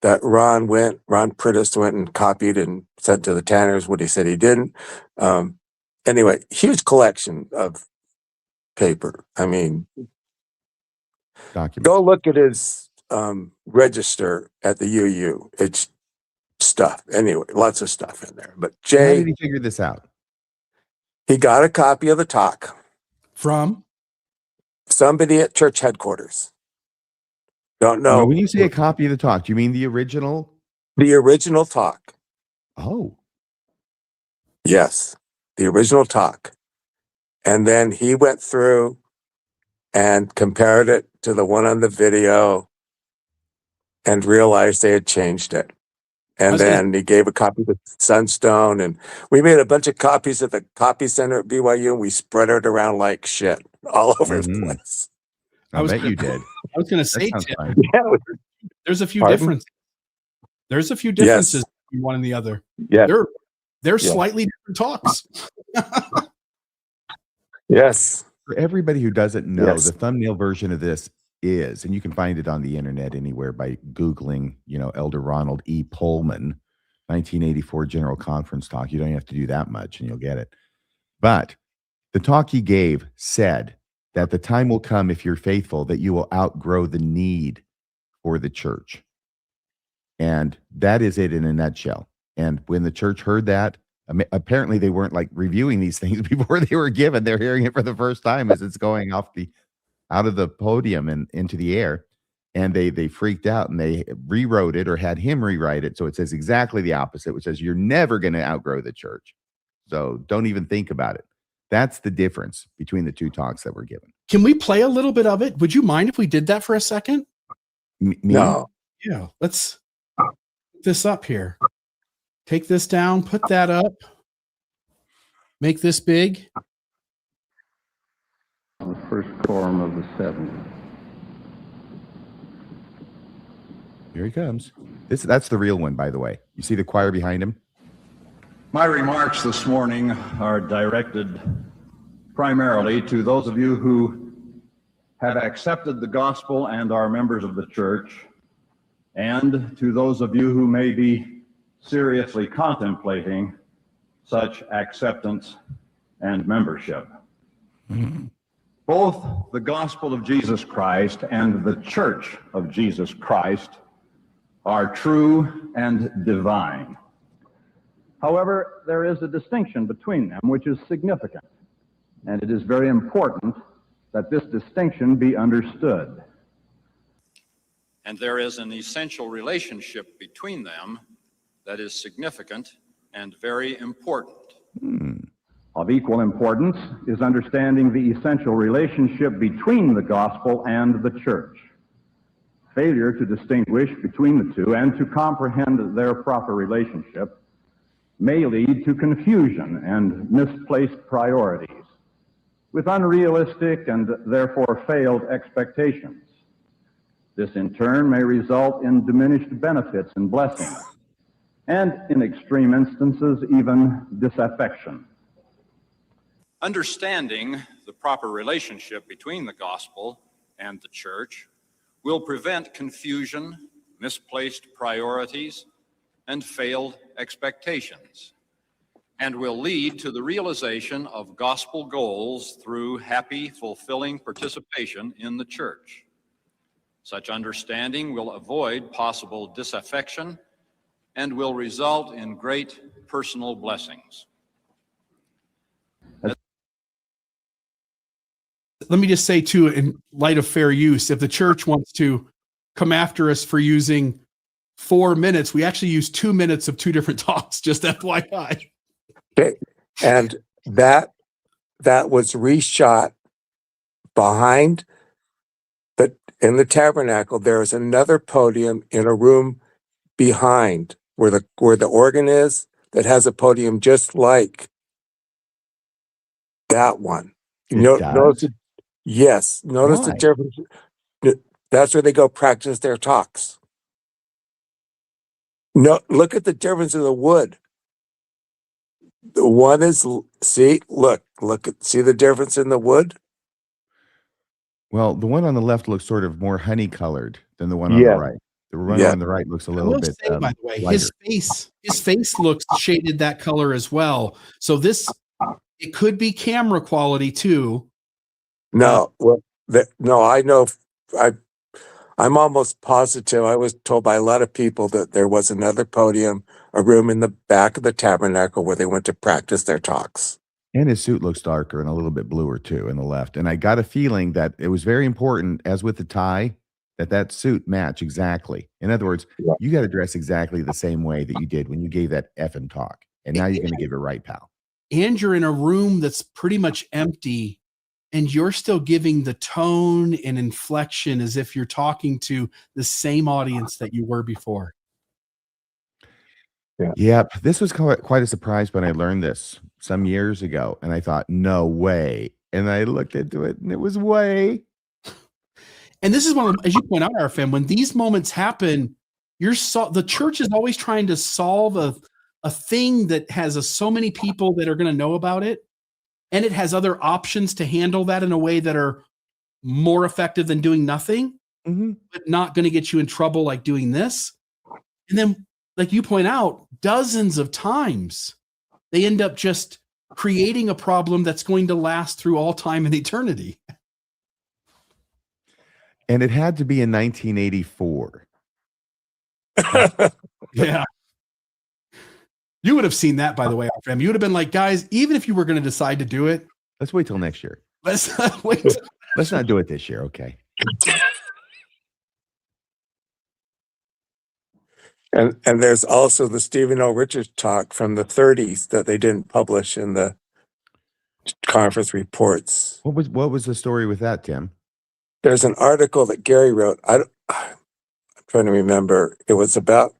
that Ron Priddis went and copied and sent to the Tanners what he said he didn't. Anyway, huge collection of paper. I mean, go look at his register at the UU. It's stuff. Anyway, lots of stuff in there. But Jay, how did he figure this out? He got a copy of the talk from somebody at church headquarters. Don't know. No, when you say a copy of the talk, do you mean the original? The original talk. Oh. Yes, the original talk. And then he went through and compared it to the one on the video and realized they had changed it. And then he gave a copy to Sunstone, and we made a bunch of copies at the copy center at BYU, and we spread it around like shit all over the place. I bet you did. I was going to say, Tim, there's a few Pardon? differences. There's a few differences between one and the other. Yeah. They're slightly different talks. Yes. For everybody who doesn't know, the thumbnail version of this is, and you can find it on the internet anywhere by Googling, Elder Ronald E. Pullman, 1984 General Conference talk. You don't have to do that much and you'll get it. But the talk he gave said that the time will come, if you're faithful, that you will outgrow the need for the church. And that is it in a nutshell. And when the church heard that, apparently they weren't like reviewing these things before they were given. They're hearing it for the first time as it's going out of the podium and into the air. And they freaked out and they rewrote it or had him rewrite it. So it says exactly the opposite, which says you're never going to outgrow the church. So don't even think about it. That's the difference between the two talks that were given. Can we play a little bit of it? Would you mind if we did that for a second? No. Yeah, let's put this up here. Take this down, put that up. Make this big. The first quorum of the 70. Here he comes. That's the real one, by the way. You see the choir behind him? My remarks this morning are directed primarily to those of you who have accepted the gospel and are members of the church, and to those of you who may be seriously contemplating such acceptance and membership. Mm-hmm. Both the gospel of Jesus Christ and the church of Jesus Christ are true and divine. However, there is a distinction between them which is significant, and it is very important that this distinction be understood. And there is an essential relationship between them that is significant and very important. Of equal importance is understanding the essential relationship between the gospel and the church. Failure to distinguish between the two and to comprehend their proper relationship may lead to confusion and misplaced priorities, with unrealistic and therefore failed expectations. This in turn may result in diminished benefits and blessings, and in extreme instances, even disaffection. Understanding the proper relationship between the gospel and the church will prevent confusion, misplaced priorities, and failed expectations, and will lead to the realization of gospel goals through happy, fulfilling participation in the church. Such understanding will avoid possible disaffection and will result in great personal blessings. Let me just say, too, in light of fair use, if the church wants to come after us for using 4 minutes, we actually use 2 minutes of 2 different talks, just FYI. Okay. And that was reshot behind, but in the tabernacle, there is another podium in a room behind where the organ is that has a podium just like that one. Notice yes. Notice the difference. That's where they go practice their talks. No, look at the difference in the wood. The one is, see the difference in the wood? Well, the one on the left looks sort of more honey colored than the one on the right. The one on the right looks a little bit say, by the way, lighter. his face looks shaded that color as well. So it could be camera quality too. No, I know. I'm almost positive. I was told by a lot of people that there was another podium, a room in the back of the tabernacle where they went to practice their talks. And his suit looks darker and a little bit bluer too in the left. And I got a feeling that it was very important, as with the tie, that suit match exactly. In other words, you got to dress exactly the same way that you did when you gave that effing talk. And now you're going to give it right, pal. And you're in a room that's pretty much empty, and you're still giving the tone and inflection as if you're talking to the same audience that you were before. Yep. This was quite a surprise when I learned this some years ago. And I thought, no way. And I looked into it and it was way. And this is one of, as you point out, RFM, when these moments happen, the church is always trying to solve a thing that has so many people that are going to know about it. And it has other options to handle that in a way that are more effective than doing nothing, but not going to get you in trouble like doing this. And then, like you point out, dozens of times, they end up just creating a problem that's going to last through all time and eternity. And it had to be in 1984. Yeah. You would have seen that, by the way, RFM. You would have been like, guys, even if you were going to decide to do it, let's wait till next year. Let's wait. Let's not do it this year. Okay. And there's also the Stephen O. Richards talk from the 30s that they didn't publish in the conference reports. What was the story with that, Tim? There's an article that Gary wrote. I'm trying to remember. It was about,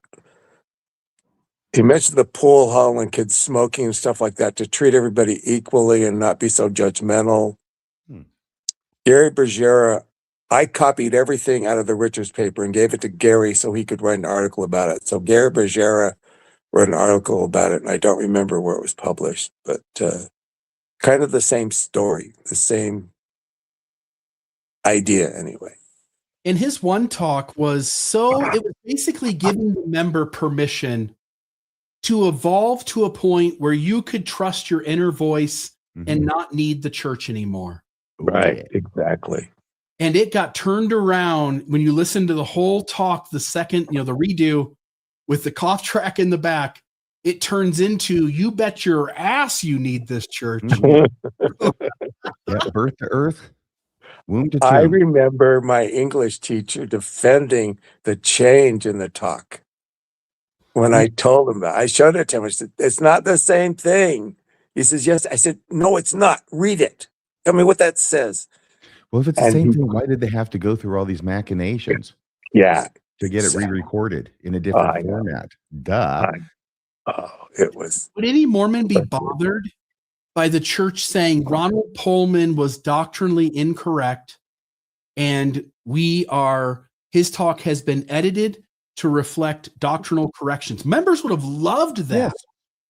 he mentioned the pool hall and kids smoking and stuff like that to treat everybody equally and not be so judgmental. Gary Bergera, I copied everything out of the Richards paper and gave it to Gary so he could write an article about it. So Gary Bergera wrote an article about it, and I don't remember where it was published, but kind of the same story, the same idea anyway. And his one talk was it was basically giving the member permission to evolve to a point where you could trust your inner voice and not need the church anymore. Right, exactly. And it got turned around when you listen to the whole talk, the second, the redo with the cough track in the back, it turns into, you bet your ass you need this church. Yeah, birth to earth, womb to tomb. I remember my English teacher defending the change in the talk. When I told him that, I showed it to him. I said, it's not the same thing. He says, yes. I said, no, it's not. Read it. Tell me what that says. Well, if it's the same thing, why did they have to go through all these machinations? Yeah. To get it re-recorded in a different format. Duh. It was. Would any Mormon be bothered by the church saying Ronald Pullman was doctrinally incorrect and his talk has been edited to reflect doctrinal corrections. Members would have loved that. Yes.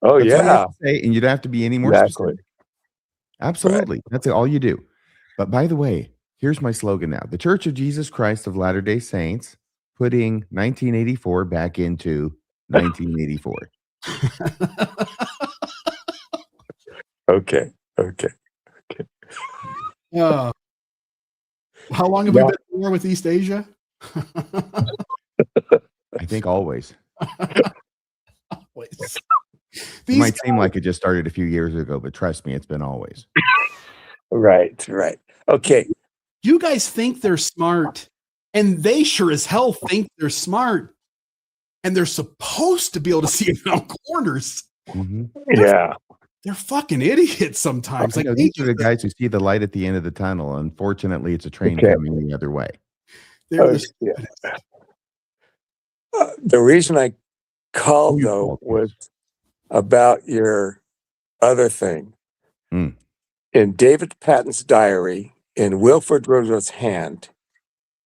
Oh, That's all you yeah. have to say, and you don't have to be any more Exactly. specific. Absolutely. That's all you do. But by the way, here's my slogan now. The Church of Jesus Christ of Latter-day Saints, putting 1984 back into 1984. Okay. How long have we been at war with East Asia? I think always. Always. It might seem like it just started a few years ago, but trust me, it's been always. Right. Okay. You guys think they're smart, and they sure as hell think they're smart, and they're supposed to be able to see around corners. Mm-hmm. Yeah. They're fucking idiots sometimes. Like, these are the guys who see the light at the end of the tunnel. Unfortunately, it's a train coming the other way. They're The reason I called, though, was about your other thing. In David Patton's diary, in Wilford Woodruff's hand,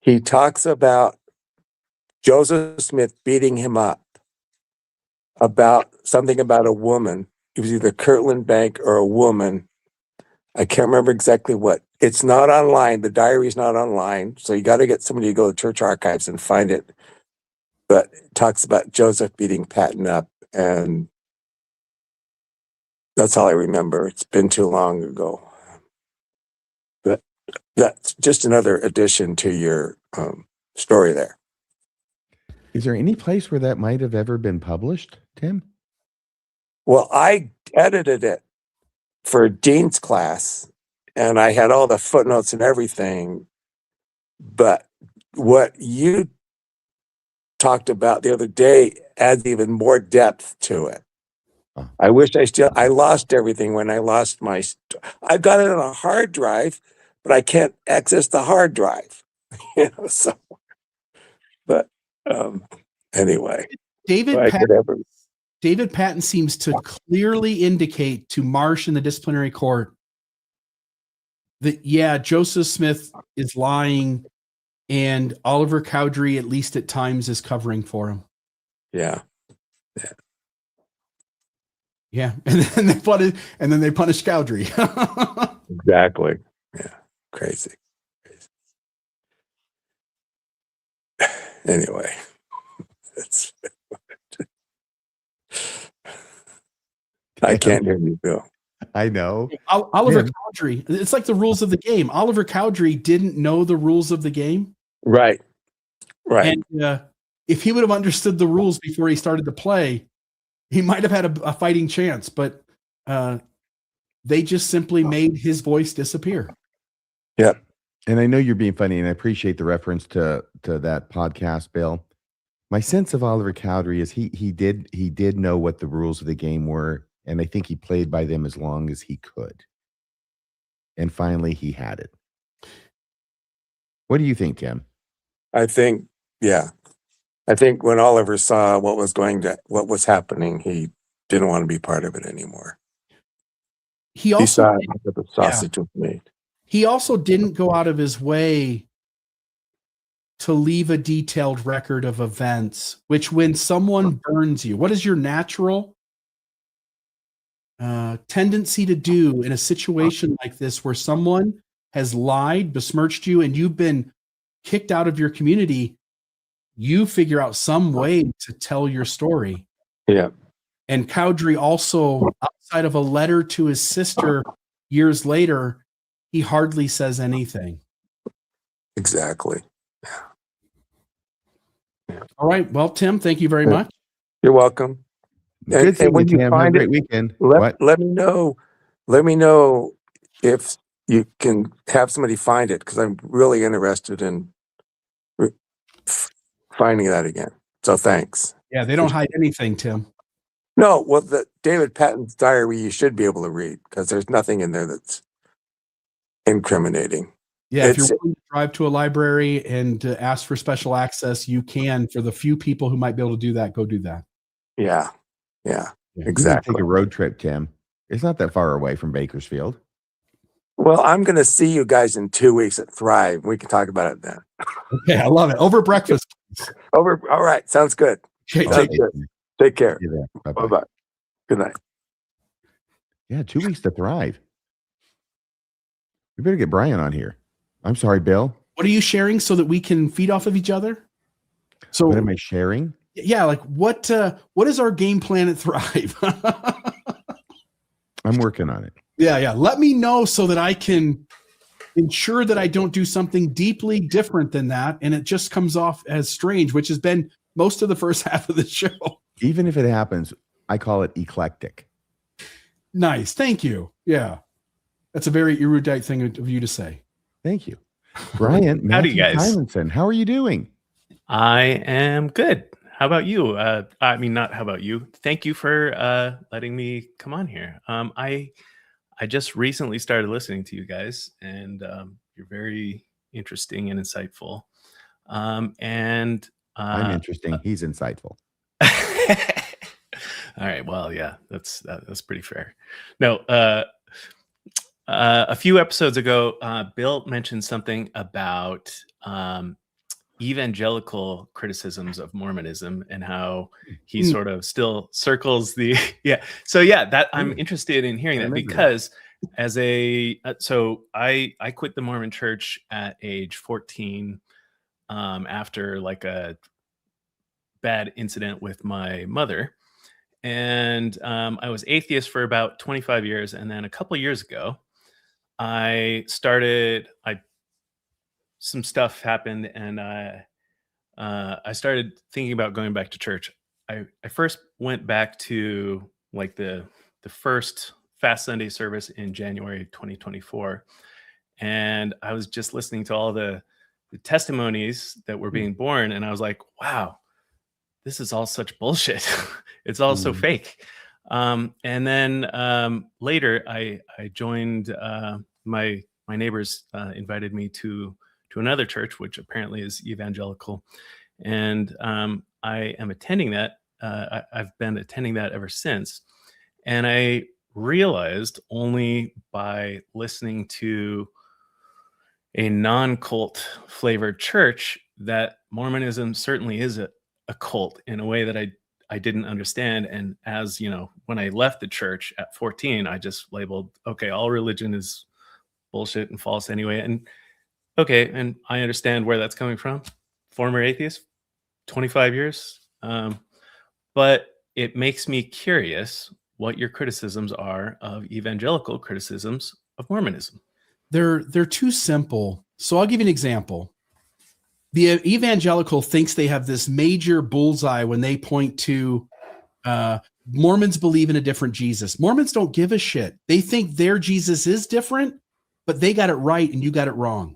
he talks about Joseph Smith beating him up, about something about a woman. It was either Kirtland Bank or a woman. I can't remember exactly what. It's not online. The diary's not online. So you got to get somebody to go to church archives and find it. But it talks about Joseph beating Patton up. And that's all I remember. It's been too long ago. But that's just another addition to your story there. Is there any place where that might have ever been published, Tim? Well, I edited it for Dean's class, and I had all the footnotes and everything. But what you talked about the other day adds even more depth to it. Oh. I wish I lost everything when I lost I've got it on a hard drive, but I can't access the hard drive. So, but anyway. David Patton seems to clearly indicate to Marsh in the disciplinary court that, yeah, Joseph Smith is lying and Oliver Cowdery, at least at times, is covering for him. Yeah. Yeah. And then they punish Cowdery. Exactly. Yeah. Crazy. Anyway. I can't hear you, Bill. I know. Oliver Cowdery. It's like the rules of the game. Oliver Cowdery didn't know the rules of the game. Right. And if he would have understood the rules before he started to play, he might have had a fighting chance. But they just simply made his voice disappear. Yep. And I know you're being funny, and I appreciate the reference to that podcast, Bill. My sense of Oliver Cowdery is he did know what the rules of the game were, and I think he played by them as long as he could. And finally, he had it. What do you think, Tim? I think when Oliver saw what was happening, he didn't want to be part of it anymore. He saw that the sausage was made. He also didn't go out of his way to leave a detailed record of events, which when someone burns you, what is your natural tendency to do in a situation like this where someone has lied, besmirched you, and you've been kicked out of your community? You figure out some way to tell your story. Yeah. And Cowdery also, outside of a letter to his sister years later, he hardly says anything. Exactly. All right. Well, Tim, thank you very much. You're welcome. Good and when you, you Tim. find Have a great it, weekend. let me know. Let me know if you can have somebody find it, because I'm really interested in finding that again. So thanks. Yeah, they don't hide anything, Tim. No, well, the David Patton's diary you should be able to read, because there's nothing in there that's incriminating. Yeah, if you're willing to drive to a library and ask for special access, you can. For the few people who might be able to do that, go do that. Yeah, We can exactly. take a road trip, Tim. It's not that far away from Bakersfield. Well, I'm going to see you guys in 2 weeks at Thrive. We can talk about it then. Okay, I love it. Over breakfast. Over. All right. Sounds good. Okay, Sounds good. Take care. Bye-bye. Bye-bye. Good night. Yeah, 2 weeks to Thrive. We better get Brian on here. I'm sorry, Bill. what are you sharing so that we can feed off of each other? So What am I sharing? yeah, like what is our game plan at Thrive? I'm working on it. Yeah. Let me know so that I can ensure that I don't do something deeply different than that, and it just comes off as strange, which has been most of the first half of the show. Even if it happens, I call it eclectic. Nice, thank you. Yeah, that's a very erudite thing of you to say. Thank you, Brian. Howdy, Matthew guys. Simonson, how are you doing? I am good. How about you? I mean, not how about you. Thank you for letting me come on here. I just recently started listening to you guys, and you're very interesting and insightful. I'm interesting. He's insightful. All right. Well, yeah, that's pretty fair. No, a few episodes ago, Bill mentioned something about evangelical criticisms of Mormonism and how he sort of still circles the So yeah, that I'm interested in hearing that because as so I quit the Mormon Church at age 14 after like a bad incident with my mother, and I was atheist for about 25 years, and then a couple years ago some stuff happened, and I started thinking about going back to church. I first went back to like the first Fast Sunday service in January 2024, and I was just listening to all the testimonies that were being born, and I was like, wow, this is all such bullshit. It's all so fake. And then later I joined my neighbors invited me to another church, which apparently is evangelical. And I am attending that. I've been attending that ever since. And I realized only by listening to a non-cult flavored church that Mormonism certainly is a cult in a way that I didn't understand. And as you know, when I left the church at 14, I just labeled, okay, all religion is bullshit and false anyway. And okay, and I understand where that's coming from. Former atheist, 25 years. But it makes me curious what your criticisms are of evangelical criticisms of Mormonism. They're too simple. So I'll give you an example. The evangelical thinks they have this major bullseye when they point to Mormons believe in a different Jesus. Mormons don't give a shit. They think their Jesus is different, but they got it right and you got it wrong.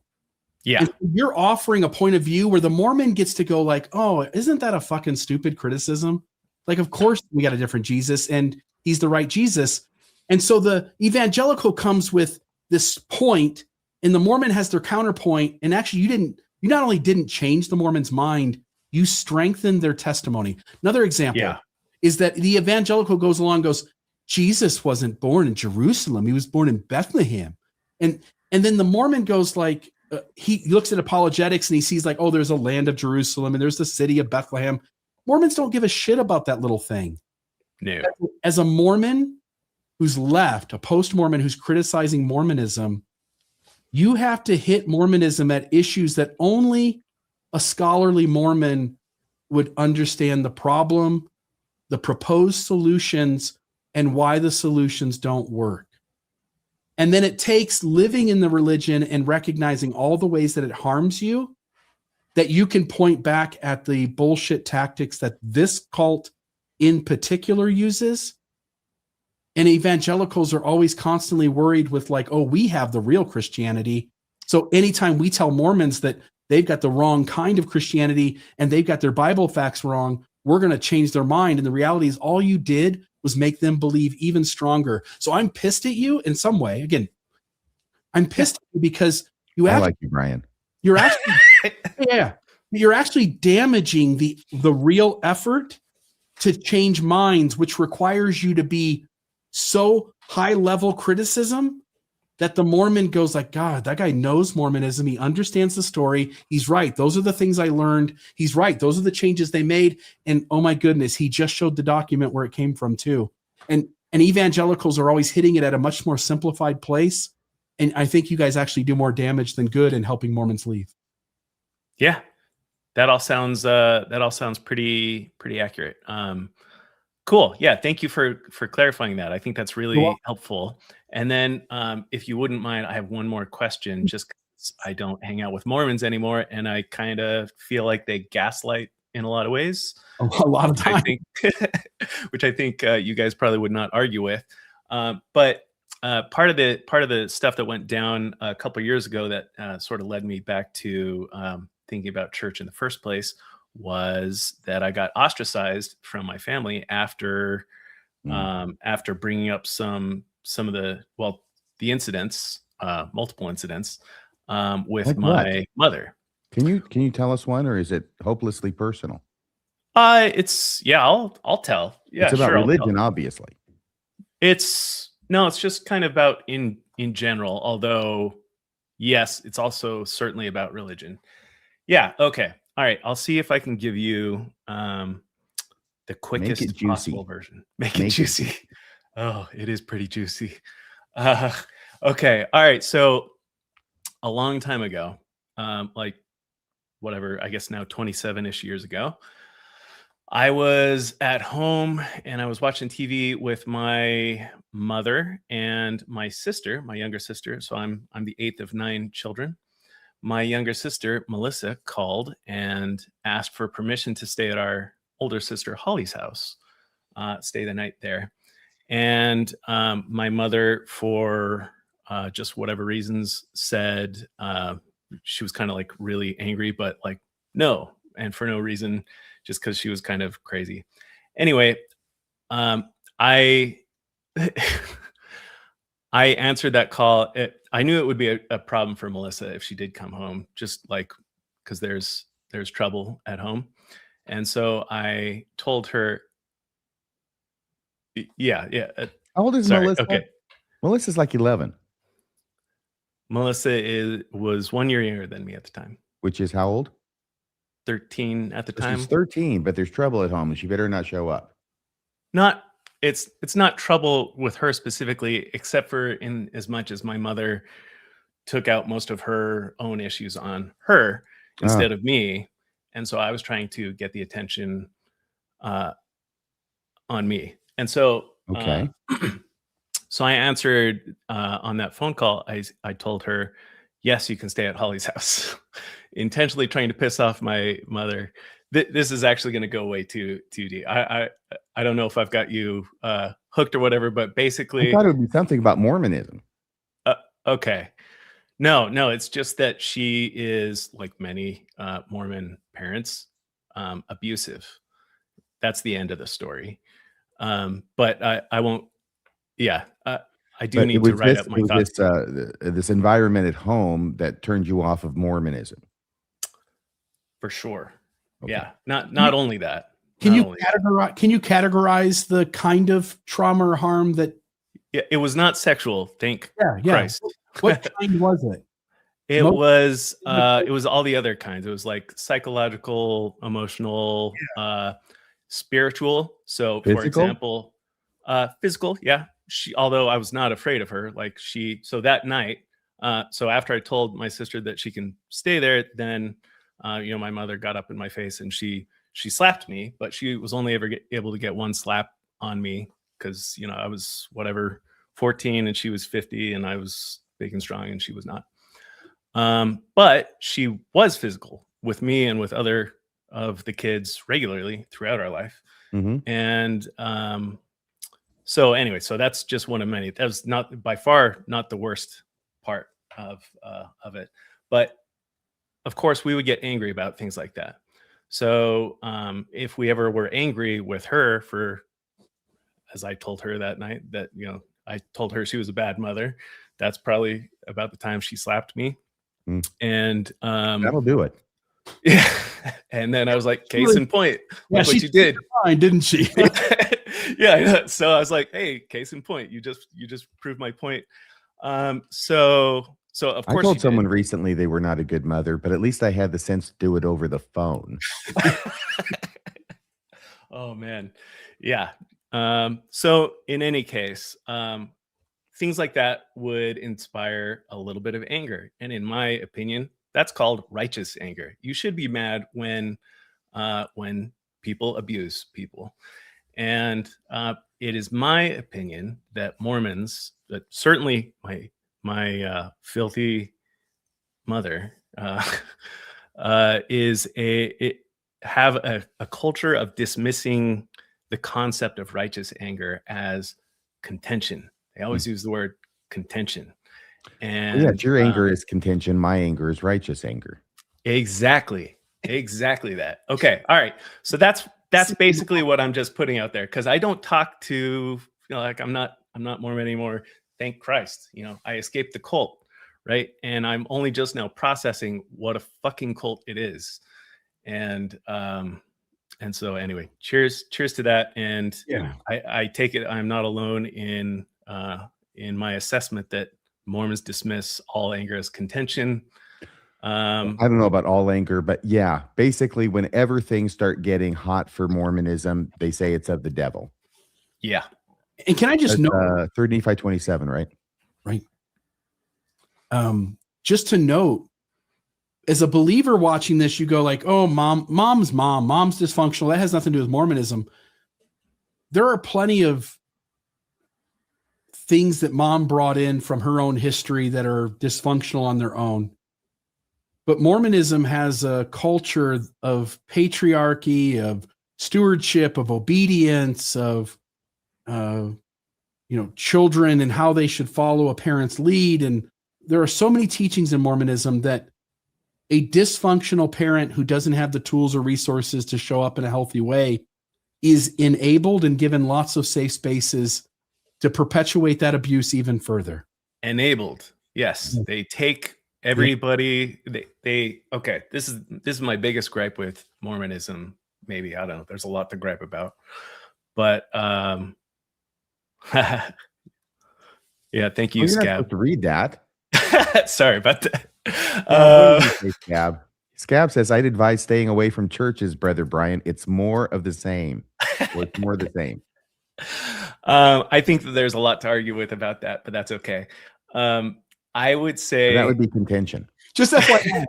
Yeah. And you're offering a point of view where the Mormon gets to go like, oh, isn't that a fucking stupid criticism? Like, of course we got a different Jesus and he's the right Jesus. And so the evangelical comes with this point and the Mormon has their counterpoint. And actually you not only didn't change the Mormon's mind, you strengthened their testimony. Another example is that the evangelical goes along and goes, Jesus wasn't born in Jerusalem. He was born in Bethlehem. And then the Mormon goes like, he looks at apologetics and he sees like, oh, there's a land of Jerusalem and there's the city of Bethlehem. Mormons don't give a shit about that little thing. No. As a Mormon who's left, a post-Mormon who's criticizing Mormonism, you have to hit Mormonism at issues that only a scholarly Mormon would understand the problem, the proposed solutions, and why the solutions don't work. And then it takes living in the religion and recognizing all the ways that it harms you, that you can point back at the bullshit tactics that this cult in particular uses. And evangelicals are always constantly worried with like, oh, we have the real Christianity. So anytime we tell Mormons that they've got the wrong kind of Christianity and they've got their Bible facts wrong, we're going to change their mind. And the reality is all you did was make them believe even stronger. So I'm pissed at you in some way. Again, I'm pissed at you because I like you, Brian. You're actually, you're actually damaging the real effort to change minds, which requires you to be so high level criticism that the Mormon goes like, God, that guy knows Mormonism. He understands the story. He's right. Those are the things I learned. He's right. Those are the changes they made. And oh my goodness, he just showed the document where it came from too. And evangelicals are always hitting it at a much more simplified place. And I think you guys actually do more damage than good in helping Mormons leave. Yeah, that all sounds pretty accurate. Cool. Yeah, thank you for clarifying that. I think that's really helpful. And then, if you wouldn't mind, I have one more question. Just 'cause I don't hang out with Mormons anymore, and I kind of feel like they gaslight in a lot of ways. A lot of time. Which I think you guys probably would not argue with. But part of the stuff that went down a couple of years ago that sort of led me back to thinking about church in the first place was that I got ostracized from my family after bringing up some of the incidents, multiple incidents with Like my mother. Can you tell us one, or is it hopelessly personal? I'll tell. Yeah, it's about sure, religion, obviously. It's just kind of about in general, although yes, it's also certainly about religion. Yeah, okay. All right, I'll see if I can give you the quickest possible version. Make it juicy. Oh, it is pretty juicy. Okay, all right. So a long time ago, like whatever, I guess now 27-ish years ago, I was at home and I was watching TV with my mother and my sister, my younger sister. So I'm the 8th of 9 children. My younger sister, Melissa, called and asked for permission to stay at our older sister, Holly's house, stay the night there. And my mother, for just whatever reasons, said she was kind of like really angry, but like, no, and for no reason, just because she was kind of crazy. Anyway, I answered that call. I knew it would be a problem for Melissa if she did come home, just like because there's trouble at home. And so I told her, yeah. How old is Melissa? Okay. Melissa's like 11. Melissa was 1 year younger than me at the time. Which is how old? 13 at the time. She's 13, but there's trouble at home and she better not show up. It's not trouble with her specifically, except for in as much as my mother took out most of her own issues on her instead of me. And so I was trying to get the attention on me. And so, okay. So I answered on that phone call. I told her, yes, you can stay at Holly's house, intentionally trying to piss off my mother. This is actually going to go way too deep. I don't know if I've got you hooked or whatever, but basically, I thought it would be something about Mormonism. Okay. No, it's just that she is, like many Mormon parents, abusive. That's the end of the story. But I won't. Yeah, I do need to write up my thoughts. This environment at home that turned you off of Mormonism. For sure. Okay. Yeah. Not only that. Can you categorize the kind of trauma or harm that? Yeah, it was not sexual. Thank Christ. What kind was it? It was all the other kinds. It was like psychological, emotional, spiritual. So physical? For example, physical. Yeah. Although I was not afraid of her, so that night, so after I told my sister that she can stay there, then, my mother got up in my face and she slapped me, but she was only ever able to get one slap on me because, I was 14 and she was 50 and I was big and strong and she was not. But she was physical with me and with other of the kids regularly throughout our life. Mm-hmm. And, so anyway, so that's just one of many. That was not by far not the worst part of it, but of course we would get angry about things like that. So if we ever were angry with her for, as I told her that night, that I told her she was a bad mother, that's probably about the time she slapped me. And that'll do it. Yeah, and then I was like, case in point, look what you did, fine, didn't she? Yeah. So I was like, hey, case in point, you just proved my point. So of I course told you someone did. recently they were not a good mother, but at least I had the sense to do it over the phone. Oh man. Yeah. So in any case, things like that would inspire a little bit of anger. And in my opinion, that's called righteous anger. You should be mad when people abuse people. And it is my opinion that Mormons, that certainly my filthy mother, have a culture of dismissing the concept of righteous anger as contention. They always use the word contention. And Yes, your anger is contention. My anger is righteous anger. Exactly that. Okay. All right. So that's basically what I'm just putting out there, because I don't talk to, like I'm not Mormon anymore. Thank Christ. I escaped the cult, right? And I'm only just now processing what a fucking cult it is. And so anyway, cheers to that. And Yeah. I take it I'm not alone in my assessment that Mormons dismiss all anger as contention. I don't know about all anger, but yeah, basically whenever things start getting hot for Mormonism, they say it's of the devil. Yeah. And can I just note 3 Nephi 27, right? Right. Just to note, as a believer watching this, you go like, oh, mom's dysfunctional. That has nothing to do with Mormonism. There are plenty of things that mom brought in from her own history that are dysfunctional on their own. But Mormonism has a culture of patriarchy, of stewardship, of obedience, of children and how they should follow a parent's lead. And there are so many teachings in Mormonism that a dysfunctional parent who doesn't have the tools or resources to show up in a healthy way is enabled and given lots of safe spaces to perpetuate that abuse even further. Enabled. Yes. They take everybody. Okay. This is my biggest gripe with Mormonism. Maybe, I don't know. There's a lot to gripe about, but, yeah. Thank you, You're not Scab. supposed to read that. Sorry about that. Scab says, I'd advise staying away from churches, Brother Brian. It's more of the same. Or it's more the same. I think that there's a lot to argue with about that, but that's okay. I would say that would be contention. Just FYI.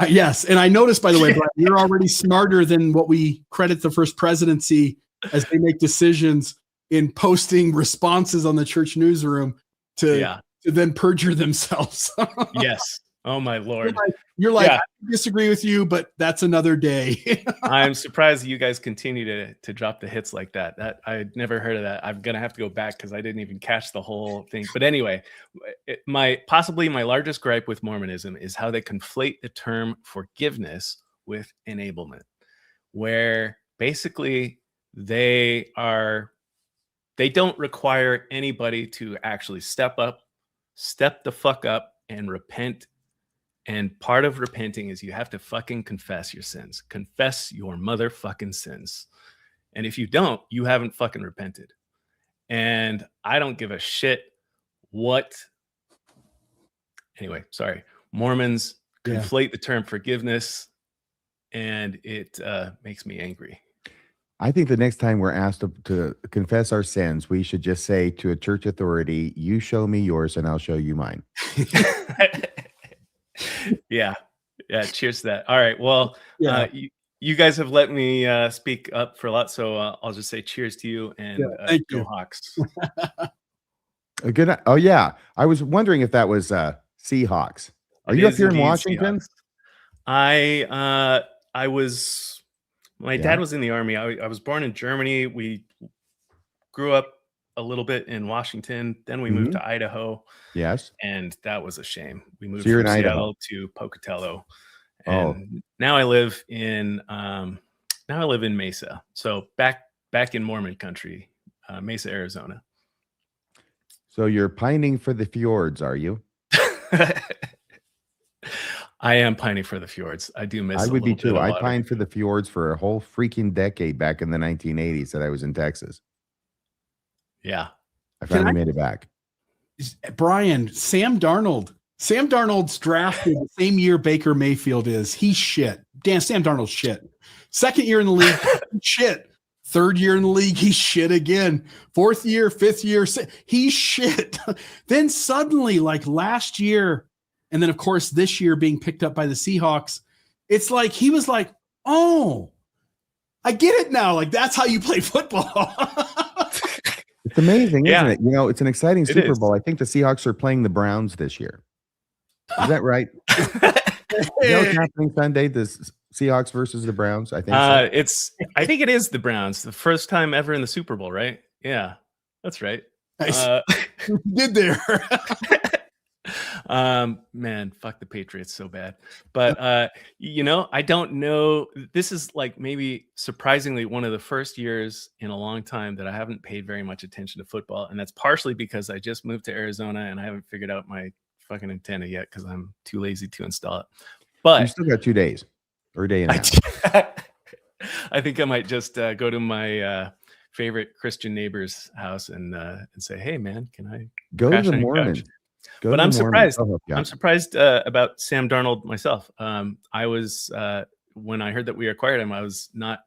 Yes. And I noticed, by the way, Brian, you're already smarter than what we credit the first presidency as they make decisions in posting responses on the church newsroom to then perjure themselves. Yes. Oh my Lord. You're like, I disagree with you, but that's another day. I'm surprised you guys continue to drop the hits like that. That I'd never heard of that. I'm going to have to go back because I didn't even catch the whole thing. But anyway, possibly my largest gripe with Mormonism is how they conflate the term forgiveness with enablement, where basically they don't require anybody to actually step the fuck up and repent. And part of repenting is you have to fucking confess your sins. Confess your motherfucking sins. And if you don't, you haven't fucking repented. And I don't give a shit what. Anyway, sorry. Mormons conflate the term forgiveness, and it makes me angry. I think the next time we're asked to confess our sins, we should just say to a church authority, you show me yours and I'll show you mine. Yeah. Cheers to that. All right. Well, you guys have let me speak up for a lot, so I'll just say cheers to you and thank go you. Hawks. Good. Oh yeah, I was wondering if that was Seahawks. Are you up here in Washington? Seahawks. I was. My dad was in the Army. I was born in Germany. We grew up a little bit in Washington. Then we moved to Idaho. Yes. And that was a shame. We moved So you're from in Seattle Idaho to Pocatello. And now I live in Mesa. So back in Mormon country, Mesa, Arizona. So you're pining for the fjords, are you? I am pining for the fjords. I do miss. I would be too. I pined for the fjords for a whole freaking decade back in the 1980s that I was in Texas. Yeah. I finally made it back. Brian, Sam Darnold's drafted the same year Baker Mayfield is. He's shit. Sam Darnold's shit. Second year in the league, shit. Third year in the league, he's shit again. Fourth year, fifth year, he's shit. Then suddenly, like last year, and then of course this year being picked up by the Seahawks, it's like he was like, oh, I get it now. Like that's how you play football. It's amazing, isn't it? You know, it's an exciting Super is. Bowl. I think the Seahawks are playing the Browns this year. Is that right? You know what's happening Sunday? The Seahawks versus the Browns. I think. I think it is the Browns. The first time ever in the Super Bowl, right? Yeah, that's right. Nice. Did there? Man, fuck the Patriots so bad. But you know, I don't know. This is like maybe surprisingly one of the first years in a long time that I haven't paid very much attention to football, and that's partially because I just moved to Arizona and I haven't figured out my fucking antenna yet because I'm too lazy to install it. But you still got 2 days or a day and a half. I think I might just go to my favorite Christian neighbor's house and say, "Hey, man, can I go to the Mormon?" But I'm surprised. I'm surprised about Sam Darnold myself. I was when I heard that we acquired him, I was not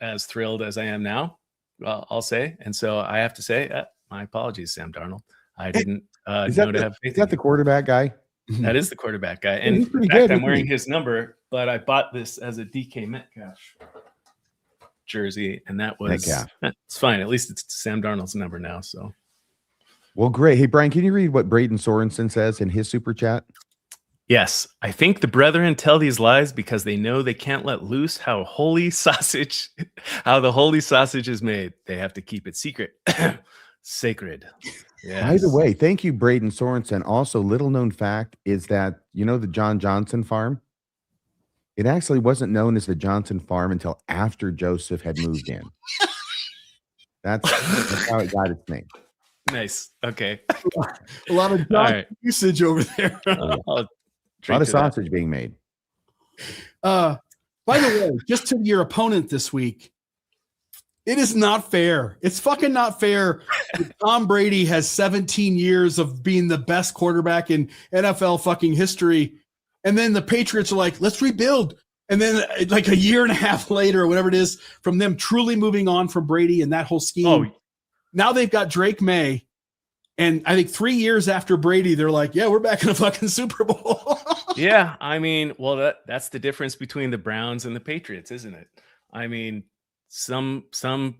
as thrilled as I am now. I'll say, and so I have to say, my apologies, Sam Darnold. I didn't know to have faith. Is that the quarterback guy? That is the quarterback guy, and in fact, I'm wearing his number. But I bought this as a DK Metcalf jersey, and that was it's fine. At least it's Sam Darnold's number now. So. Well, great. Hey, Brian, can you read what Braden Sorensen says in his super chat? Yes. I think the brethren tell these lies because they know they can't let loose how the holy sausage is made. They have to keep it secret. Sacred. Yes. By the way, thank you, Braden Sorensen. Also, little known fact is that, you know, the John Johnson farm, it actually wasn't known as the Johnson farm until after Joseph had moved in. That's how it got its name. Nice. Okay. A lot of usage over there. A lot of sausage being made. By the way, just to your opponent this week, it is not fair. It's fucking not fair. Tom Brady has 17 years of being the best quarterback in NFL fucking history. And then the Patriots are like, let's rebuild. And then like a year and a half later or whatever it is from them truly moving on from Brady and that whole scheme. Now they've got Drake May. And I think 3 years after Brady, they're like, yeah, we're back in the fucking Super Bowl. Yeah. I mean, well, that's the difference between the Browns and the Patriots, isn't it? I mean, some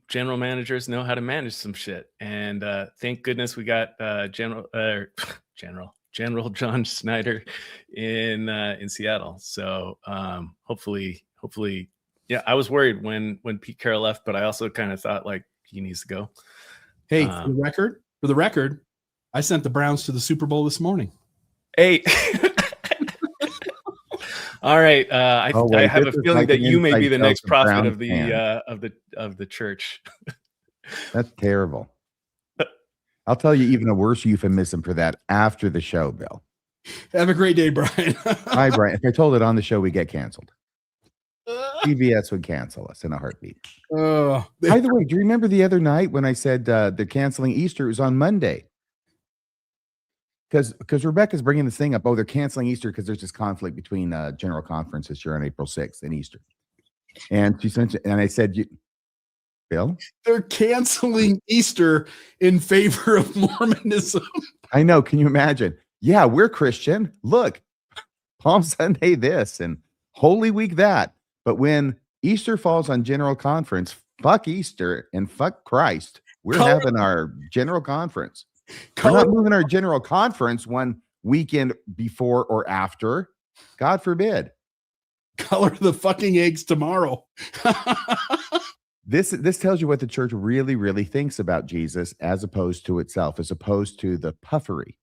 general managers know how to manage some shit. And thank goodness we got General John Schneider in Seattle. So hopefully, yeah, I was worried when Pete Carroll left, but I also kind of thought like he needs to go. Hey, for the record, I sent the Browns to the Super Bowl this morning. Hey. All right. I have a feeling that you may be the next prophet of the church. That's terrible. I'll tell you even a worse euphemism for that after the show, Bill. Have a great day, Brian. Hi, Brian. If I told it on the show, we get canceled. CBS would cancel us in a heartbeat. By the way, do you remember the other night when I said they're canceling Easter? It was on Monday. Because Rebecca's bringing this thing up. Oh, they're canceling Easter because there's this conflict between General Conference this year on April 6th and Easter. And she sent it, and I said, Bill? They're canceling Easter in favor of Mormonism. I know. Can you imagine? Yeah, we're Christian. Look, Palm Sunday this and Holy Week that. But when Easter falls on General Conference, fuck Easter and fuck Christ. We're having our General Conference. We're not moving our General Conference one weekend before or after. God forbid. Color the fucking eggs tomorrow. This tells you what the church really, really thinks about Jesus as opposed to itself, as opposed to the puffery.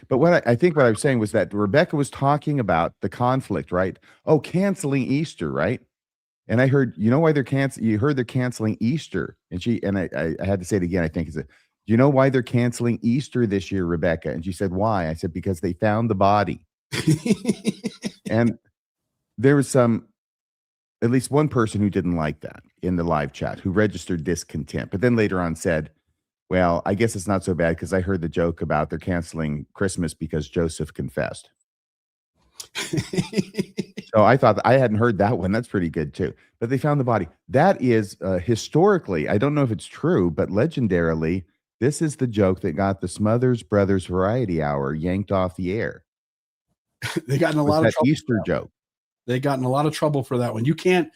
But what I think what I was saying was that Rebecca was talking about the conflict, right? Oh, canceling Easter, right? And I heard, you know why they're canceling? You heard they're canceling Easter, and I had to say it again. I think do you know why they're canceling Easter this year, Rebecca? And she said, why? I said because they found the body. And there was at least one person who didn't like that in the live chat who registered discontent, but then later on said, Well, I guess it's not so bad because I heard the joke about they're canceling Christmas because Joseph confessed. So I thought I hadn't heard that one. That's pretty good too. But they found the body. That is historically, I don't know if it's true, but legendarily, this is the joke that got the Smothers Brothers Variety Hour yanked off the air. They got in a lot of trouble. Easter joke. They got in a lot of trouble for that one. You can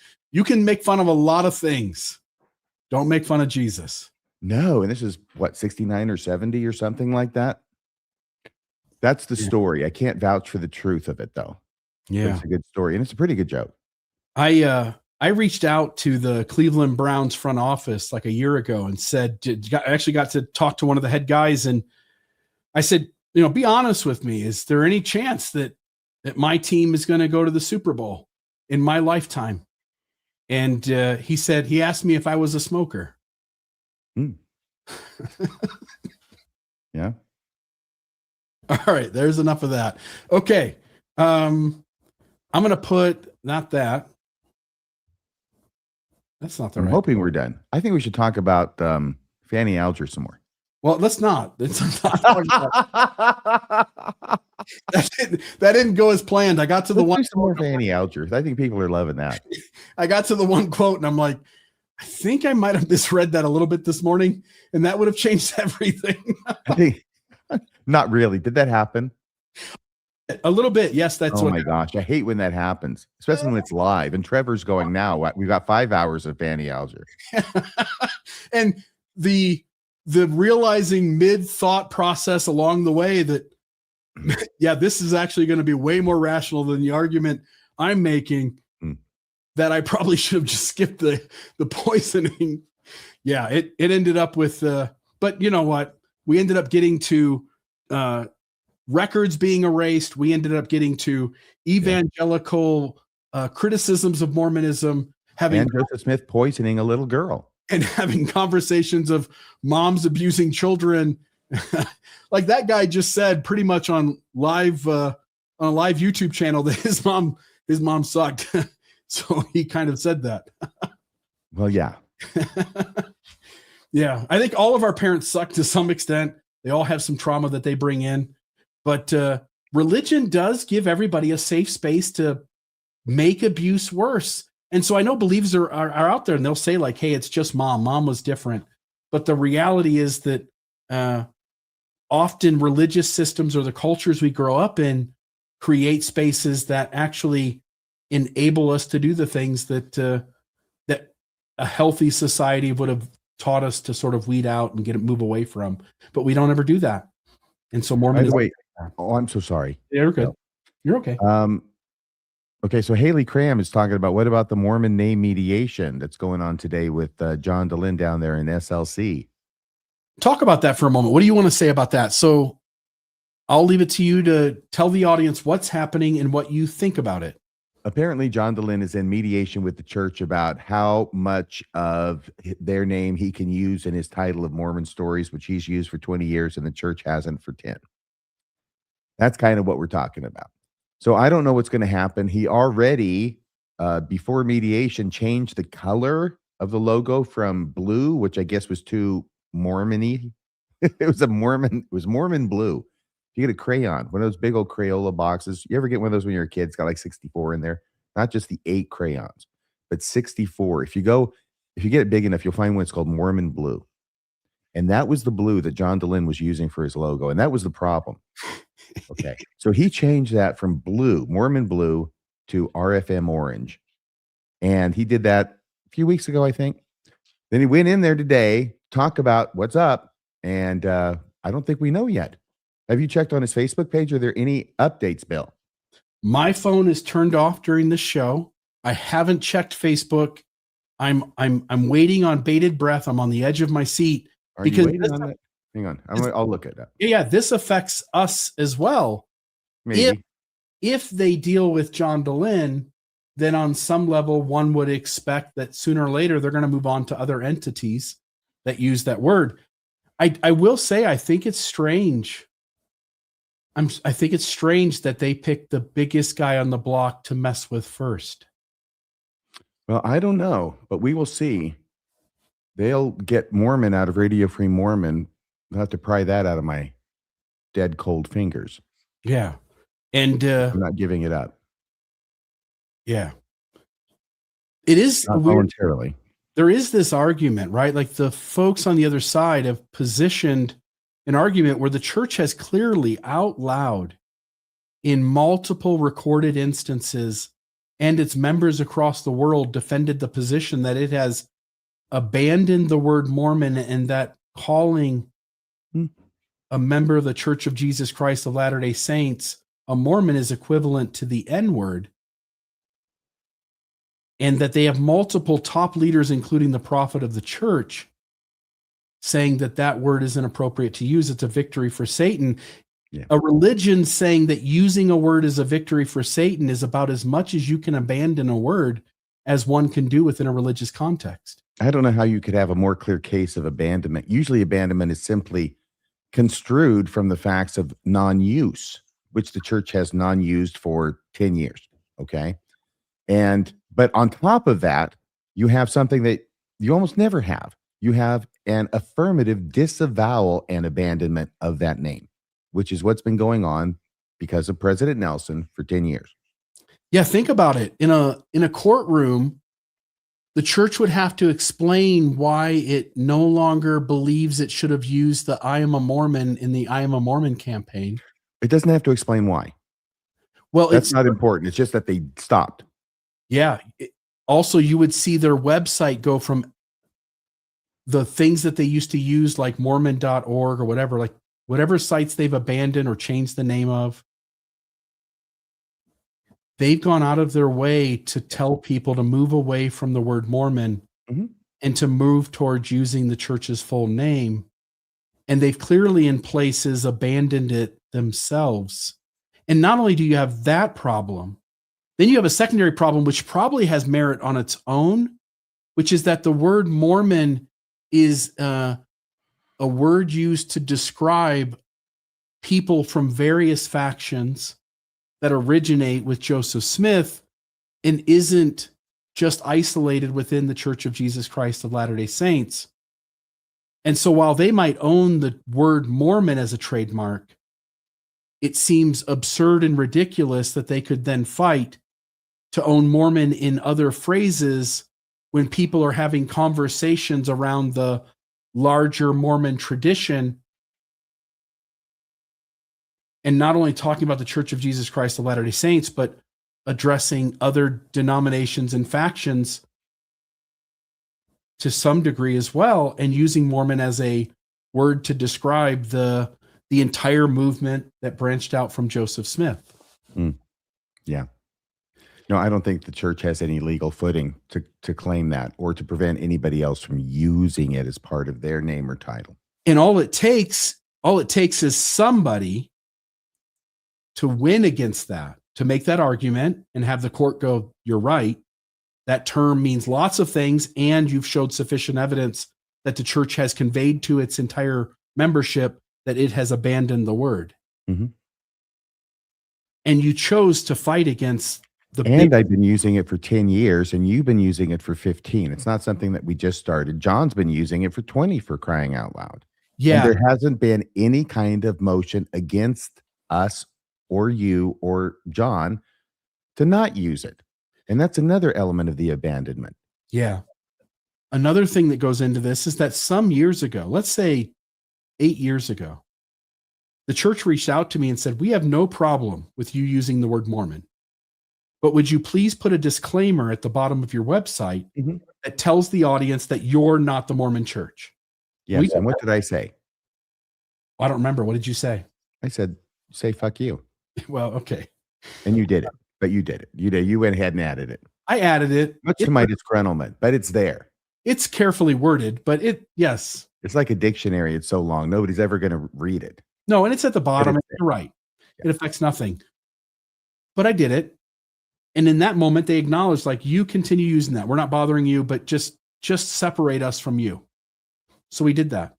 make fun of a lot of things. Don't make fun of Jesus. No, and this is what, 69 or 70 or something like that. That's the story. I can't vouch for the truth of it though. Yeah. It's a good story, and it's a pretty good joke. I reached out to the Cleveland Browns front office like a year ago and said, I actually got to talk to one of the head guys, and I said, be honest with me. Is there any chance that my team is going to go to the Super Bowl in my lifetime? And he asked me if I was a smoker. Yeah. All right. There's enough of that. Okay. I'm going to put not that. That's not the I'm right. hoping we're done. I think we should talk about Fanny Alger some more. Well, let's not. That didn't go as planned. I got to the one. Some more Fanny Alger. I think people are loving that. I got to the one quote, and I'm like, I think I might have misread that a little bit this morning, and that would have changed everything. I think not really. Did that happen? A little bit, yes. That's my gosh. I hate when that happens, especially when it's live. And Trevor's going now. We've got 5 hours of Fanny Alger. And the realizing mid-thought process along the way that, yeah, this is actually going to be way more rational than the argument I'm making, that I probably should have just skipped the poisoning. Yeah, it ended up with, but you know what? We ended up getting to records being erased. We ended up getting to evangelical criticisms of Mormonism, and Joseph Smith poisoning a little girl. And having conversations of moms abusing children. Like that guy just said pretty much on live on a live YouTube channel that his mom sucked. So he kind of said that. Well, yeah. Yeah. I think all of our parents suck to some extent. They all have some trauma that they bring in, but religion does give everybody a safe space to make abuse worse. And so I know believers are out there and they'll say like, hey, it's just mom. Mom was different. But the reality is that often religious systems or the cultures we grow up in create spaces that actually enable us to do the things that that a healthy society would have taught us to sort of weed out and move away from. But we don't ever do that. And so Mormonism. Wait. Oh, I'm so sorry. Yeah, you're good. You're okay. Okay, so Haley Cram is talking about what about the Mormon name mediation that's going on today with John DeLynn down there in SLC? Talk about that for a moment. What do you want to say about that? So I'll leave it to you to tell the audience what's happening and what you think about it. Apparently, John DeLynn is in mediation with the church about how much of their name he can use in his title of Mormon Stories, which he's used for 20 years and the church hasn't for 10. That's kind of what we're talking about. So I don't know what's going to happen. He already, before mediation, changed the color of the logo from blue, which I guess was too Mormon-y. It was Mormon blue. You get a crayon, one of those big old Crayola boxes. You ever get one of those when you're a kid? It's got like 64 in there. Not just the 8 crayons, but 64. If you get it big enough, you'll find one that's called Mormon blue. And that was the blue that John DeLynn was using for his logo. And that was the problem. Okay. So he changed that from blue, Mormon blue, to RFM orange. And he did that a few weeks ago, I think. Then he went in there today, talk about what's up. And I don't think we know yet. Have you checked on his Facebook page? Are there any updates, Bill? My phone is turned off during the show. I haven't checked Facebook. I'm waiting on bated breath. I'm on the edge of my seat. Because you waiting on that? Hang on. I'll look at that. Yeah, this affects us as well. Maybe. If they deal with John DeLynn, then on some level, one would expect that sooner or later they're going to move on to other entities that use that word. I will say, I think it's strange. I think it's strange that they picked the biggest guy on the block to mess with first. Well, I don't know, but we will see. they'll get Mormon out of Radio Free Mormon. I'll have to pry that out of my dead cold fingers. Yeah. And I'm not giving it up. Yeah. It is Not weird. voluntarily. There is this argument, right? Like the folks on the other side have positioned an argument where the church has clearly out loud in multiple recorded instances and its members across the world defended the position that it has abandoned the word Mormon and that calling a member of the Church of Jesus Christ of Latter-day Saints a Mormon is equivalent to the N-word. And that they have multiple top leaders, including the prophet of the church, saying that that word isn't appropriate to use. It's a victory for Satan. Yeah. A religion saying that using a word is a victory for Satan is about as much as you can abandon a word as one can do within a religious context. I don't know how you could have a more clear case of abandonment. Usually abandonment is simply construed from the facts of non-use, which the church has non-used for 10 years. Okay. But on top of that, you have something that you almost never have. You have an affirmative disavowal and abandonment of that name, which is what's been going on because of President Nelson for 10 years. Yeah, think about it. In a courtroom, the church would have to explain why it no longer believes it should have used the I Am a Mormon in the I Am a Mormon campaign. It doesn't have to explain why. Well, that's not important. It's just that they stopped. Yeah. Also, you would see their website go from the things that they used to use, like Mormon.org or whatever, like whatever sites they've abandoned or changed the name of. They've gone out of their way to tell people to move away from the word Mormon and to move towards using the church's full name. And they've clearly in places abandoned it themselves. And not only do you have that problem, then you have a secondary problem, which probably has merit on its own, which is that the word Mormon is a word used to describe people from various factions that originate with Joseph Smith and isn't just isolated within the Church of Jesus Christ of Latter-day Saints. And so while they might own the word Mormon as a trademark, it seems absurd and ridiculous that they could then fight to own Mormon in other phrases when people are having conversations around the larger Mormon tradition and not only talking about the Church of Jesus Christ of Latter-day Saints, but addressing other denominations and factions to some degree as well, and using Mormon as a word to describe the entire movement that branched out from Joseph Smith. Yeah. No, I don't think the church has any legal footing to claim that or to prevent anybody else from using it as part of their name or title. And all it takes is somebody to win against that, to make that argument and have the court go, you're right. That term means lots of things, and you've showed sufficient evidence that the church has conveyed to its entire membership that it has abandoned the word. Mm-hmm. And you chose to fight against I've been using it for 10 years, and you've been using it for 15. It's not something that we just started. John's been using it for 20, for crying out loud. Yeah. And there hasn't been any kind of motion against us or you or John to not use it. And that's another element of the abandonment. Yeah. Another thing that goes into this is that some years ago, let's say 8 years ago, the church reached out to me and said, we have no problem with you using the word Mormon, but would you please put a disclaimer at the bottom of your website that tells the audience that you're not the Mormon church? Yes. And what did I say? I don't remember. What did you say? I said, say fuck you. Well, okay. And you did it. But you did it. You did. You went ahead and added it. I added it. Much to my disgruntlement, but it's there. It's carefully worded, but yes. It's like a dictionary. It's so long. Nobody's ever going to read it. No, and it's at the bottom. You're right. Yeah. It affects nothing. But I did it. And in that moment, they acknowledged, like, you continue using that. We're not bothering you, but just separate us from you. So we did that.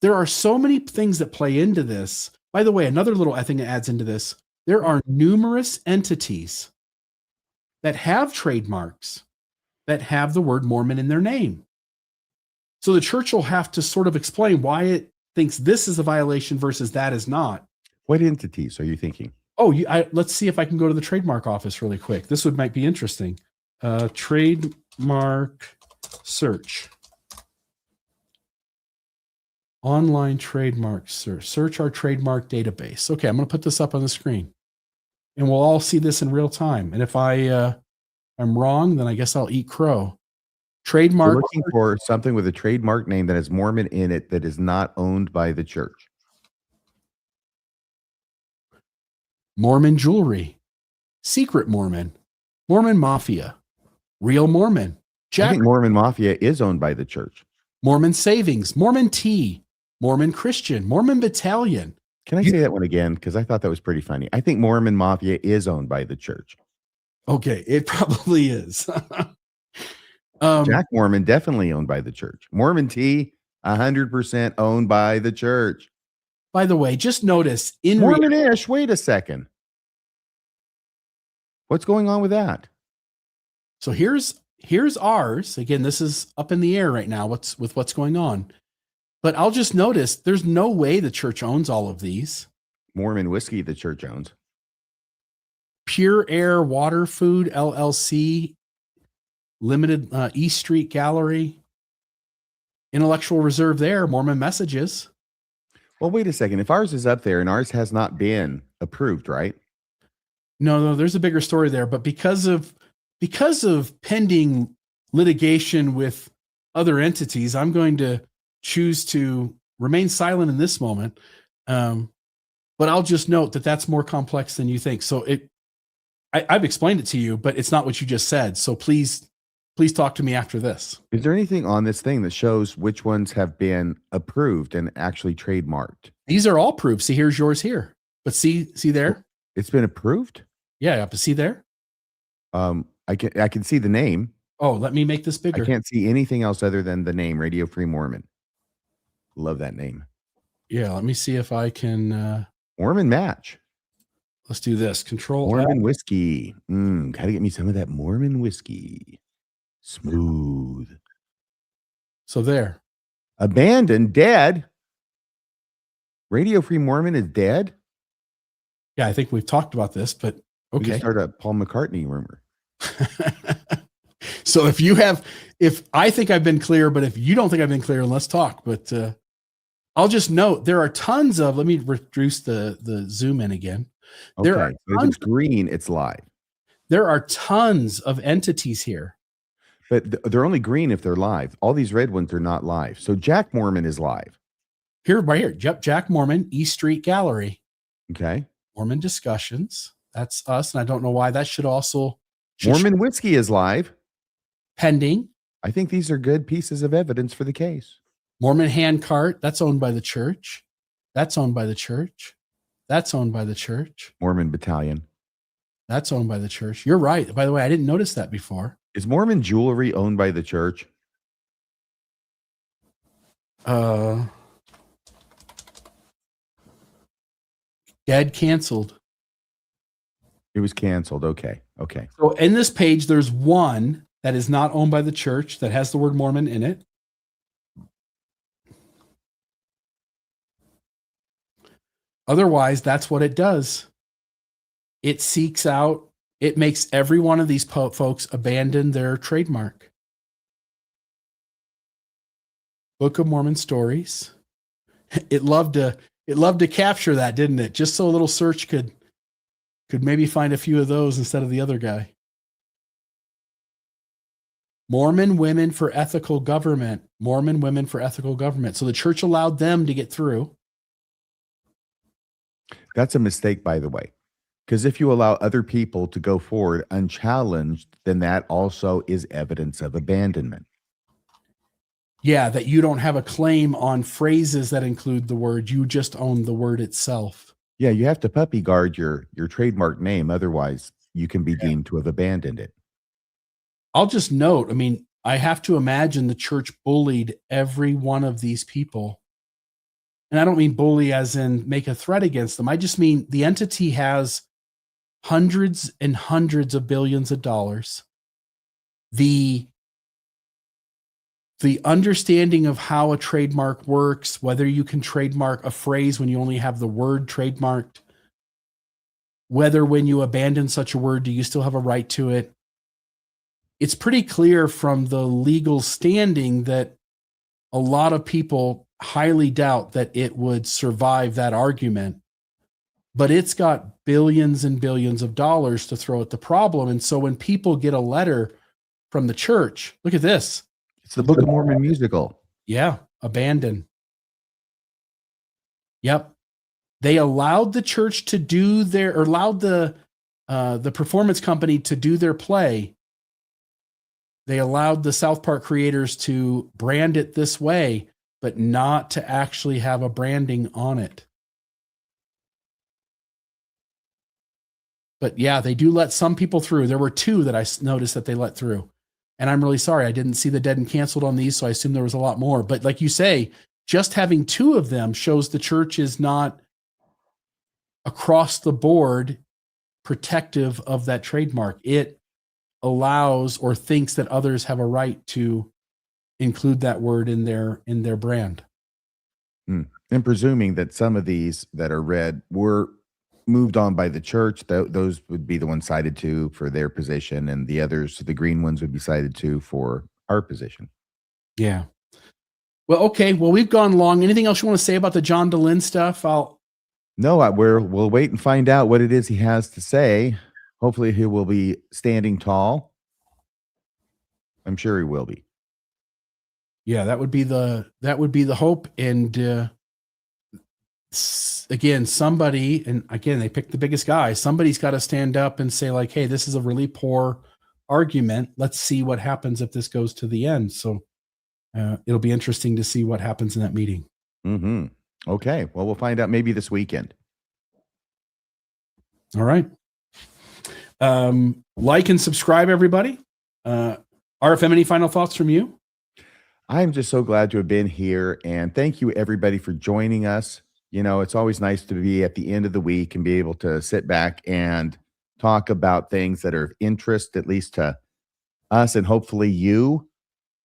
There are so many things that play into this. By the way, another little thing that adds into this, there are numerous entities that have trademarks that have the word Mormon in their name. So the church will have to sort of explain why it thinks this is a violation versus that is not. What entities are you thinking? Oh, let's see if I can go to the trademark office really quick. This might be interesting. Trademark search. Online trademark search. Search our trademark database. Okay, I'm going to put this up on the screen. And we'll all see this in real time. And if I'm wrong, then I guess I'll eat crow. Trademark. We're looking for something with a trademark name that has Mormon in it that is not owned by the church. Mormon jewelry. Secret Mormon. Mormon Mafia. Real Mormon. I think Mormon Mafia is owned by the church. Mormon Savings. Mormon Tea. Mormon Christian. Mormon Battalion. Can I say that one again? Because I thought that was pretty funny. I think Mormon Mafia is owned by the church. Okay, it probably is. Jack Mormon definitely owned by the church. Mormon Tea, 100% owned by the church. By the way, just notice in Mormonish, wait a second. What's going on with that? So here's ours. Again, this is up in the air right now. What's going on? But I'll just notice there's no way the church owns all of these. Mormon whiskey, the church owns. Pure Air Water Food LLC, Limited East Street Gallery, Intellectual Reserve there, Mormon Messages. Well, wait a second. If ours is up there and ours has not been approved, right? No, there's a bigger story there. But because of pending litigation with other entities, I'm going to choose to remain silent in this moment. But I'll just note that that's more complex than you think. So I've explained it to you, but it's not what you just said. So please talk to me after this. Is there anything on this thing that shows which ones have been approved and actually trademarked? These are all approved. See, here's yours here. But see there? It's been approved? Yeah, you have to see there. I can see the name. Oh, let me make this bigger. I can't see anything else other than the name, Radio Free Mormon. Love that name. Yeah, let me see if I can Mormon Match. Let's do this. Control Mormon F. whiskey. Gotta get me some of that Mormon whiskey. Smooth. So there. Abandoned, dead. Radio Free Mormon is dead. Yeah, I think we've talked about this, but We okay. can start a Paul McCartney rumor. So if I think I've been clear, but if you don't think I've been clear, let's talk. But I'll just note there are tons of, let me reduce the zoom in again. There are So if it's green, it's live. There are tons of entities here. But they're only green if they're live. All these red ones are not live. So Jack Mormon is live. Here, right here. Yep, Jack Mormon, East Street Gallery. Okay. Mormon Discussions. That's us. And I don't know why that should also. Mormon whiskey is live. Pending. I think these are good pieces of evidence for the case. Mormon Handcart. That's owned by the church. That's owned by the church. That's owned by the church. Mormon Battalion. That's owned by the church. You're right. By the way, I didn't notice that before. Is Mormon jewelry owned by the church? Dead, canceled. It was canceled. Okay. So in this page, there's one that is not owned by the church that has the word Mormon in it. Otherwise, that's what it does. It seeks out, it makes every one of these folks abandon their trademark. Book of Mormon Stories. It loved to capture that, didn't it? Just so a little search could maybe find a few of those instead of the other guy. Mormon Women for Ethical Government. Mormon Women for Ethical Government. So the church allowed them to get through. That's a mistake, by the way. Because if you allow other people to go forward unchallenged, then that also is evidence of abandonment. Yeah, that you don't have a claim on phrases that include the word. You just own the word itself. Yeah, you have to puppy guard your trademark name. Otherwise, you can be deemed to have abandoned it. I'll just note, I have to imagine the church bullied every one of these people. And I don't mean bully as in make a threat against them. I just mean the entity has hundreds and hundreds of billions of dollars. The the understanding of how a trademark works, whether you can trademark a phrase when you only have the word trademarked, whether when you abandon such a word, do you still have a right to it? It's pretty clear from the legal standing that a lot of people highly doubt that it would survive that argument, but it's got billions and billions of dollars to throw at the problem. And so when people get a letter from the church, look at this. It's the Book of Mormon musical. Yeah, abandon. Yep. They allowed the church to do their, or allowed the performance company to do their play. They allowed the South Park creators to brand it this way, but not to actually have a branding on it. But yeah, they do let some people through. There were 2 that I noticed that they let through. And I'm really sorry. I didn't see the dead and canceled on these, so I assume there was a lot more. But like you say, just having 2 of them shows the church is not across the board protective of that trademark. It allows or thinks that others have a right to include that word in their brand. And presuming that some of these that are read were moved on by the church, those would be the ones cited to for their position, and the others, the green ones, would be cited to for our position. Yeah. Well, okay. Well, we've gone long. Anything else you want to say about the John DeLynn stuff? We'll wait and find out what it is he has to say. Hopefully he will be standing tall. I'm sure he will be. Yeah, that would be the hope. And again, they picked the biggest guy. Somebody's got to stand up and say like, hey, this is a really poor argument. Let's see what happens if this goes to the end. So it'll be interesting to see what happens in that meeting. Mm-hmm. Okay. Well, we'll find out maybe this weekend. All right. Like and subscribe, everybody. RFM, any final thoughts from you? I'm just so glad to have been here, and thank you everybody for joining us. You know, it's always nice to be at the end of the week and be able to sit back and talk about things that are of interest, at least to us and hopefully you,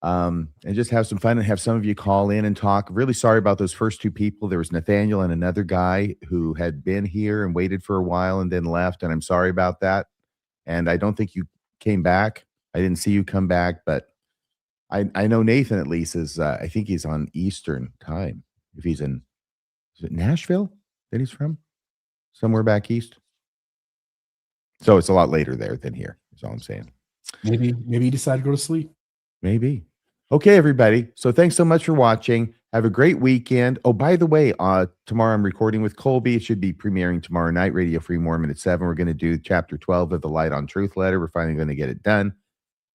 and just have some fun and have some of you call in and talk. Really sorry about those first 2 people. There was Nathaniel and another guy who had been here and waited for a while and then left, and I'm sorry about that. And I don't think you came back. I didn't see you come back, but I know Nathan at least is, I think he's on Eastern time. If he's in, is it Nashville that he's from? Somewhere back east. So it's a lot later there than here, is all I'm saying. Maybe he decided to go to sleep. Maybe. Okay, everybody. So thanks so much for watching. Have a great weekend. Oh, by the way, tomorrow I'm recording with Colby. It should be premiering tomorrow night, Radio Free Mormon at 7. We're going to do chapter 12 of the Light on Truth letter. We're finally going to get it done.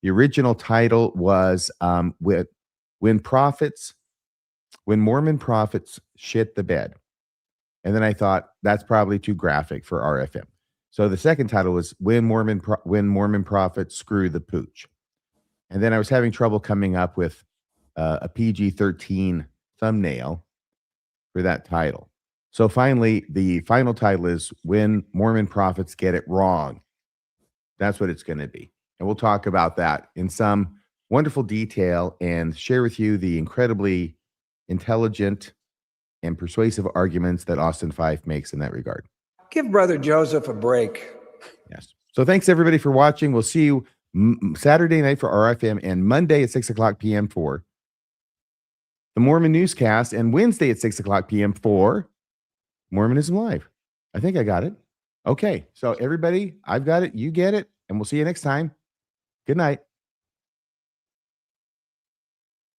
The original title was when Mormon prophets shit the bed. And then I thought that's probably too graphic for RFM. So the second title was when Mormon prophets screw the pooch. And then I was having trouble coming up with a PG-13 thumbnail for that title. So finally, the final title is When Mormon Prophets Get It Wrong. That's what it's going to be. And we'll talk about that in some wonderful detail and share with you the incredibly intelligent and persuasive arguments that Austin Fife makes in that regard. Give Brother Joseph a break. Yes. So thanks everybody for watching. We'll see you Saturday night for RFM and Monday at 6:00 p.m. for the Mormon Newscast and Wednesday at 6:00 p.m. for Mormonism Live. I think I got it. Okay. So everybody, I've got it. You get it. And we'll see you next time. Good night.